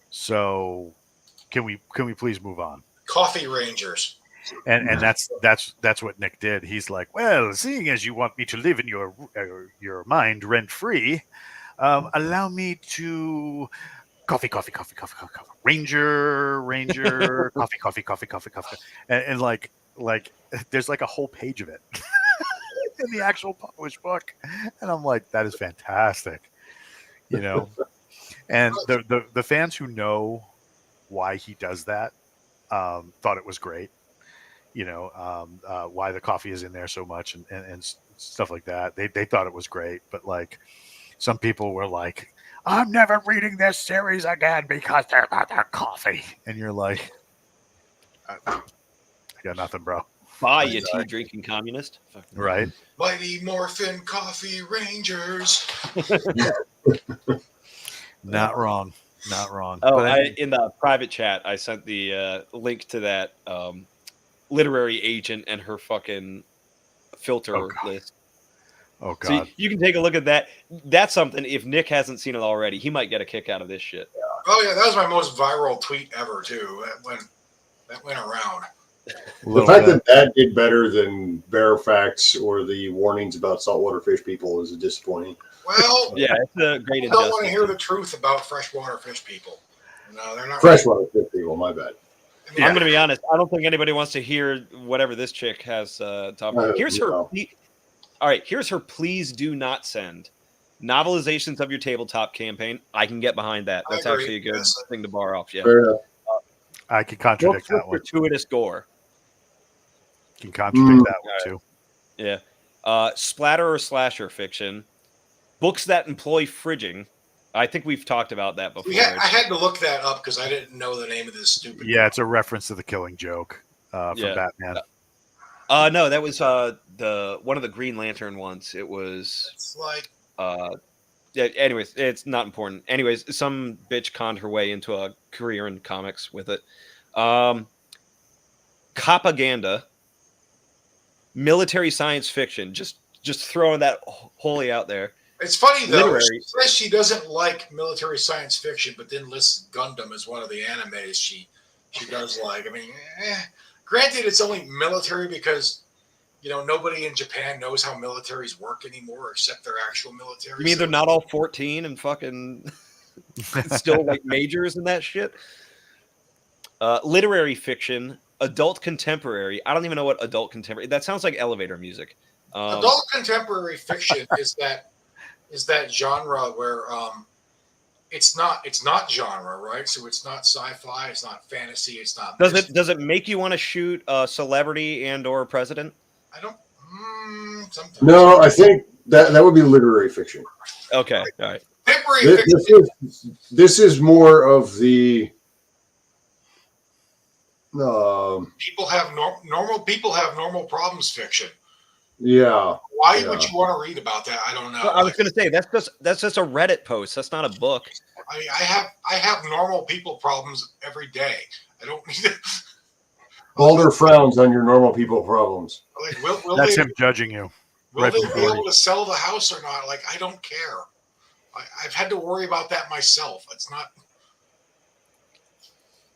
So can we please move on?" Coffee Rangers. And that's what Nick did. He's like, "Well, seeing as you want me to live in your mind rent free, allow me to coffee, Ranger, coffee, and like there's like a whole page of it in the actual published book, and I'm like, that is fantastic, And the fans who know why he does that thought it was great, why the coffee is in there so much and stuff like that. They thought it was great, but like some people were like, "I'm never reading this series again because they're about their coffee," and you're like, I got nothing, bro. Bye, you tea drinking communist. Right? Mighty Morphin Coffee Rangers. Not wrong. Oh, in the private chat, I sent the link to that literary agent and her fucking filter list. Oh God! So you can take a look at that. That's something. If Nick hasn't seen it already, he might get a kick out of this shit. Oh yeah, that was my most viral tweet ever too. That went around. The fact that did better than Bearfax or the warnings about saltwater fish people is disappointing. Well, yeah, it's a great. I don't want to hear the truth about freshwater fish people. No, they're not freshwater fish people. My bad. I'm going to be honest. I don't think anybody wants to hear whatever this chick has. Here's her. All right, here's her. Please do not send. Novelizations of your tabletop campaign. I can get behind that. I That's agree. actually a good Yes. thing to bar off. Yeah. Fair enough. I could contradict Books with that one. gratuitous gore. Can contradict that one too. Yeah. Splatter or slasher fiction. Books that employ fridging. I think we've talked about that before. I had to look that up because I didn't know the name of this stupid. Yeah, it's a reference to the Killing Joke from Batman. No, that was the one of the Green Lantern ones. It was. It's like. Yeah. Anyways, it's not important. Anyways, some bitch conned her way into a career in comics with it. Propaganda. Military science fiction. Just throwing that wholly out there. It's funny though. Literary. She says she doesn't like military science fiction, but then lists Gundam as one of the animes she does like. I mean, granted, it's only military because nobody in Japan knows how militaries work anymore except their actual military. You mean they're not all 14 and fucking still like majors and that shit? Literary fiction, adult contemporary. I don't even know what adult contemporary. That sounds like elevator music. Adult contemporary fiction is that genre where it's not genre, right? So it's not sci-fi, it's not fantasy, it's not. Does it make you want to shoot a celebrity and or president? I don't. Sometimes. No, I think that would be literary fiction. Okay, all right. Contemporary fiction. This is more of the. People have normal people have normal problems fiction. Yeah. Why would you want to read about that? I don't know. Well, I was going to say that's just a Reddit post. That's not a book. I mean, I have normal people problems every day. I don't need it. Balder frowns on your normal people problems. Like, will That's they, him judging you. will right they be before able to sell the house or not? Like, I don't care. I've had to worry about that myself. It's not.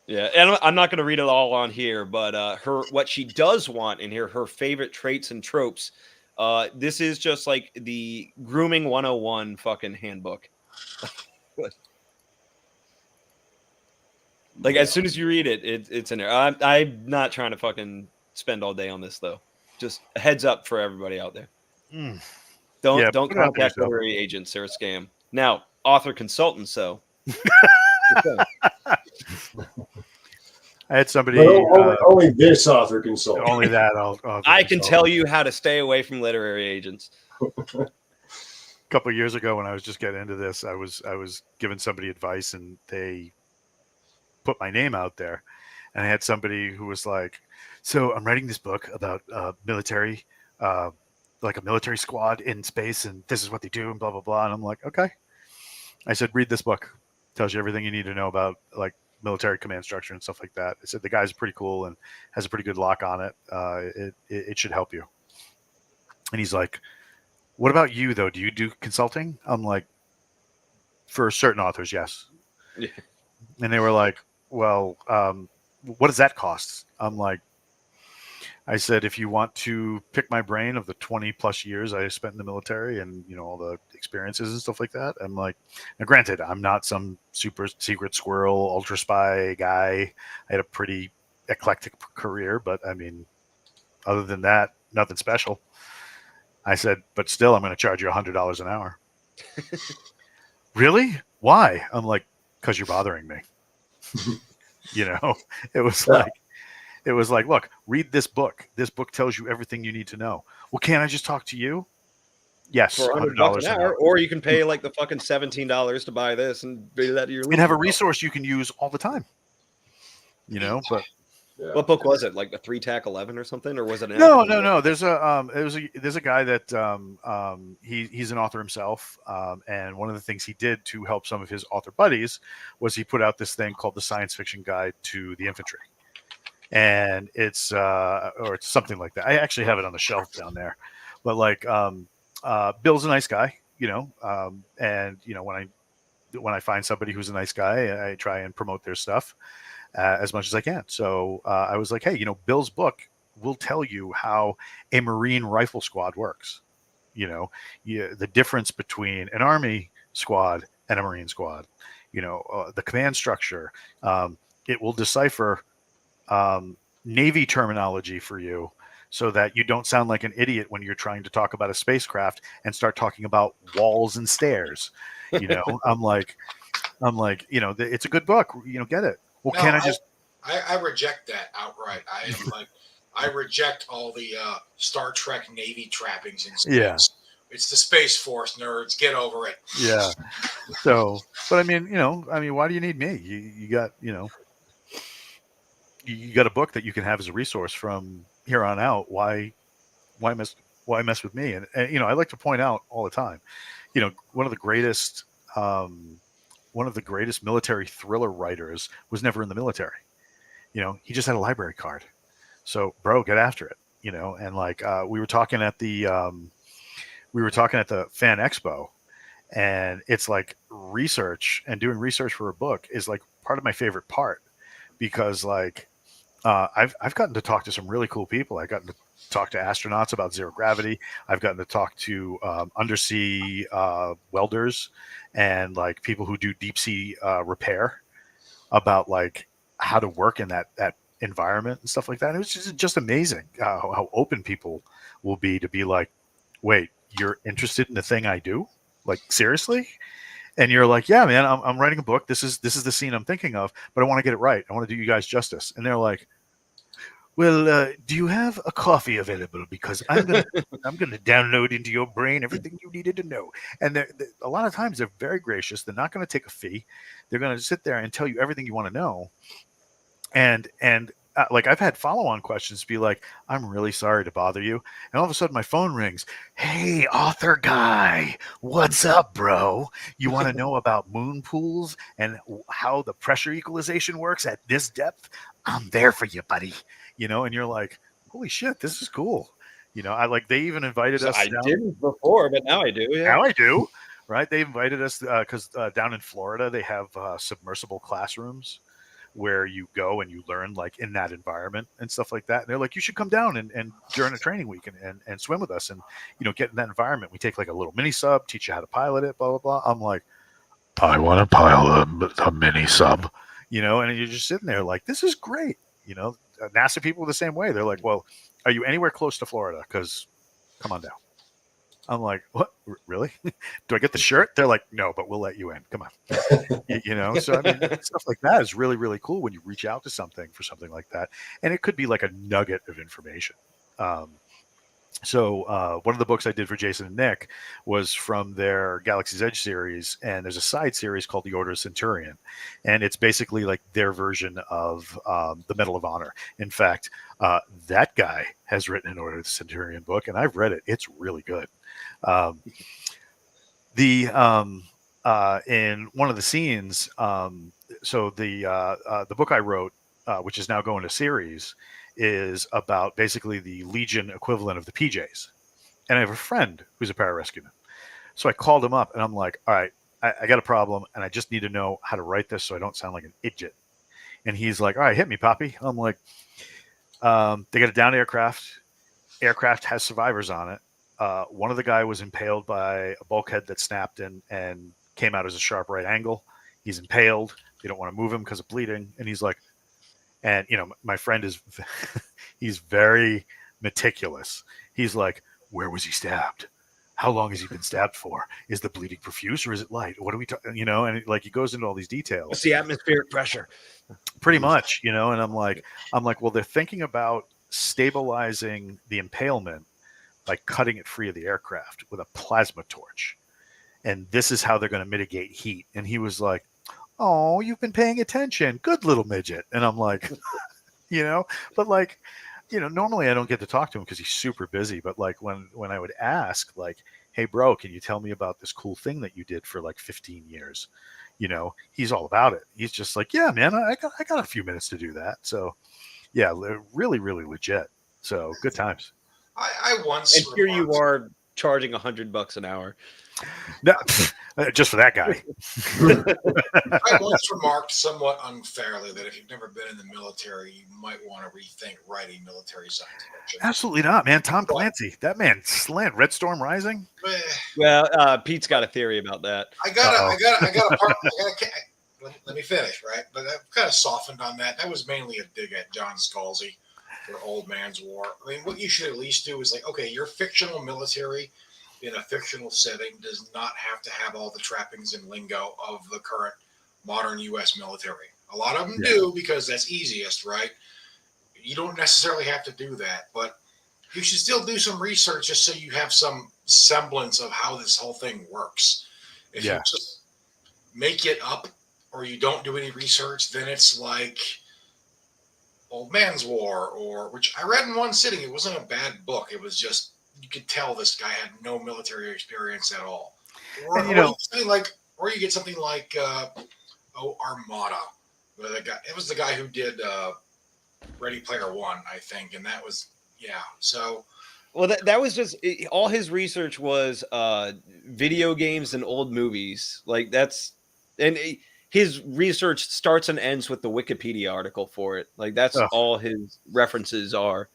Yeah, and I'm not going to read it all on here, but what she does want in here, her favorite traits and tropes. This is just like the grooming 101 fucking handbook. Like as soon as you read it, it's in there. I'm not trying to fucking spend all day on this though. Just a heads up for everybody out there. Don't contact literary agents; they're a scam. Now, author consultants, so. I had somebody. Only this author consultant. Only that. I can tell you how to stay away from literary agents. A couple of years ago, when I was just getting into this, I was giving somebody advice, and they put my name out there, and I had somebody who was like, "So I'm writing this book about military, like a military squad in space, and this is what they do, and blah blah blah." And I'm like, "Okay." I said, "Read this book. Tells you everything you need to know about like military command structure and stuff like that." I said, "The guy's pretty cool and has a pretty good lock on it. It should help you." And he's like, "What about you though? Do you do consulting?" I'm like, "For certain authors, yes." Yeah. And they were like, "Well, what does that cost?" I'm like, I said, "If you want to pick my brain of the 20 plus years I spent in the military and, all the experiences and stuff like that." I'm like, now granted, I'm not some super secret squirrel, ultra spy guy. I had a pretty eclectic career, but I mean, other than that, nothing special. I said, but still, I'm going to charge you $100 an hour. Really? Why? I'm like, because you're bothering me. It was like, look, read this book. This book tells you everything you need to know. Well, can't I just talk to you? Yes, For $100 an hour, or you can pay like the fucking $17 to buy this and do that to your. And have a resource you can use all the time. But Yeah. What book was it? Like the 3-tack 11 or something, or was it? No. There's a guy that he's an author himself, and one of the things he did to help some of his author buddies was he put out this thing called the Science Fiction Guide to the Infantry. And it's something like that. I actually have it on the shelf down there, but like Bill's a nice guy, and when I find somebody who's a nice guy, I try and promote their stuff as much as I can. So I was like, hey, Bill's book will tell you how a Marine rifle squad works. The difference between an Army squad and a Marine squad. The command structure. It will decipher Navy terminology for you so that you don't sound like an idiot when you're trying to talk about a spacecraft and start talking about walls and stairs. You know, I'm like, it's a good book. Get it. Well, No, can I just? I reject that outright. I am like, I reject all the Star Trek Navy trappings in space. Yeah. It's the Space Force, nerds. Get over it. Yeah. So, but I mean, why do you need me? You got, you got a book that you can have as a resource from here on out. Why mess with me? And I like to point out all the time, one of the greatest military thriller writers was never in the military. He just had a library card. So, bro, get after it. And like we were talking at the Fan Expo, and it's like research and doing research for a book is like part of my favorite part, because like I've gotten to talk to some really cool people. I've gotten to talk to astronauts about zero gravity. I've gotten to talk to undersea welders and like people who do deep sea repair about like how to work in that environment and stuff like that. And it was just amazing how open people will be to be like, wait, you're interested in the thing I do? Like, seriously? And you're like, yeah, man, I'm writing a book. This is the scene I'm thinking of, but I want to get it right. I want to do you guys justice. And they're like, well, do you have a coffee available? Because I'm gonna download into your brain everything you needed to know. And a lot of times they're very gracious. They're not going to take a fee. They're going to sit there and tell you everything you want to know. And like I've had follow-on questions be like, I'm really sorry to bother you. And all of a sudden my phone rings. Hey, author guy, what's up, bro? You want to know about moon pools and how the pressure equalization works at this depth? I'm there for you, buddy. And you're like, holy shit, this is cool. They even invited us. I didn't before, but now I do. Yeah. Now I do. Right. They invited us because down in Florida, they have submersible classrooms where you go and you learn like in that environment and stuff like that. And they're like, you should come down and during a training week and swim with us and, get in that environment. We take like a little mini sub, teach you how to pilot it, blah, blah, blah. I'm like, I want to pilot a mini sub, and you're just sitting there like, this is great. NASA people are the same way. They're like, well, are you anywhere close to Florida? Because come on down. I'm like, what? Really? Do I get the shirt? They're like, no, but we'll let you in. Come on. So I mean, stuff like that is really, really cool when you reach out to something for something like that. And it could be like a nugget of information. So one of the books I did for Jason and Nick was from their Galaxy's Edge series, and there's a side series called The Order of Centurion, and it's basically like their version of the Medal of Honor. In fact, that guy has written an Order of the Centurion book, and I've read it. It's really good. In one of the scenes, so the book I wrote, which is now going to series, is about basically the Legion equivalent of the PJs. And I have a friend who's a pararescueman. So I called him up and I'm like, all right, I got a problem and I just need to know how to write this so I don't sound like an idiot. And he's like, all right, hit me, Poppy. I'm like, they got a downed aircraft. Aircraft has survivors on it. One of the guy was impaled by a bulkhead that snapped and came out as a sharp right angle. He's impaled. They don't want to move him because of bleeding. And he's like, and my friend is, he's very meticulous. He's like, where was he stabbed? How long has he been stabbed for? Is the bleeding profuse or is it light? What are we talking? And like he goes into all these details. What's the atmospheric pressure? Pretty much, and I'm like, well, they're thinking about stabilizing the impalement by cutting it free of the aircraft with a plasma torch. And this is how they're going to mitigate heat. And he was like, oh, you've been paying attention. Good little midget. And I'm like, but like, normally I don't get to talk to him because he's super busy. But like when I would ask like, hey, bro, can you tell me about this cool thing that you did for like 15 years? He's all about it. He's just like, yeah, man, I got a few minutes to do that. So yeah, really, really legit. So good times. I once. And here you are charging $100 an hour. No, just for that guy. I once remarked somewhat unfairly that if you've never been in the military, you might want to rethink writing military science fiction. Absolutely not, man. Tom Clancy, that man slammed Red Storm Rising. Well, Pete's got a theory about that. I got a part. Let me finish, right? But I've kind of softened on that. That was mainly a dig at John Scalzi. or Old Man's War. I mean, what you should at least do is like, okay, your fictional military in a fictional setting does not have to have all the trappings and lingo of the current modern U.S. military. A lot of them do because that's easiest, right? You don't necessarily have to do that, but you should still do some research just so you have some semblance of how this whole thing works. If you just make it up or you don't do any research, then it's like Old Man's War, or which I read in one sitting. It wasn't a bad book. It was just, you could tell this guy had no military experience at all. Or, you get something like Armada. Where it was the guy who did Ready Player One, I think, and that was So, well, that was just all his research was video games and old movies. Like his research starts and ends with the Wikipedia article for it. Like that's all his references are.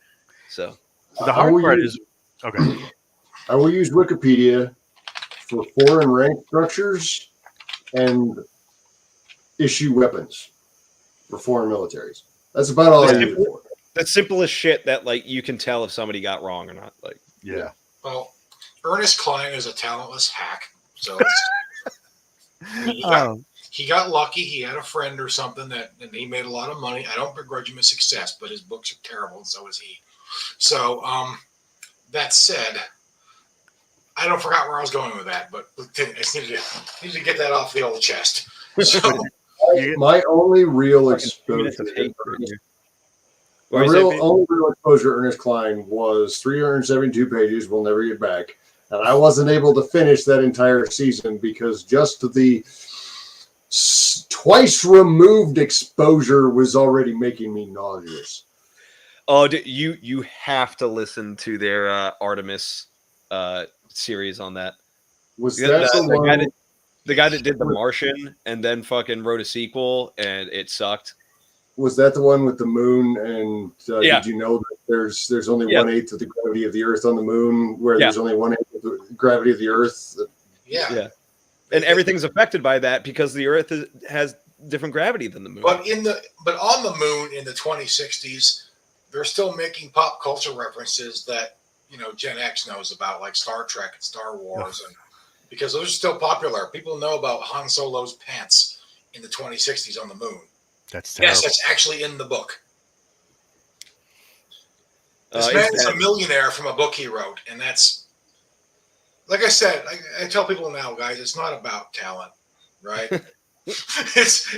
So the hard part is okay. I will use Wikipedia for foreign rank structures and issue weapons for foreign militaries. That's about all I use it for. That's simple as shit that like you can tell if somebody got wrong or not. Like Well, Ernest Cline is a talentless hack. So he got lucky. He had a friend or something and he made a lot of money. I don't begrudge him his success, but his books are terrible, and so is he. So that said, I don't forgot where I was going with that, but I just needed to get that off the old chest. So my only real exposure. Only real exposure to Ernest Cline was 372 pages. We'll never get back, and I wasn't able to finish that entire season because just the twice removed exposure was already making me nauseous. Oh, you have to listen to their Artemis series on that. Was that the guy that did The Martian and then fucking wrote a sequel and it sucked? Was that the one with the moon? And did you know that there's only 1/8 of the gravity of the Earth on the moon, where there's only 1/8 of the gravity of the Earth? Yeah. And everything's affected by that because the Earth has different gravity than the moon. But on the moon in the 2060s, they're still making pop culture references that Gen X knows about, like Star Trek and Star Wars, and because those are still popular. People know about Han Solo's pants in the 2060s on the moon. That's terrible. Yes, that's actually in the book. This man is a millionaire from a book he wrote, and that's, like I said, I tell people now, guys, it's not about talent, right? it's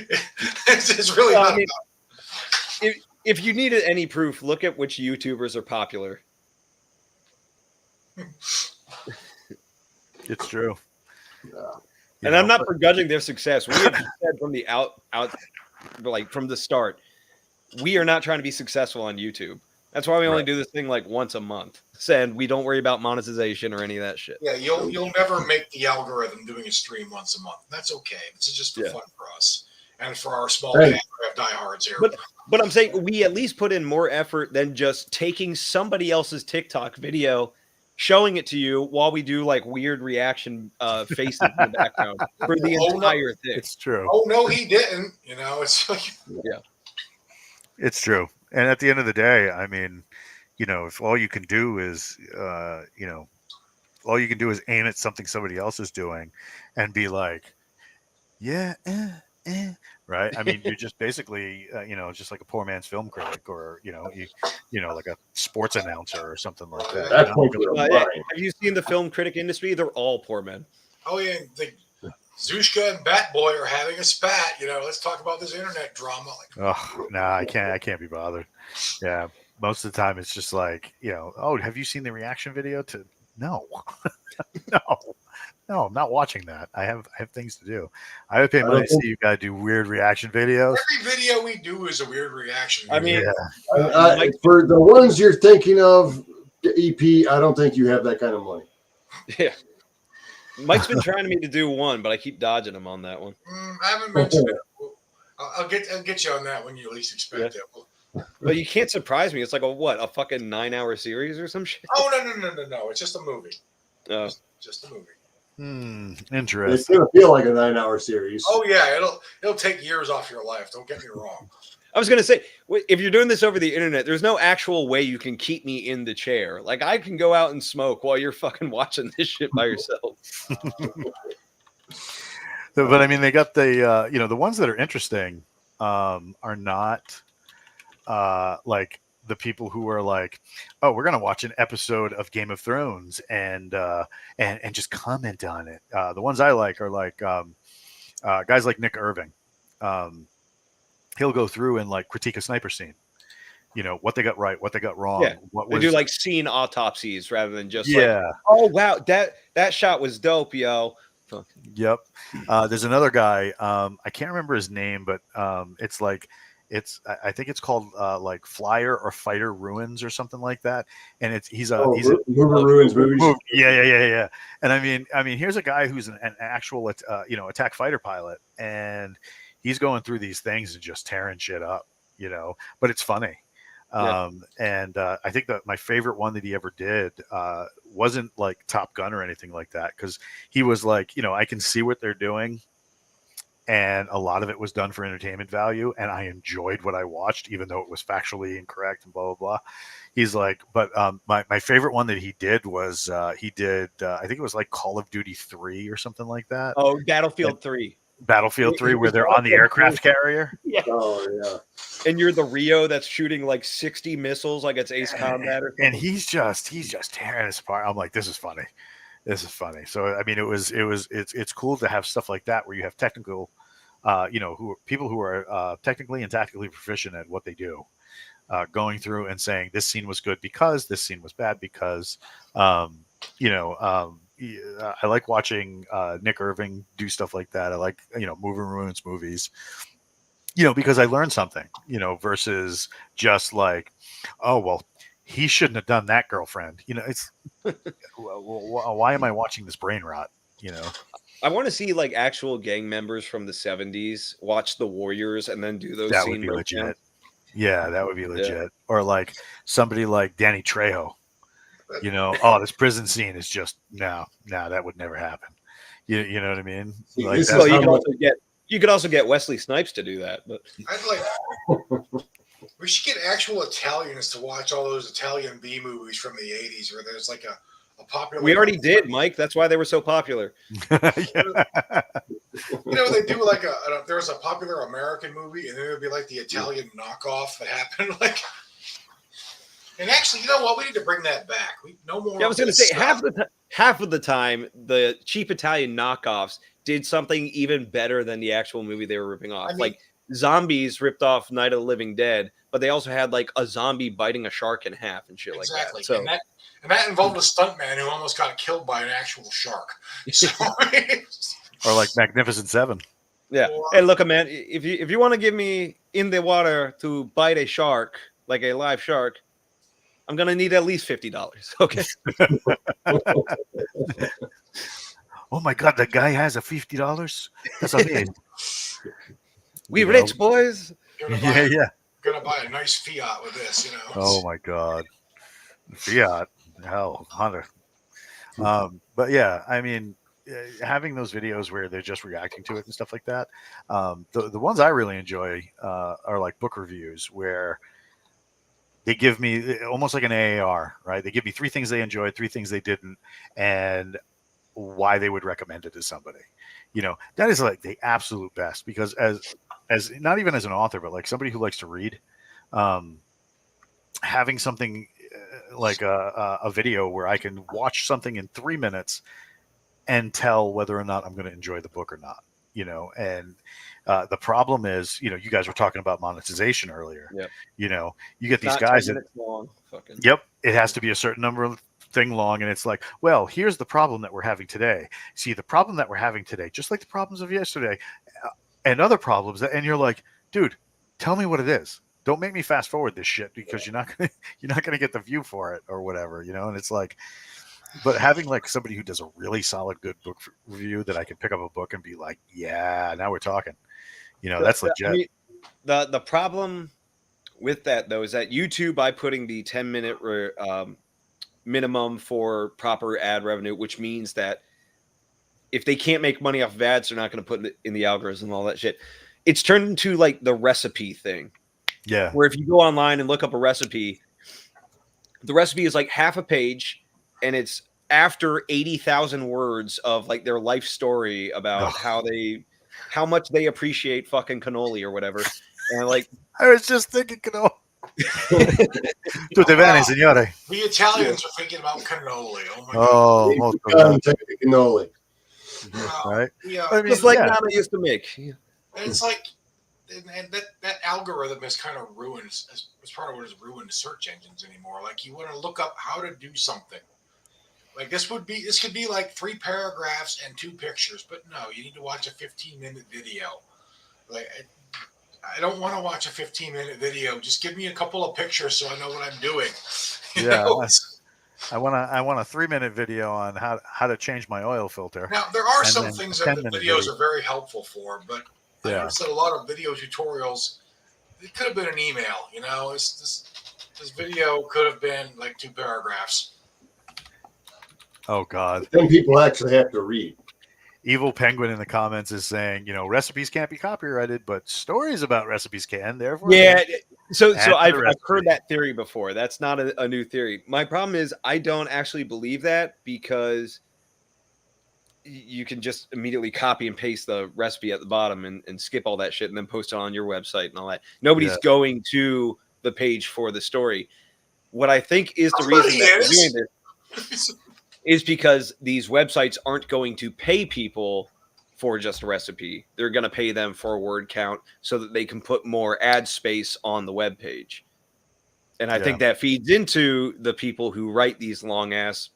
really not about. If you needed any proof, look at which YouTubers are popular. It's true. And I'm not begrudging their success. We have said from the from the start, we are not trying to be successful on YouTube. That's why we only do this thing like once a month. And we don't worry about monetization or any of that shit. Yeah, you'll never make the algorithm doing a stream once a month. That's okay. This is just for fun for us and for our small diehards here. But I'm saying we at least put in more effort than just taking somebody else's TikTok video, showing it to you while we do like weird reaction faces in the background for the entire thing. It's true. Oh no, he didn't. It's like it's true. And at the end of the day, I mean, if all you can do is, all you can do is aim at something somebody else is doing, and be like, right? I mean, you're just basically, just like a poor man's film critic, or like a sports announcer or something like that. Have you seen the film critic industry? They're all poor men. Oh yeah, Zuzka and Bat Boy are having a spat. Let's talk about this internet drama. I can't be bothered. Yeah, most of the time it's just like, have you seen the reaction video to? No, no, I'm not watching that. I have things to do. I would pay money to see you guys do weird reaction videos. Every video we do is a weird reaction. I mean, for the ones you're thinking of, EP, I don't think you have that kind of money. Yeah. Mike's been trying me to do one, but I keep dodging him on that one. I haven't mentioned it. I'll get you on that when you least expect it. But you can't surprise me. It's like a fucking 9-hour series or some shit. Oh no! It's just a movie. Just a movie. Interesting. It's gonna feel like a 9-hour series. Oh yeah, it'll take years off your life. Don't get me wrong. I was gonna say, if you're doing this over the internet, there's no actual way you can keep me in the chair. Like I can go out and smoke while you're fucking watching this shit by yourself. But I mean, they got the the ones that are interesting are not like the people who are like, oh, we're gonna watch an episode of Game of Thrones and just comment on it. The ones I like are like guys like Nick Irving. He'll go through and like critique a sniper scene. What they got right, what they got wrong. Yeah. They do like scene autopsies rather than just like, oh wow, that shot was dope, yo. Yep. There's another guy. I can't remember his name, but it's like I think it's called like Flyer or Fighter Ruins or something like that. And he's a Mover Ruins movies. Yeah. And I mean, here's a guy who's an actual attack fighter pilot, and he's going through these things and just tearing shit up, but it's funny. And I think that my favorite one that he ever did wasn't like Top Gun or anything like that, because he was like, I can see what they're doing, and a lot of it was done for entertainment value, and I enjoyed what I watched, even though it was factually incorrect and blah blah blah. He's like, but my favorite one that he did was I think it was like Call of Duty 3 or something like that. Oh, Battlefield 3. Battlefield 3, where they're on the aircraft carrier. Yeah. Oh yeah. And you're the Rio that's shooting like 60 missiles like it's Ace Combat or something. And he's just tearing us apart. I'm like, this is funny. So I mean, it's cool to have stuff like that where you have technical, people who are technically and tactically proficient at what they do, going through and saying this scene was good because this scene was bad because, I like watching Nick Irving do stuff like that. I like, Moving Ruins movies, because I learned something, versus just like, oh, well, he shouldn't have done that, girlfriend. It's why am I watching this brain rot? I want to see like actual gang members from the 70s watch The Warriors and then do those. That would be legit. Yeah, that would be legit. Yeah. Or like somebody like Danny Trejo. This prison scene is just no, that would never happen. You know what I mean? Like, you could also get Wesley Snipes to do that, but we should get actual Italians to watch all those Italian B movies from the 80s where there's like a popular. We already did, Mike. That's why they were so popular. They do like there was a popular American movie, and then it would be like the Italian knockoff that happened. Like, and actually, you know what? We need to bring that back. No more. Yeah, I was going to say half of the time, the cheap Italian knockoffs did something even better than the actual movie they were ripping off. Like Zombies ripped off Night of the Living Dead, but they also had like a zombie biting a shark in half and shit like that. So. And that involved a stuntman who almost got killed by an actual shark. So, or like Magnificent Seven. Yeah. Hey, look, man, if you want to give me in the water to bite a shark, like a live shark, I'm going to need at least $50. Okay. Oh my God, that guy has a $50? That's amazing. We rich, boys. Yeah. Gonna buy a nice Fiat with this, Oh my God. Fiat. Hell, Honda. But yeah, I mean, having those videos where they're just reacting to it and stuff like that. The ones I really enjoy are like book reviews where they give me almost like an AAR, right? They give me 3 things they enjoyed, 3 things they didn't, and why they would recommend it to somebody. That is like the absolute best, because as not even as an author, but like somebody who likes to read, having something like a video where I can watch something in 3 minutes and tell whether or not I'm going to enjoy the book or not, and the problem is, you guys were talking about monetization earlier. Yep. You get these guys that, yep, it has to be a certain number of thing long. And it's like, well, here's the problem that we're having today. See, the problem that we're having today, just like the problems of yesterday and other problems. And you're like, dude, tell me what it is. Don't make me fast forward this shit, because you're not gonna get the view for it or whatever, And it's like, but having like somebody who does a really solid, good book review that I can pick up a book and be like, yeah, now we're talking. That's legit. I mean, the problem with that though is that YouTube, by putting the 10-minute minimum for proper ad revenue, which means that if they can't make money off of ads, they're not going to put it in the algorithm and all that shit. It's turned into like the recipe thing. Yeah. Where if you go online and look up a recipe, the recipe is like half a page, and it's after 80,000 words of like their life story about how much they appreciate fucking cannoli or whatever. And like, I was just thinking, tutte Wow. bene, signore. The Italians are thinking about cannoli. Oh my Oh, god. molto bene. Cannoli. Right? Yeah. I mean, just like yeah. Nana used to make. And it's like, and that algorithm is kind of ruined. It's part of what has ruined search engines anymore. Like you want to look up how to do something. Like this could be like 3 paragraphs and 2 pictures, but no, you need to watch a 15-minute video. Like I don't want to watch a 15-minute video. Just give me a couple of pictures so I know what I'm doing. You know? I want a 3-minute video on how to change my oil filter. Now there are And some then things a that the 10-minute videos video. are very helpful for, but I noticed that a lot of video tutorials, it could have been an email. You know, this video could have been like 2 paragraphs. Oh God. Then people actually have to read. Evil Penguin in the comments is saying, recipes can't be copyrighted, but stories about recipes can. Therefore, Yeah. So Add to I've the heard recipe. that theory before. That's not a new theory. My problem is I don't actually believe that, because you can just immediately copy and paste the recipe at the bottom and skip all that shit and then post it on your website and all that. Nobody's going to the page for the story. What I think is the reason that they're doing this is because these websites aren't going to pay people for just a recipe. They're going to pay them for a word count so that they can put more ad space on the web page. And I think that feeds into the people who write these long ass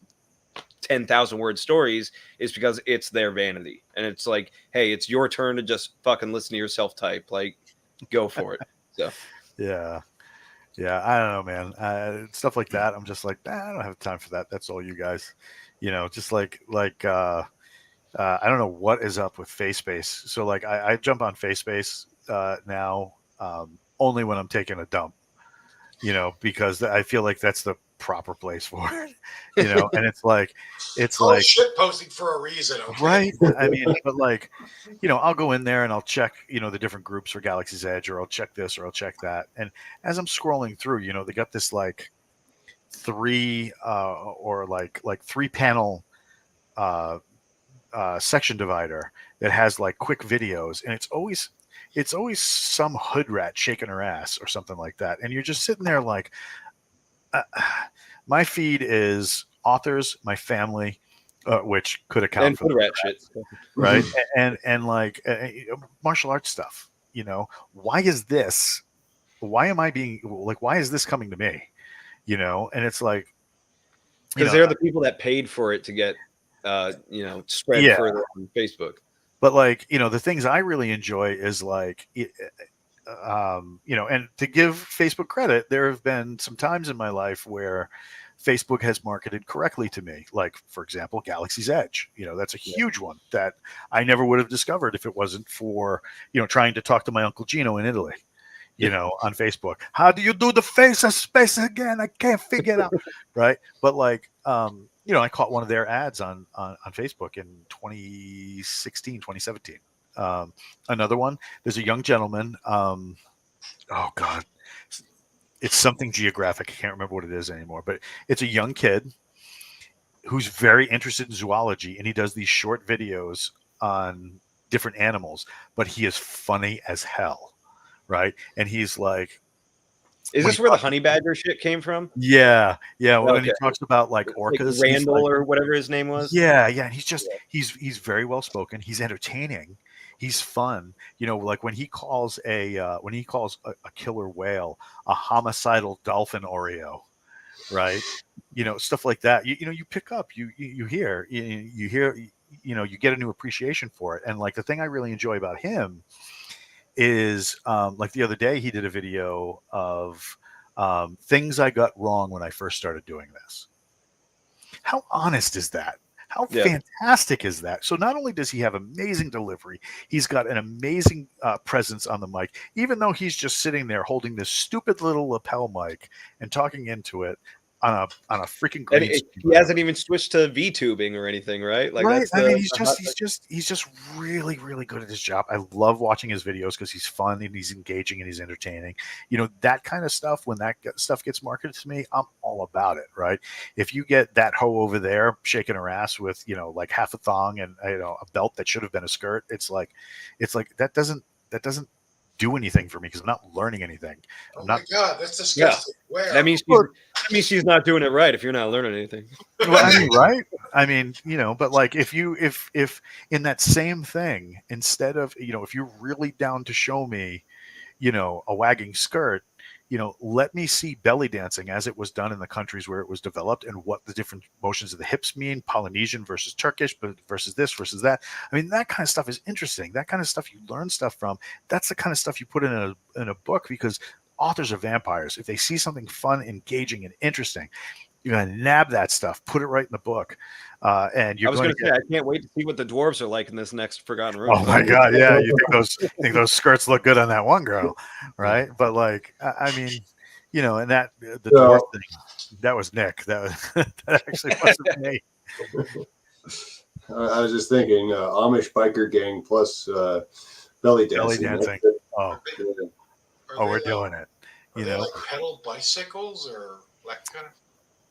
10,000 word stories, is because it's their vanity. And it's like, hey, it's your turn to just fucking listen to yourself type. Like, go for it. So Yeah, I don't know, man. Stuff like that, I'm just like, I don't have time for that. That's all you guys, just like I don't know what is up with FaceSpace. So like I jump on FaceSpace now only when I'm taking a dump, because I feel like that's the proper place for it, and it's like shit posting for a reason, okay? Right. I mean, but like, I'll go in there and I'll check, the different groups for Galaxy's Edge, or I'll check this or I'll check that. And as I'm scrolling through, they got this like 3 or like 3 panel section divider that has like quick videos, and it's always some hood rat shaking her ass or something like that. And you're just sitting there like, my feed is authors, my family, which could account for the rat shit, right? and like martial arts stuff. Why is this? Why am I being like? Why is this coming to me? And it's like, because they're the people that paid for it to get, spread further on Facebook. But like, the things I really enjoy is like, and to give Facebook credit, there have been some times in my life where Facebook has marketed correctly to me. Like, for example, Galaxy's Edge. That's a huge one that I never would have discovered if it wasn't for, trying to talk to my Uncle Gino in Italy, on Facebook. How do you do the face of space again? I can't figure it out. Right. But like, I caught one of their ads on Facebook in 2016, 2017. Another one, there's a young gentleman. Oh God, it's something geographic. I can't remember what it is anymore, but it's a young kid who's very interested in zoology, and he does these short videos on different animals, but he is funny as hell. Right. And he's like, is this where the honey badger shit came from? Yeah. When he talks about like orcas, like Randall or whatever his name was. Yeah. And he's just he's very well spoken. He's entertaining. He's fun. Like when he calls a killer whale a homicidal dolphin Oreo, right? Stuff like that. You pick up. You hear. You hear. You get a new appreciation for it. And like the thing I really enjoy about him is like the other day he did a video of things I got wrong when I first started doing this. How honest is that? How fantastic is that? So not only does he have amazing delivery, he's got an amazing presence on the mic, even though he's just sitting there holding this stupid little lapel mic and talking into it. on a freaking And green screen. he hasn't even switched to VTubing or anything, right? Like Right. that's I the, mean, the he's just really, really good at his job. I love watching his videos because he's fun and he's engaging and he's entertaining. You know, that kind of stuff, when stuff gets marketed to me, I'm all about it. Right. If you get that hoe over there shaking her ass with, you know, like half a thong and, you know, a belt that should have been a skirt, it's like that doesn't do anything for me because I'm not learning anything. Oh I'm my not. God, that's disgusting. Where? that means she's not doing it right if you're not learning anything. Well, I mean, right? I mean, you know, but like if in that same thing, instead of, you know, if you're really down to show me, you know, a wagging skirt, you know, let me see belly dancing as it was done in the countries where it was developed and what the different motions of the hips mean, Polynesian versus Turkish, but versus this versus that. I mean, that kind of stuff is interesting. That kind of stuff you learn stuff from. That's the kind of stuff you put in a book, because authors are vampires. If they see something fun, engaging, and interesting, you're going to nab that stuff, put it right in the book, and you're I was going going to to say, get. I can't wait to see what the dwarves are like in this next Forgotten Ruin. Oh my God! Yeah, you think those skirts look good on that one girl, right? But like, I mean, you know, and that the dwarf thing, that was Nick. That actually wasn't me. I was just thinking, Amish biker gang plus belly Belly dancing. dancing. Oh, we're doing it. Are You they know, like pedal bicycles or like kind of?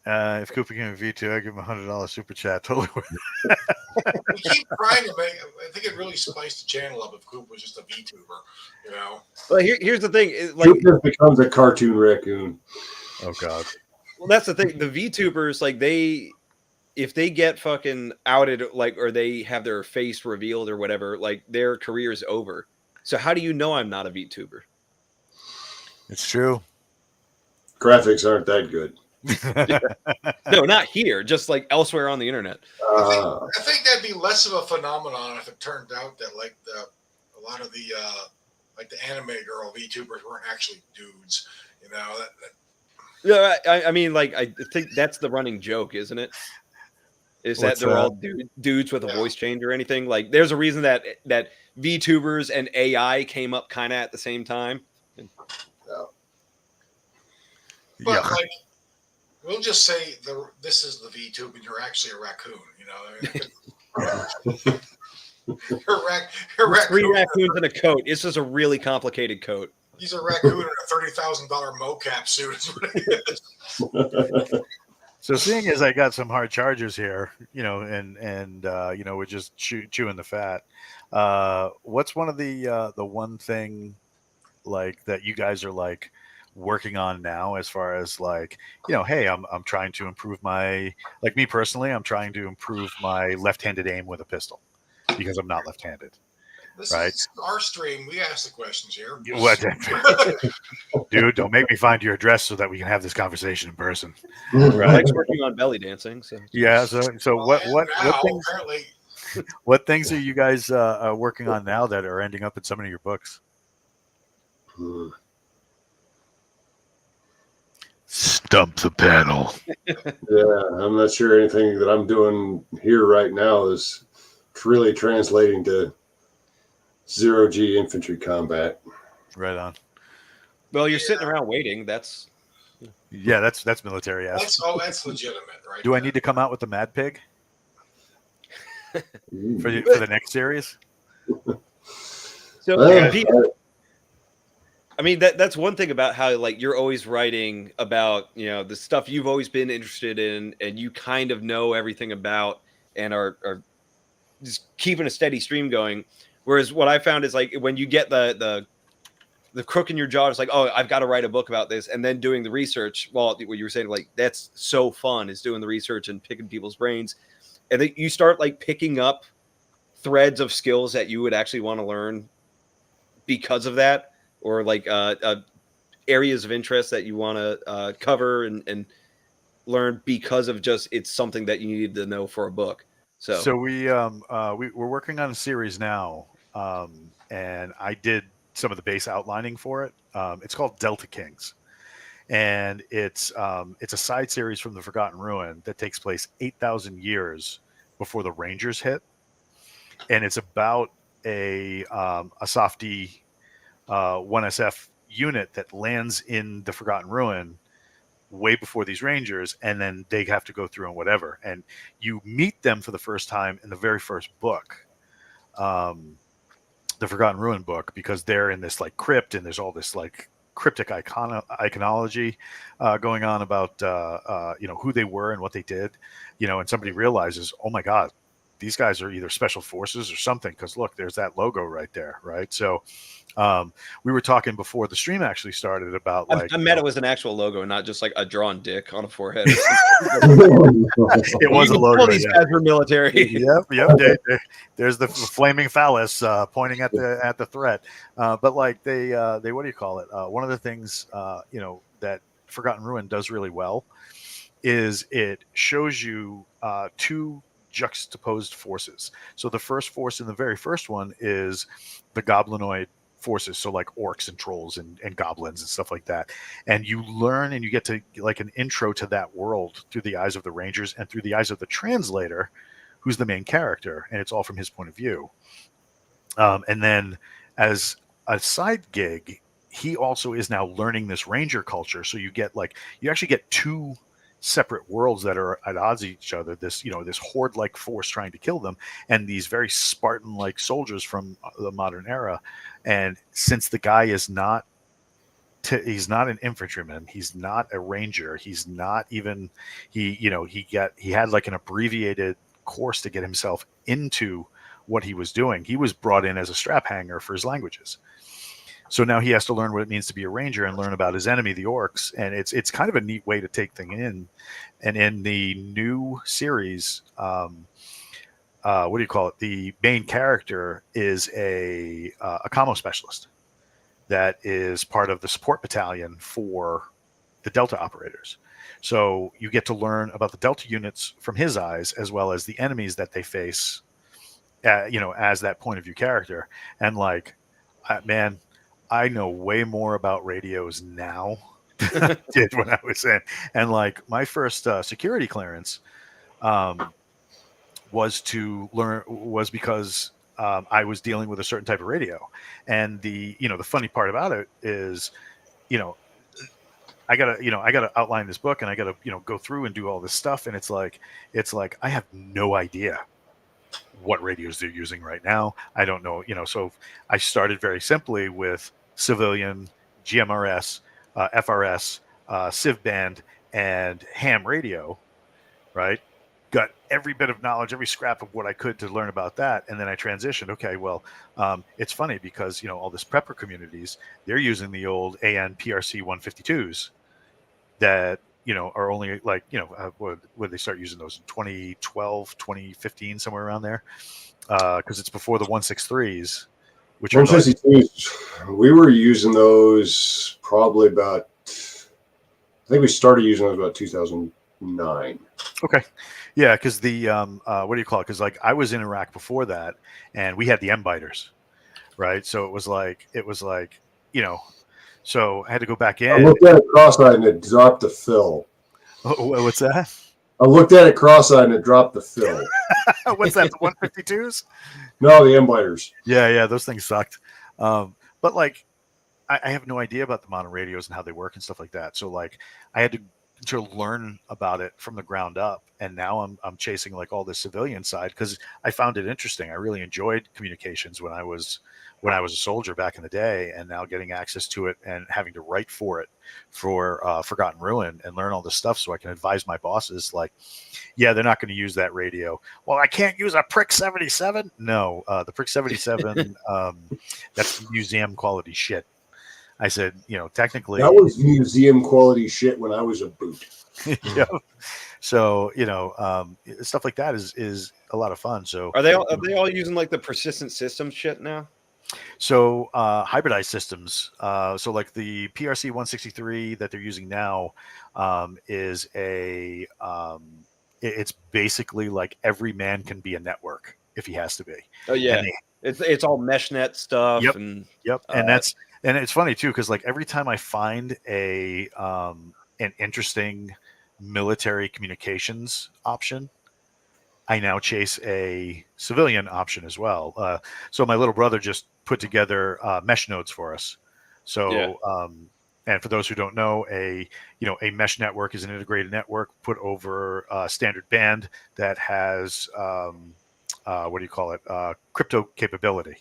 if Cooper gave me V2, I'd give him $100 super chat. Totally. We keep trying to make. I think it really spiced the channel up if Coop was just a VTuber, you know. Well, here's the thing. Like, Cooper becomes a cartoon raccoon. Oh God. well, that's the thing. The VTubers, like if they get fucking outed, like, or they have their face revealed or whatever, like their career is over. So how do you know I'm not a VTuber? It's true. Graphics aren't that good. No, not here. Just like elsewhere on the internet. I think that'd be less of a phenomenon if it turned out that like a lot of the like the anime girl VTubers weren't actually dudes. You know Yeah, I mean, like, I think that's the running joke, isn't it? Is that What's they're all dudes with a voice change or anything? Like, there's a reason that VTubers and AI came up kind of at the same time. But like, we'll just say this is the VTube and you're actually a raccoon. You know, you're Three raccoons in a coat. It's just a really complicated coat. He's a raccoon in a $30,000 mocap suit. Is what it is. So seeing as I got some hard chargers here, you know, and you know, we're just chewing the fat. What's one of the one thing like that you guys are like working on now, as far as like, you know, hey, I'm trying to improve my, like me personally, I'm trying to improve my left-handed aim with a pistol because I'm not left-handed. This right? is our stream. We ask the questions here. What, dude? Don't make me find your address so that we can have this conversation in person. Right. Mike's working on belly dancing. So yeah. So Well, what things are you guys working on now that are ending up in some of your books? Stump the panel. Yeah, I'm not sure anything that I'm doing here right now is really translating to zero-G infantry combat. Right on. Well, you're sitting around waiting. That's military ass. That's legitimate, right? Do I need to come out with the Mad Pig for the next series? So, I mean, that's one thing about how like you're always writing about, you know, the stuff you've always been interested in, and you kind of know everything about, and are just keeping a steady stream going. Whereas what I found is like when you get the crook in your jaw, it's like, oh, I've got to write a book about this, and then doing the research. Well, what you were saying, like that's so fun, is doing the research and picking people's brains, and then you start like picking up threads of skills that you would actually want to learn because of that. Or like areas of interest that you want to cover and learn because of just it's something that you need to know for a book. So we're working on a series now, and I did some of the base outlining for it. It's called Delta Kings, and it's a side series from the Forgotten Ruin that takes place 8,000 years before the Rangers hit, and it's about a softy 1SF unit that lands in the Forgotten Ruin way before these Rangers, and then they have to go through and whatever. And you meet them for the first time in the very first book, the Forgotten Ruin book, because they're in this like crypt, and there's all this like cryptic iconology going on about who they were and what they did, and somebody realizes, oh my God, these guys are either special forces or something, because look, there's that logo right there, right? So we were talking before the stream actually started about like I'm mad it was an actual logo and not just like a drawn dick on a forehead. It was a logo. These guys were military. Yep. There's the flaming phallus pointing at the threat. But like they what do you call it? One of the things that Forgotten Ruin does really well is it shows you two juxtaposed forces. So the first force in the very first one is the goblinoid forces, so like orcs and trolls and goblins and stuff like that, and you learn and you get to like an intro to that world through the eyes of the Rangers and through the eyes of the translator, who's the main character, and it's all from his point of view. And then as a side gig, he also is now learning this Ranger culture, so you actually get two separate worlds that are at odds with each other. This horde-like force trying to kill them, and these very Spartan-like soldiers from the modern era. And since the guy is not he's not an infantryman, he's not a ranger, he's not even he had like an abbreviated course to get himself into what he was doing. He was brought in as a strap hanger for his languages. So now he has to learn what it means to be a ranger and learn about his enemy, the orcs. And it's kind of a neat way to take things in. And in the new series, what do you call it? The main character is a commo specialist that is part of the support battalion for the Delta operators. So you get to learn about the Delta units from his eyes, as well as the enemies that they face, as that point of view character. And like, man, I know way more about radios now than I did when I was in. And like my first security clearance was because I was dealing with a certain type of radio. And the funny part about it is, I gotta outline this book, and I gotta go through and do all this stuff. And it's like I have no idea what radios they're using right now. I don't know, so I started very simply with civilian, GMRS, FRS, Civ band, and ham radio, right? Got every bit of knowledge, every scrap of what I could to learn about that. And then I transitioned. Okay, well, it's funny because, all this prepper communities, they're using the old AN PRC 152s that, are only like, would they start using those in 2012, 2015, somewhere around there? Because it's before the 163s. Which 152s, we were using those probably about, I think we started using those about 2009. Okay. Yeah, because the, what do you call it? Because like I was in Iraq before that, and we had the M-biters, right? So it was like, so I had to go back in. I looked at it cross-eyed and it dropped the fill. Oh, what's that? I looked at it cross-eyed and it dropped the fill. What's that, the 152s? No, the M-biters. Yeah, those things sucked. But like, I have no idea about the modern radios and how they work and stuff like that. So like, I had to learn about it from the ground up, and now I'm chasing like all the civilian side because I found it interesting. I really enjoyed communications when I was a soldier back in the day, and now getting access to it and having to write for it for Forgotten Ruin and learn all this stuff so I can advise my bosses like, yeah, they're not going to use that radio. Well, I can't use a Prick 77. No, the Prick 77, that's museum quality shit. I said, technically that was museum quality shit when I was a boot. Yeah. So, stuff like that is a lot of fun. So Are they all using like the persistent system shit now? So hybridized systems. So like the PRC 163 that they're using now is it's basically like every man can be a network if he has to be. Oh yeah, it's all meshnet stuff. Yep. And and it's funny too because like every time I find an interesting military communications option, I now chase a civilian option as well. So my little brother just put together mesh nodes for us. So And for those who don't know, a mesh network is an integrated network put over a standard band that has crypto capability,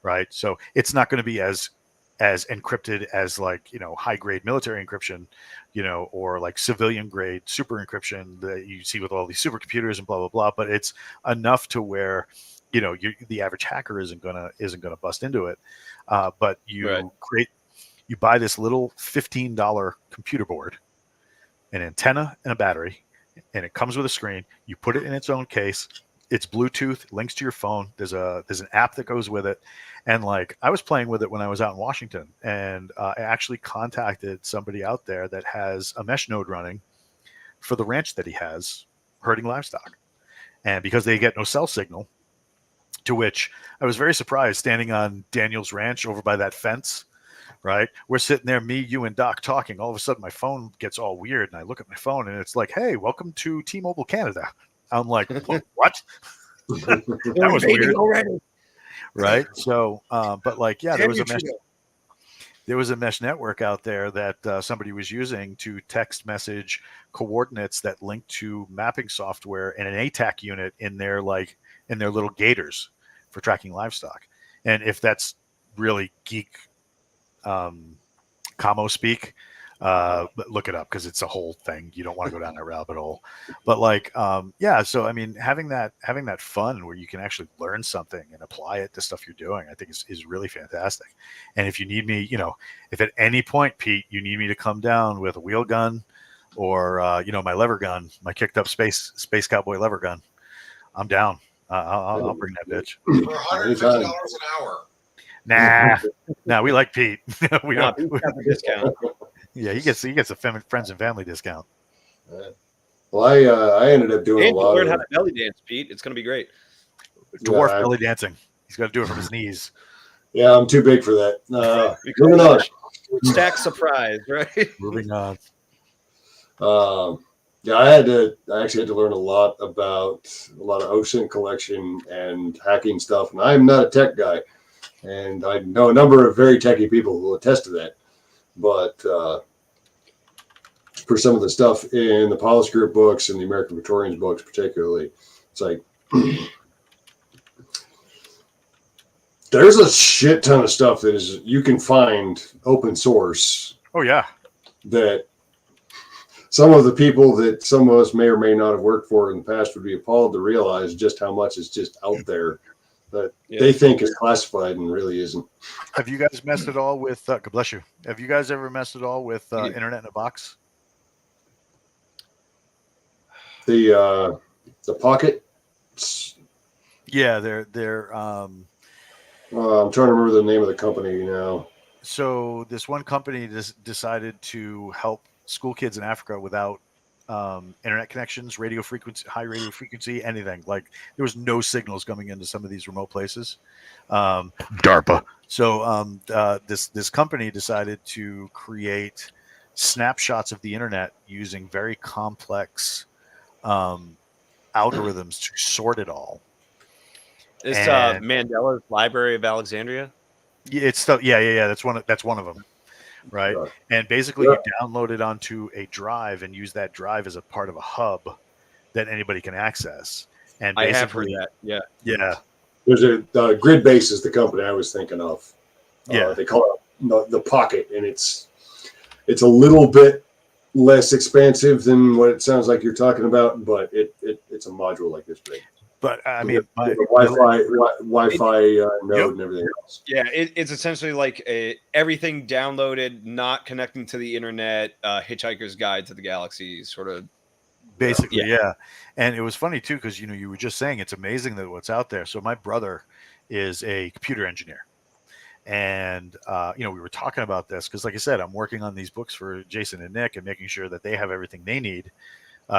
right? So it's not going to be as encrypted as like high grade military encryption, or like civilian grade super encryption that you see with all these supercomputers and blah blah blah. But it's enough to where the average hacker isn't gonna bust into it. But you buy this little $15 computer board, an antenna, and a battery, and it comes with a screen. You put it in its own case. It's Bluetooth, links to your phone. There's an app that goes with it, and like I was playing with it when I was out in Washington, and I actually contacted somebody out there that has a mesh node running for the ranch that he has, herding livestock, and because they get no cell signal, to which I was very surprised standing on Daniel's ranch over by that fence. Right, we're sitting there, me, you, and Doc talking. All of a sudden, my phone gets all weird, and I look at my phone, and it's like, "Hey, welcome to T-Mobile Canada." I'm like, "What?" That was weird already, right? So, but like, yeah, there was a mesh network out there that somebody was using to text message coordinates that linked to mapping software and an ATAC unit in their little gators for tracking livestock. And if that's really geek commo speak, look it up because it's a whole thing. You don't want to go down that rabbit hole. But like, so I mean, having that fun where you can actually learn something and apply it to stuff you're doing, I think is really fantastic. And if you need me, if at any point, Pete, you need me to come down with a wheel gun or my lever gun, my kicked up space cowboy lever gun, I'm down. I'll bring that bitch for $150 an hour. Nah, we like Pete. We don't. Pete's got the discount. Yeah, he gets a friends and family discount. Well, I ended up doing And a lot learn of how to belly dance, Pete. It's going to be great. Dwarf belly dancing. He's got to do it from his knees. Yeah, I'm too big for that. Moving on. Stack surprise, right? Moving on. Yeah, I actually had to learn a lot about a lot of OSINT collection and hacking stuff. And I'm not a tech guy, and I know a number of very techie people who will attest to that. But for some of the stuff in the Polish Group books and the American Victorians books, particularly, it's like there's a shit ton of stuff that is you can find open source. Oh yeah, that some of the people that some of us may or may not have worked for in the past would be appalled to realize just how much is just out there that they think is classified and really isn't. Have you guys messed at all with? God bless you. Have you guys ever messed at all with Internet in a Box? The Pocket. Yeah, they're. I'm trying to remember the name of the company now. So this one company decided to help school kids in Africa without internet connections, high radio frequency, anything. Like there was no signals coming into some of these remote places. DARPA. So this company decided to create snapshots of the internet using very complex algorithms to sort it all. It's Mandela's Library of Alexandria. It's stuff. Yeah. That's one of them. Right. And basically you download it onto a drive and use that drive as a part of a hub that anybody can access. And I have heard that. Yeah. Yeah. There's a Grid Base is the company I was thinking of. Yeah. They call it the Pocket, and it's a little bit less expansive than what it sounds like you're talking about, but it's a module like this big. But I mean, the Wi-Fi node and everything else. Yeah, it's essentially like everything downloaded, not connecting to the internet. Hitchhiker's Guide to the Galaxy, sort of. Basically, yeah. And it was funny too because you were just saying it's amazing that what's out there. So my brother is a computer engineer, and we were talking about this because, like I said, I'm working on these books for Jason and Nick and making sure that they have everything they need.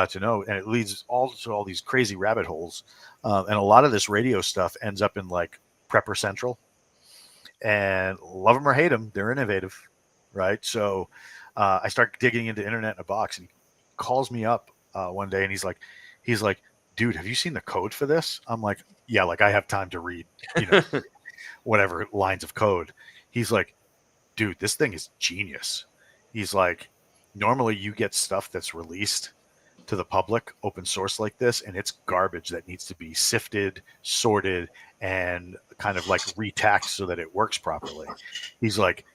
To know, and it leads all to all these crazy rabbit holes, and a lot of this radio stuff ends up in like Prepper Central, and love them or hate them, they're innovative, right? So I start digging into Internet in a Box, and he calls me up one day, and he's like, dude, have you seen the code for this? I'm like, yeah, like I have time to read, whatever lines of code. He's like, dude, this thing is genius. He's like, normally you get stuff that's released to the public, open source like this, and it's garbage that needs to be sifted, sorted, and kind of like retacked so that it works properly. He's like,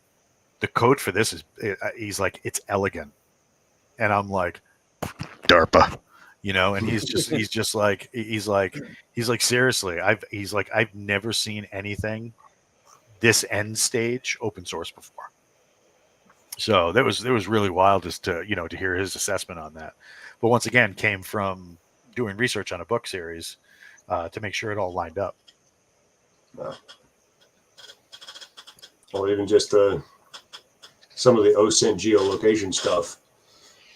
the code for this is, he's like, it's elegant. And I'm like, DARPA, you know, and he's like, seriously, I've never seen anything this end stage open source before. So it was really wild just to, you know, to hear his assessment on that. But once again, came from doing research on a book series to make sure it all lined up. Or even just some of the OSINT geolocation stuff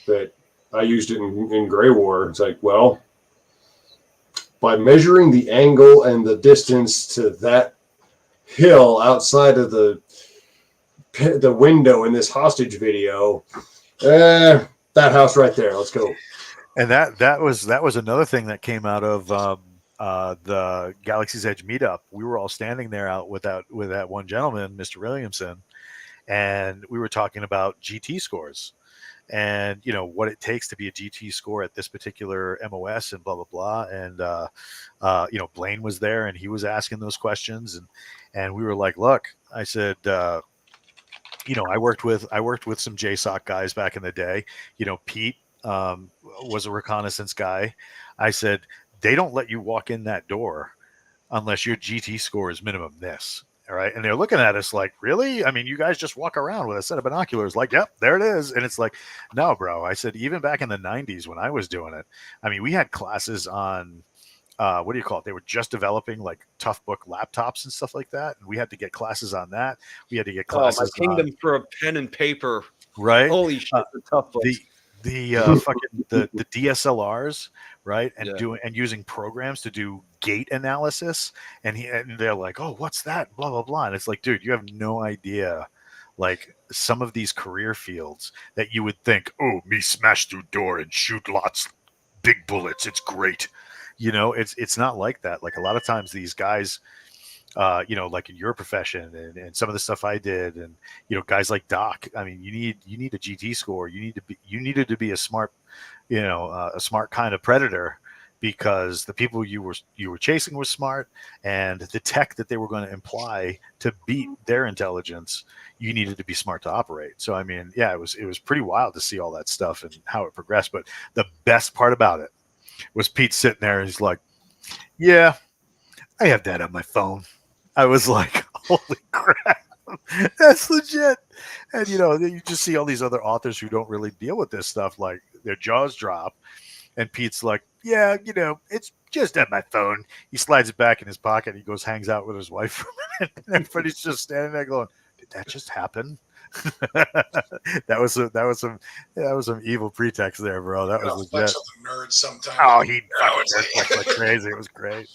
that I used it in Grey War. It's like, well, by measuring the angle and the distance to that hill outside of the window in this hostage video, that house right there, let's go. And that was another thing that came out of the Galaxy's Edge meetup. We were all standing there out with that one gentleman, Mr. Williamson, and we were talking about GT scores and, you know, what it takes to be a GT score at this particular MOS and blah blah blah. And you know, Blaine was there and he was asking those questions, and we were like, look, I said, you know, I worked with some JSOC guys back in the day. You know, Pete was a reconnaissance guy. I said, they don't let you walk in that door unless your GT score is minimum this. All right. And they're looking at us like, really? I mean, you guys just walk around with a set of binoculars like, yep, there it is. And it's like, no, bro. I said, even back in the 90s when I was doing it, I mean, we had classes on, what do you call it? They were just developing like tough book laptops and stuff like that. And we had to get classes on that. We had to get classes. My kingdom for a pen and paper. Right. Holy shit. The tough books. The DSLRs, right? And using programs to do gate analysis. And they're like, oh, what's that? Blah, blah, blah. And it's like, dude, you have no idea. Like some of these career fields that you would think, oh, me smash through door and shoot lots big bullets. It's great. You know, it's not like that. Like a lot of times these guys, you know, like in your profession and some of the stuff I did, and you know, guys like Doc. I mean, you need a GT score. You needed to be a smart, you know, a smart kind of predator, because the people you were chasing were smart, and the tech that they were going to imply to beat their intelligence, you needed to be smart to operate. So I mean, yeah, it was pretty wild to see all that stuff and how it progressed. But the best part about it was Pete sitting there and he's like, yeah, I have that on my phone. I was like, holy crap, that's legit. And, you know, you just see all these other authors who don't really deal with this stuff, like their jaws drop. And Pete's like, yeah, you know, it's just at my phone. He slides it back in his pocket. He goes, hangs out with his wife for a minute. And everybody's just standing there going, did that just happen? that was some evil pretext there, bro. That was legit. The nerd sometimes. Oh, he fucking like crazy. It was great.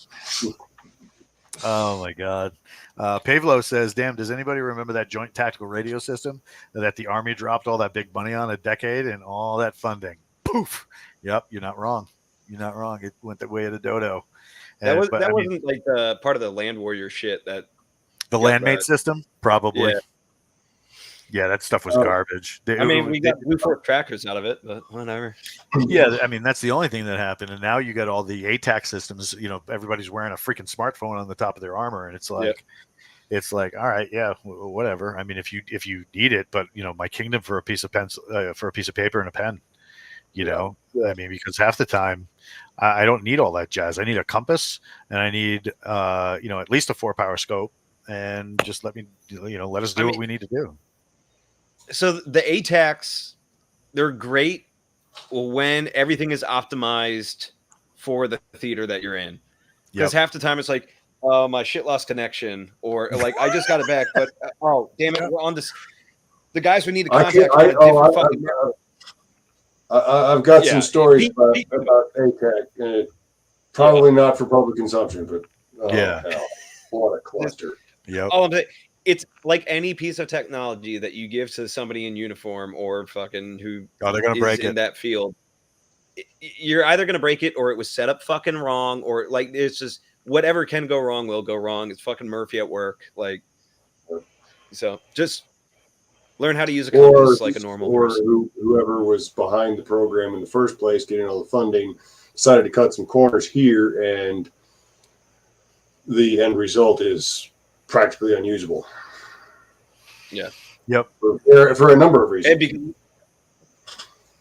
Oh my god. Pavlo says, damn, does anybody remember that joint tactical radio system that the Army dropped all that big money on a decade and all that funding? Poof. Yep, you're not wrong. You're not wrong. It went the way of the dodo. Wasn't like part of the Land Warrior shit that the Landmate system? Probably. Yeah. Yeah, that stuff was garbage. We got Blue Force trackers out of it, but whatever. Yeah, I mean, that's the only thing that happened. And now you got all the ATAC systems. You know, everybody's wearing a freaking smartphone on the top of their armor, and it's like, it's like, all right, yeah, whatever. I mean, if you need it, but you know, my kingdom for a piece of pencil, for a piece of paper and a pen. You know, I mean, because half the time I don't need all that jazz. I need a compass, and I need you know, at least a 4-power scope, and just let us do what we need to do. So the ATACs, they're great when everything is optimized for the theater that you're in. Because half the time it's like, oh, my shit lost connection, or like I just got it back, but oh damn it, we're on this. The guys we need to contact. I've got some stories about ATAC. Probably not for public consumption, but hell, what a cluster. Yeah. It's like any piece of technology that you give to somebody in uniform or fucking who they're gonna break in that field. You're either going to break it or it was set up fucking wrong, or like it's just whatever can go wrong will go wrong. It's fucking Murphy at work. Like, so just Learn how to use a compass or like a normal person. whoever was behind the program in the first place, getting all the funding, decided to cut some corners here, and the end result is practically unusable. Yeah. Yep. For a number of reasons. And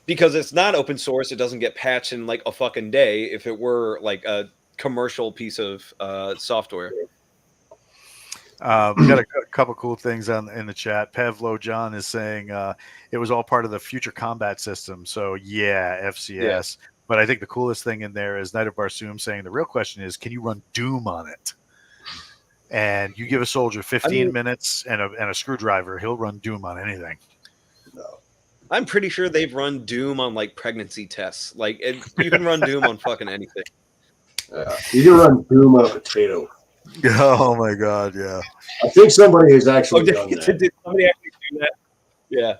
because it's not open source, it doesn't get patched in like a fucking day. If it were like a commercial piece of software. We got a couple cool things in the chat. Pavlo John is saying it was all part of the future combat system. So yeah, FCS. Yeah. But I think the coolest thing in there is Knight of Barsoom saying the real question is, can you run Doom on it? And you give a soldier 15 minutes and a screwdriver, he'll run Doom on anything. No. I'm pretty sure they've run Doom on like pregnancy tests. Like you can run Doom on fucking anything. You can run Doom on a potato. Oh my god, yeah. I think somebody has actually done that. Did somebody actually do that? Yeah.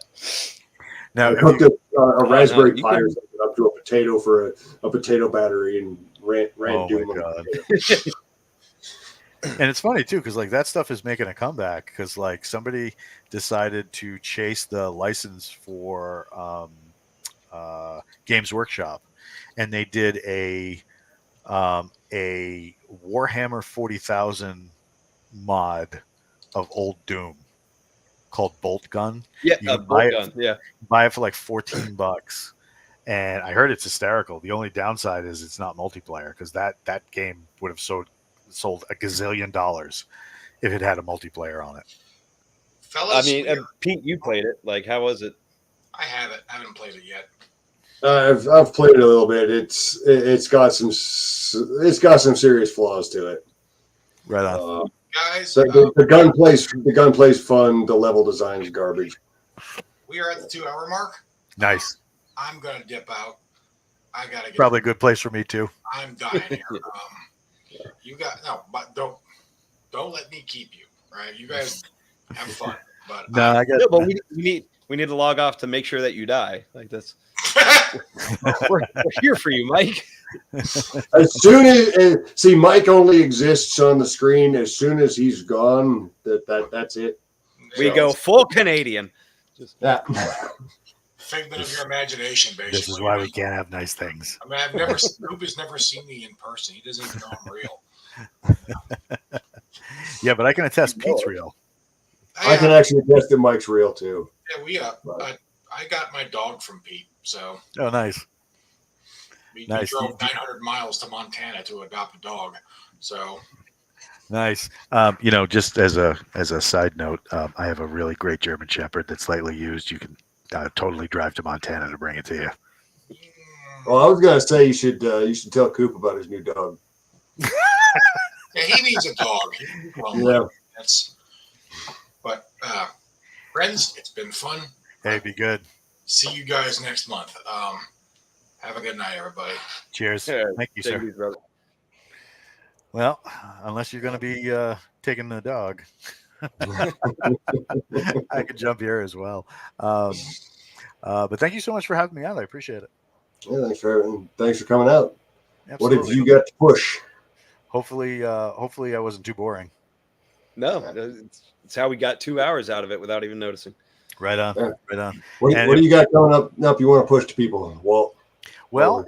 Now, I hooked up a Raspberry Pi or something up to a potato for a potato battery and ran Doom on a potato. And it's funny too, because like that stuff is making a comeback because like somebody decided to chase the license for Games Workshop, and they did a Warhammer 40,000 mod of old Doom called Bolt Gun. Yeah, Bolt Gun. Yeah, buy it for like $14, and I heard it's hysterical. The only downside is it's not multiplayer because that game would have sold a gazillion dollars if it had a multiplayer on it. Fellas, I mean, Pete, you played it. Like, how was it? I haven't played it yet. I've played it a little bit. It's got some serious flaws to it. Right on, guys. The gun plays fun. The level design is garbage. We are at the 2-hour mark. Nice. I'm gonna dip out. I gotta get probably a good place for me too. I'm dying here. You got but don't let me keep you. Right? You guys have fun. But no, I guess. No, but we need to log off to make sure that you die. Like this. we're here for you, Mike. As soon as Mike only exists on the screen. As soon as he's gone, that's it. We go full Canadian. Just that. Figment of your imagination, basically. This is why we can't have nice things. I mean, Coop has never seen me in person. He doesn't even know I'm real. Yeah, but I can attest Pete's real. I can actually attest that Mike's real too. Yeah, I got my dog from Pete. So. Oh, nice. We drove 900 miles to Montana to adopt a dog. So. Nice. Just as a side note, I have a really great German Shepherd that's slightly used. You can totally drive to Montana to bring it to you. Well, I was gonna say you should tell Coop about his new dog. Yeah, he needs a dog. Yeah. But friends, it's been fun. Hey, be good. See you guys next month. Have a good night, everybody. Cheers. Yeah, thank you, sir. Brother. Well, unless you're going to be taking the dog, I could jump here as well. But thank you so much for having me on. I appreciate it. Yeah, thanks for coming out. Absolutely. What have you got to push? Hopefully I wasn't too boring. No, it's how we got 2 hours out of it without even noticing. Right on. Yeah. Right on. What do you got coming up you want to push to people, Walt? Well,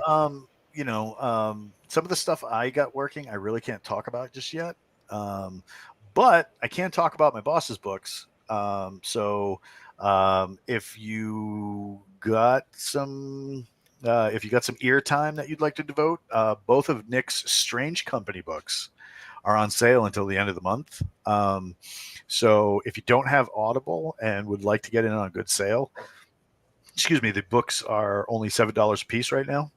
some of the stuff I got working, I really can't talk about just yet. But I can talk about my boss's books. So if you got some ear time that you'd like to devote, both of Nick's Strange Company books are on sale until the end of the month. So if you don't have Audible and would like to get in on a good sale, the books are only $7 a piece right now,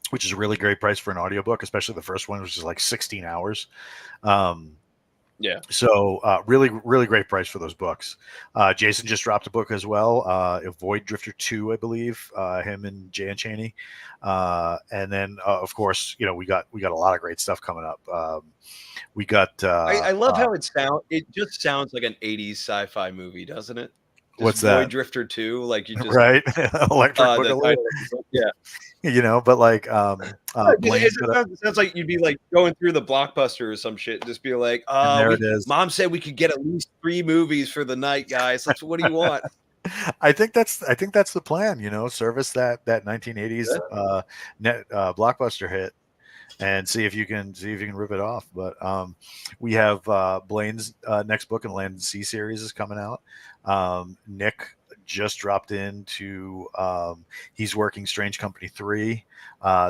which is a really great price for an audiobook, especially the first one, which is like 16 hours. Yeah. So really, really great price for those books. Jason just dropped a book as well, Void Drifter 2, I believe, him and Jay and Chaney. And then, of course, we got a lot of great stuff coming up. We got. I love how it sounds. It just sounds like an 80s sci-fi movie, doesn't it? What's Boy that? Drifter 2, like you just Right, Electric the Boogaloo. title of the book, yeah. You know, but like Blaine's It sounds like you'd be like going through the Blockbuster or some shit and just be like, and there it is. Mom said we could get at least 3 movies for the night, guys. What do you want? I think that's the plan. You know, service that 1980s net Blockbuster hit, and see if you can rip it off. But we have Blaine's next book in Land and Sea series is coming out. Nick just dropped into he's working Strange Company 3.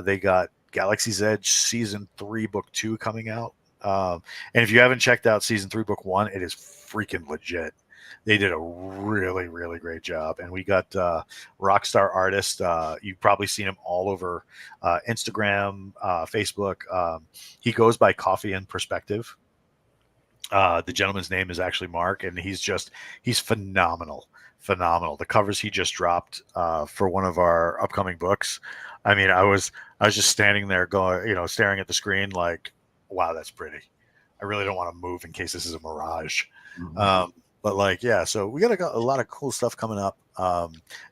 They got Galaxy's Edge season 3 book 2 coming out. And if you haven't checked out season 3 book 1, it is freaking legit. They did a really, really great job. And we got Rockstar artist. You've probably seen him all over Instagram, Facebook. He goes by Coffee and Perspective. The gentleman's name is actually Mark, and he's phenomenal. The covers he just dropped for one of our upcoming books. I mean, I was just standing there going, staring at the screen like, wow, that's pretty. I really don't want to move in case this is a mirage. Mhm. But like, yeah, so we got a lot of cool stuff coming up.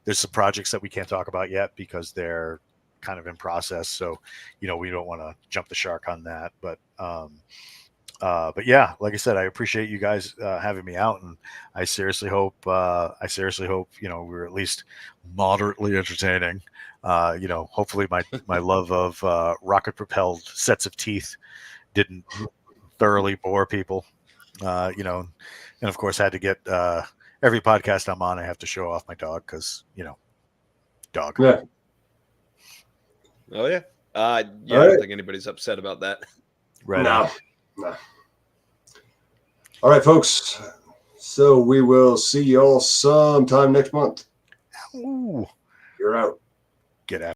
There's some projects that we can't talk about yet because they're kind of in process. So, we don't want to jump the shark on that. But yeah, like I said, I appreciate you guys having me out, and I seriously hope we're at least moderately entertaining. Hopefully my love of rocket propelled sets of teeth didn't thoroughly bore people. And of course had to get every podcast I'm on, I have to show off my dog because dog. Yeah. Oh yeah. I All don't right. think anybody's upset about that. Right. No. All right, folks. So we will see y'all sometime next month. Ooh, You're out. get out.